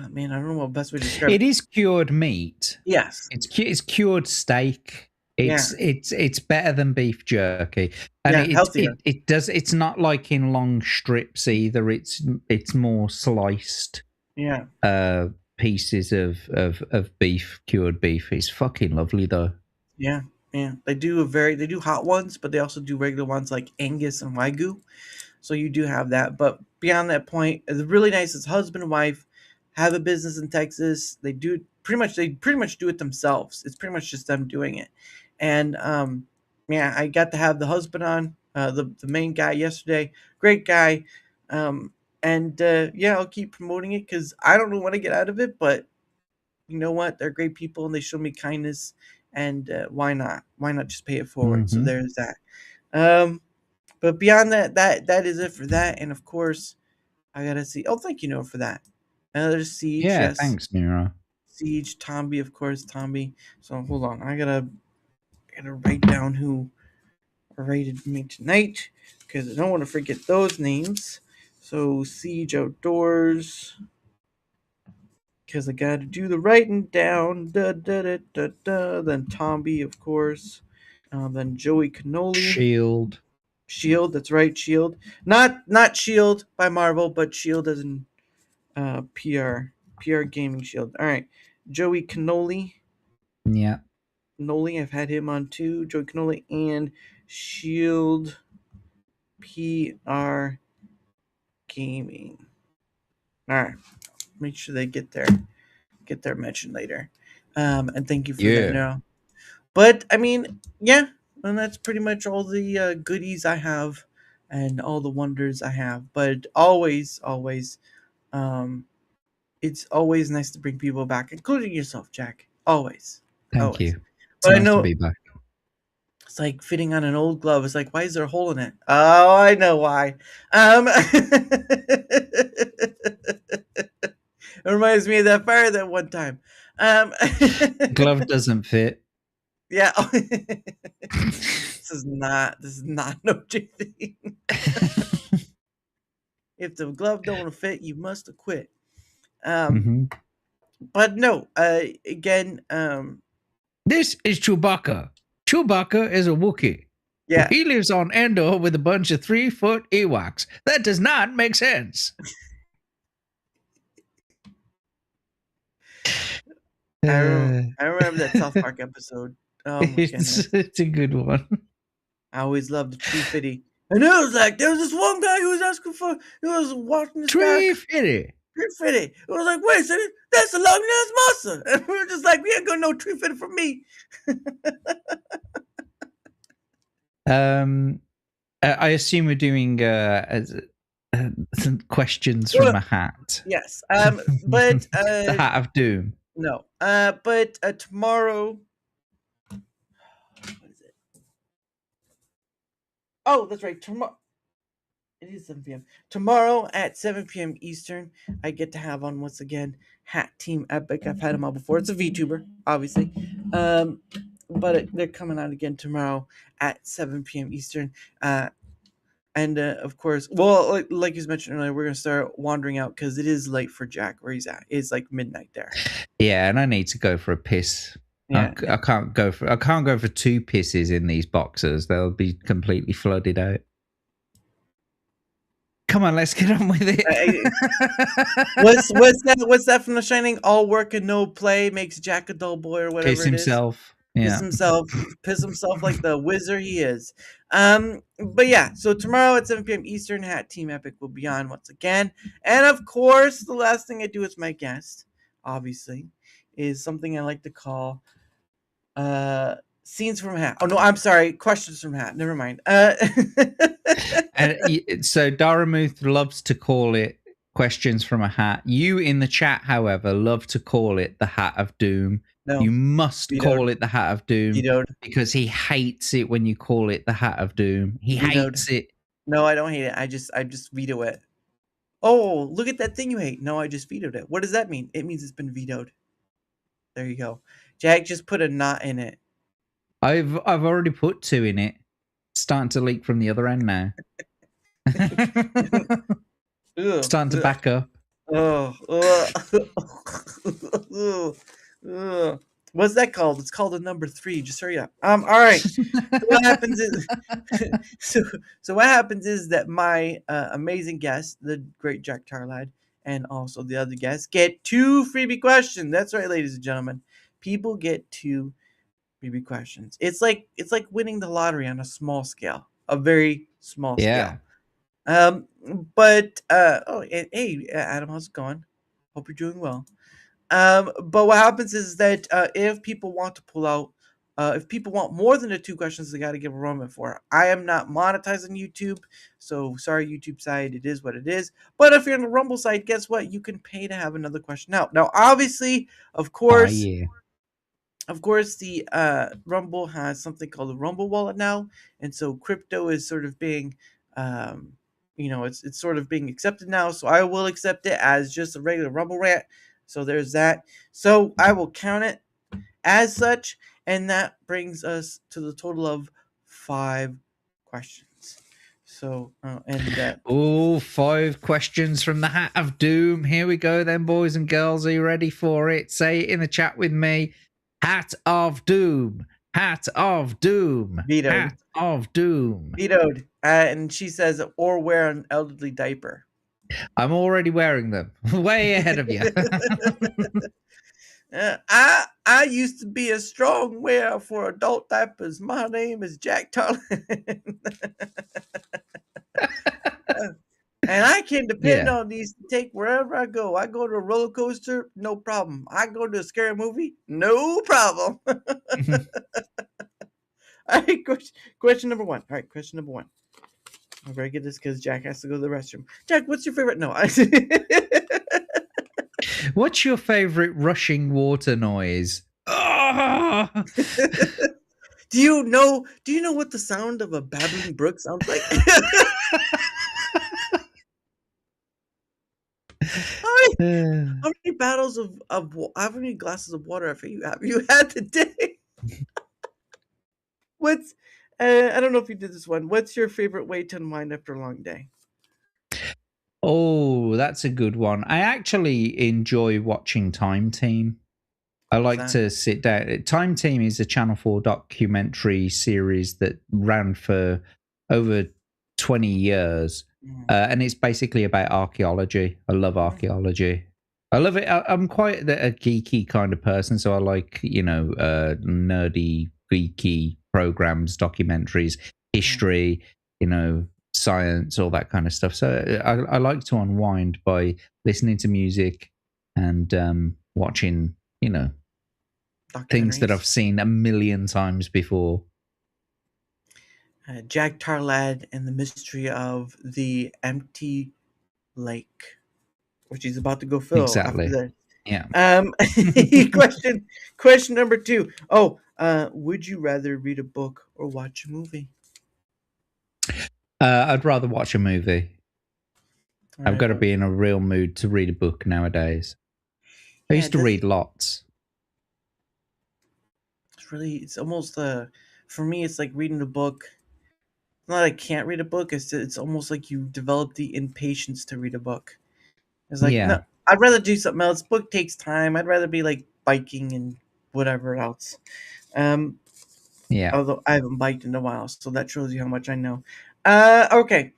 man, I don't know what best way to describe it. It is cured meat. Yes, it's cured steak. It's better than beef jerky, and healthier. It's not like in long strips either. It's more sliced. Pieces of beef, cured beef. It's fucking lovely though. Yeah. They do hot ones, but they also do regular ones like Angus and Wagyu. So you do have that. But beyond that point, it's really nice. It's husband and wife, have a business in Texas. They pretty much do it themselves. It's pretty much just them doing it. And I got to have the husband on, the main guy yesterday. Great guy. I'll keep promoting it, because I don't know when to get out of it, but you know what? They're great people, and they show me kindness, and why not? Why not just pay it forward? Mm-hmm. So there's that. But beyond that is it for that. And of course, I gotta see. Oh, thank you, Noah, for that. Another Siege. Yeah, yes. Thanks, Mira. Siege, Tomby, of course, Tomby. So hold on, I gotta write down who rated me tonight, because I don't want to forget those names. So Siege Outdoors, because I got to do the writing down. Then Tomby, of course. Then Joey Cannoli. Shield, that's right, Shield. Not Shield by Marvel, but Shield as in PR Gaming Shield. All right, Joey Cannoli. Yeah. Cannoli, I've had him on too. Joey Cannoli and Shield PR Gaming. All right, make sure they get their mention later. And thank you for that now. But I mean, yeah, and that's pretty much all the goodies I have and all the wonders I have. But always, it's always nice to bring people back, including yourself, Jack. Always. Thank you. It's but nice I know to be back. It's like fitting on an old glove. It's like, why is there a hole in it? Oh, I know why. It reminds me of that fire that one time. Glove doesn't fit. Yeah. This is not an OJ thing. If the glove don't fit, you must quit. But no, again, this is Chewbacca. Chewbacca is a Wookiee. Yeah. He lives on Endor with a bunch of 3-foot Ewoks. That does not make sense. I remember that South Park episode. Oh my goodness. It's a good one. I always loved the Tree Fitty. And it was like, there was this one guy who was asking for, he was watching this Tree Fitty. Tree Fitty. It was like, wait a second, that's a Loch Ness Monster. And we were just like, we ain't got no Tree Fitty from me. I assume we're doing questions from a hat. Yes. But the Hat of Doom. No. But tomorrow. What is it? Oh, that's right. Tomorrow. It is 7 p.m. Tomorrow at 7 p.m. Eastern, I get to have on once again Hat Team Epic. I've had him on before. It's a VTuber, obviously. but they're coming out again tomorrow at 7 p.m. Eastern. And of course, well, like you mentioned earlier, we're gonna start wandering out because it is late for Jack where he's at. It's like midnight there. Yeah, and I need to go for a piss. Yeah, I can't go for 2 pisses in these boxes. They'll be completely flooded out. Come on, let's get on with it. What's that from The Shining? All work and no play makes Jack a dull boy, or whatever Piss himself. Piss himself like the wizard he is. But yeah, so tomorrow at 7 p.m. Eastern, Hat Team Epic will be on once again. And of course, the last thing I do with my guest, obviously, is something I like to call scenes from Hat. Oh no, I'm sorry, questions from Hat. Never mind. And so Daramuth loves to call it questions from a hat. You in the chat, however, love to call it the Hat of Doom. No, you must call it the Hat of Doom because he hates it when you call it the Hat of Doom. He hates it. No, I don't hate it. I just veto it. Oh, look at that thing you hate. No, I just vetoed it. What does that mean? It means it's been vetoed. There you go. Jack just put a knot in it. I've already put 2 in it. It's starting to leak from the other end now. Starting to back up. What's that called? It's called a number 3. Just hurry up. All right. What happens is so what happens is that my amazing guest, the great JackTarLad, and also the other guests get 2 freebie questions. That's right, ladies and gentlemen. People get 2 freebie questions. It's like winning the lottery on a small scale, a very small scale. But hey, Adam, how's it going? Hope you're doing well. But what happens is that if people want to pull out, if people want more than the 2 questions, they got to give a Roman for it. I am not monetizing YouTube, so sorry, YouTube side, it is what it is. But if you're on the Rumble side, guess what? You can pay to have another question out. Now, obviously, of course, the Rumble has something called the Rumble Wallet now, and so crypto is sort of being, it's sort of being accepted now. So I will accept it as just a regular Rumble rant. So there's that. So I will count it as such, and that brings us to the total of 5 questions. So 5 questions from the Hat of Doom. Here we go then, boys and girls. Are you ready for it? Say it in the chat with me. Hat of Doom. Hat of Doom. Vetoed. Hat of Doom. Vetoed. And she says, or wear an elderly diaper. I'm already wearing them. Way ahead of you. I used to be a strong wearer for adult diapers. My name is JackTarLad. And I can depend on these to take wherever I go. I go to a roller coaster, no problem. I go to a scary movie, no problem. All right, question number 1. All right, question number 1. I'm going to get this because Jack has to go to the restroom. Jack, what's your favorite? No. What's your favorite rushing water noise? Oh! Do you know what the sound of a babbling brook sounds like? How many glasses of water have you had today? What's I don't know if you did this one. What's your favorite way to unwind after a long day? Oh, that's a good one. I actually enjoy watching Time Team. I like to sit down. Time Team is a Channel 4 documentary series that ran for over 20 years. And it's basically about archaeology. I love archaeology. I love it. I'm quite a geeky kind of person, so I like, nerdy, geeky programs, documentaries, history, science, all that kind of stuff. So I like to unwind by listening to music and watching, things that I've seen a million times before. JackTarLad and the Mystery of the Empty Lake, which he's about to go fill. Exactly. After that. Yeah. Question number 2. Would you rather read a book or watch a movie? I'd rather watch a movie. I've got to be in a real mood to read a book nowadays. I used to read lots. it's almost for me, it's like reading a book. It's not I can't read a book. It's almost like you develop the impatience to read a book. It's like, no, Yeah. I'd rather do something else. Book takes time. I'd rather be like biking and whatever else. Um, Yeah. although I haven't biked in a while, so that shows you how much I know. Okay.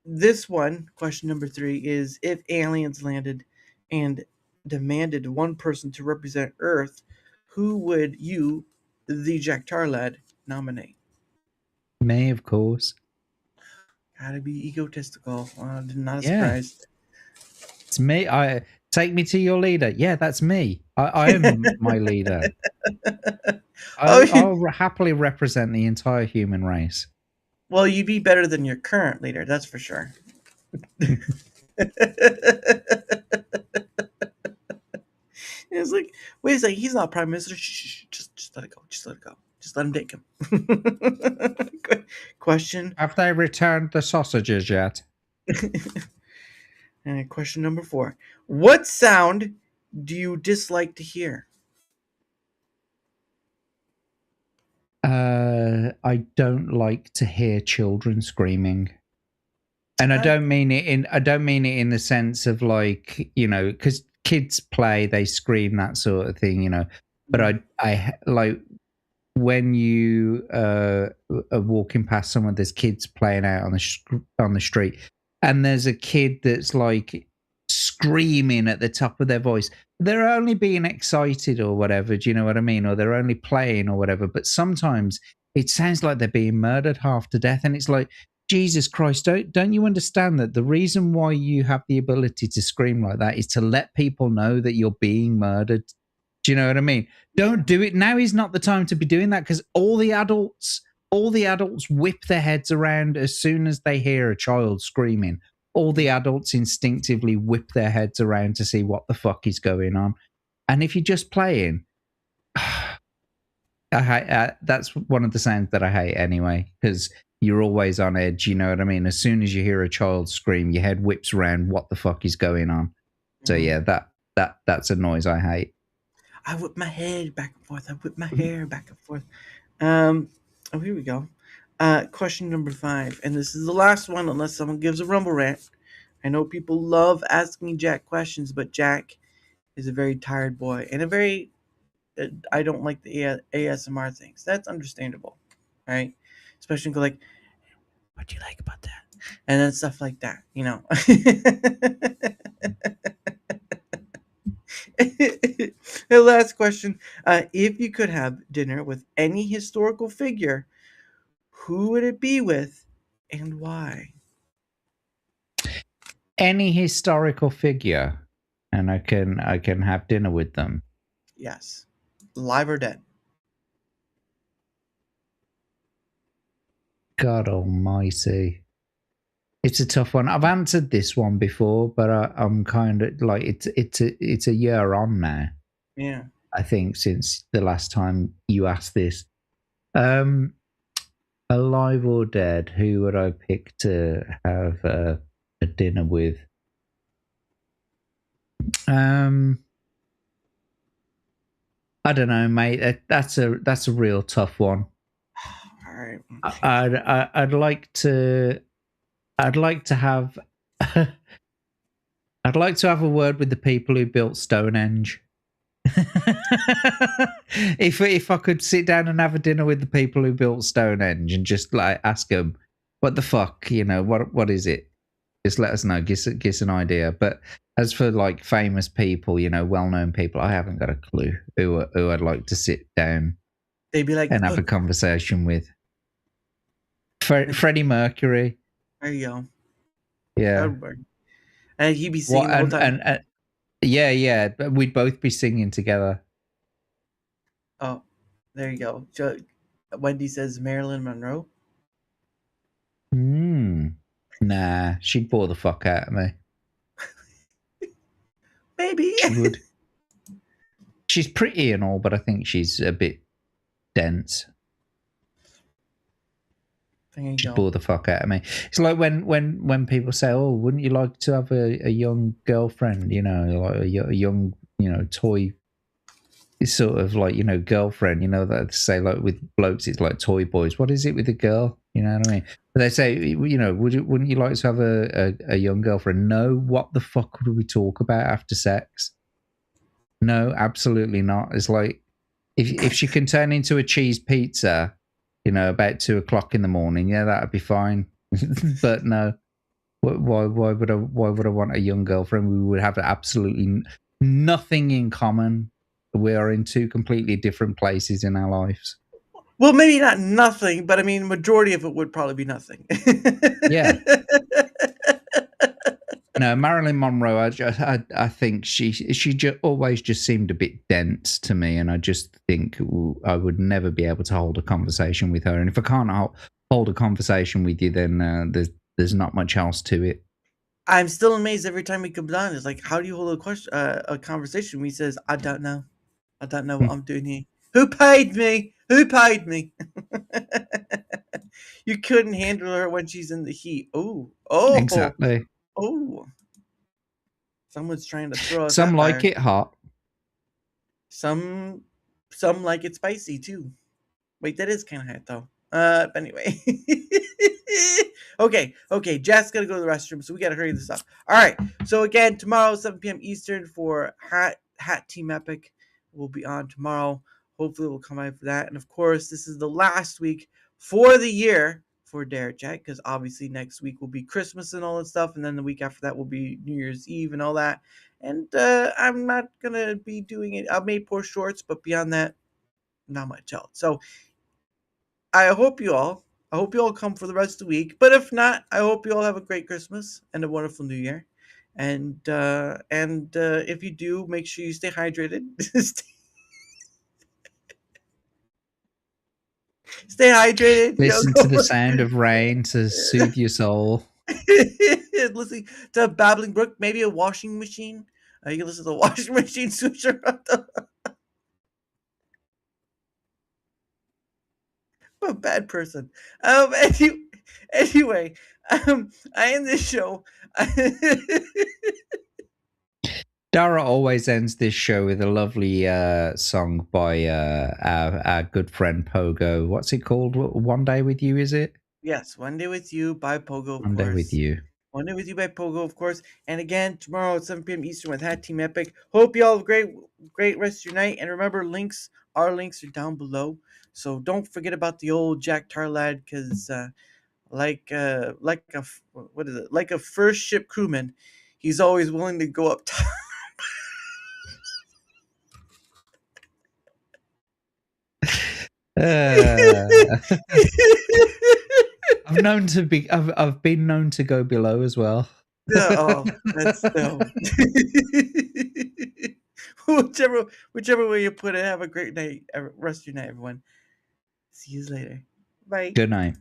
This one, question number 3, is if aliens landed and demanded one person to represent Earth, who would you, the JackTarLad, nominate? Me, of course. Gotta be egotistical. Not a Yeah. surprise. It's me. Take me to your leader. Yeah, that's me. I am my leader. I'll happily represent the entire human race. Well, you'd be better than your current leader, that's for sure. It's like, wait a second, he's not prime minister. Shh, just let it go. Just let it go. Just let him take him. Question. Have they returned the sausages yet? And question number 4. What sound do you dislike to hear? I don't like to hear children screaming. And I don't mean it in the sense of like, because kids play, they scream, that sort of thing, But I like when you are walking past someone, there's kids playing out on the street, and there's a kid that's like screaming at the top of their voice. They're only being excited or whatever, do you know what I mean? Or they're only playing or whatever. But sometimes it sounds like they're being murdered half to death, and it's like, Jesus Christ, don't you understand that the reason why you have the ability to scream like that is to let people know that you're being murdered? Do you know what I mean? Don't do it. Now is not the time to be doing that, because all the adults whip their heads around as soon as they hear a child screaming. All the adults instinctively whip their heads around to see what the fuck is going on. And if you're just playing, that's one of the sounds that I hate anyway, because you're always on edge, you know what I mean? As soon as you hear a child scream, your head whips around, what the fuck is going on? So yeah, that's a noise I hate. I whip my head back and forth. I whip my hair back and forth. Here we go. Question number 5, and this is the last one, unless someone gives a rumble rant. I know people love asking Jack questions, but Jack is a very tired boy and a very I don't like the ASMR things. That's understandable, right? Especially like, what do you like about that? And then stuff like that, The last question. If you could have dinner with any historical figure, who would it be with and why? Any historical figure, and I can have dinner with them. Yes. Live or dead? God almighty. It's a tough one. I've answered this one before, but I'm kind of like, it's a year on now. Yeah. I think since the last time you asked this. Alive or dead, who would I pick to have a dinner with? I don't know, mate. That's a real tough one. All right. I'd like to have I'd like to have a word with the people who built Stonehenge. If I could sit down and have a dinner with the people who built Stonehenge and just like ask them, what the fuck, what is it? Just let us know, give us an idea. But as for like famous people, well-known people, I haven't got a clue who I'd like to sit down They'd be like, and have a conversation with. Freddie Mercury. There you go. Yeah. And he'd be singing the whole time. And yeah, but we'd both be singing together. Oh, there you go. Wendy says Marilyn Monroe. Nah, she'd bore the fuck out of me. Maybe. She would. She's pretty and all, but I think she's a bit dense. She'd bore the fuck out of me. It's like when people say, "Oh, wouldn't you like to have a young girlfriend? Like a young toy it's sort of like, girlfriend, that they say like with blokes, it's like toy boys. What is it with a girl? You know what I mean? But they say, wouldn't you like to have a young girlfriend? No. What the fuck would we talk about after sex? No, absolutely not. It's like, if she can turn into a cheese pizza, about 2:00 in the morning, yeah, that'd be fine. But no, why would I want a young girlfriend? We would have absolutely nothing in common. We are in two completely different places in our lives. Well, maybe not nothing, but I mean, majority of it would probably be nothing. Yeah. No, Marilyn Monroe. I think she always just seemed a bit dense to me, and I just think I would never be able to hold a conversation with her. And if I can't hold a conversation with you, then there's not much else to it. I'm still amazed every time he comes on. It's like, how do you hold a conversation when he says, "I don't know what I'm doing here. Who paid me? Who paid me?" You couldn't handle her when she's in the heat. Oh, Exactly. Oh, someone's trying to throw us. Some like it hot. Some like it spicy too. Wait, that is kind of hot though. But anyway. Okay. Jack's gotta go to the restroom, so we gotta hurry this up. All right. So again, tomorrow, 7 p.m. Eastern for Hat Team Epic. We'll be on tomorrow. Hopefully, we'll come out for that. And of course, this is the last week for the year for DaraChat, because obviously next week will be Christmas and all that stuff, and then the week after that will be New Year's Eve and all that. And I'm not gonna be doing it. I may post shorts, but beyond that, not much else. So I hope you all come for the rest of the week. But if not, I hope you all have a great Christmas and a wonderful New Year. And if you do, make sure you stay hydrated. Stay hydrated. Listen to the sound of rain to soothe your soul. Listen to a babbling brook, maybe a washing machine. You can listen to the washing machine switch around. I'm a bad person. Anyway, I end this show. Dara always ends this show with a lovely song by our good friend Pogo. What's it called? One Day With You, is it? Yes, One Day With You by Pogo, of One course. Day With You. One Day With You by Pogo, of course. And again, tomorrow at 7 p.m. Eastern with Hat Team Epic. Hope you all have a great rest of your night. And remember, our links are down below. So don't forget about the old JackTarLad, because like a first ship crewman, he's always willing to go up top. I've been known to go below as well. That's no. Whichever way you put it. Have a great night. Rest of your night, everyone. See you later. Bye. Good night.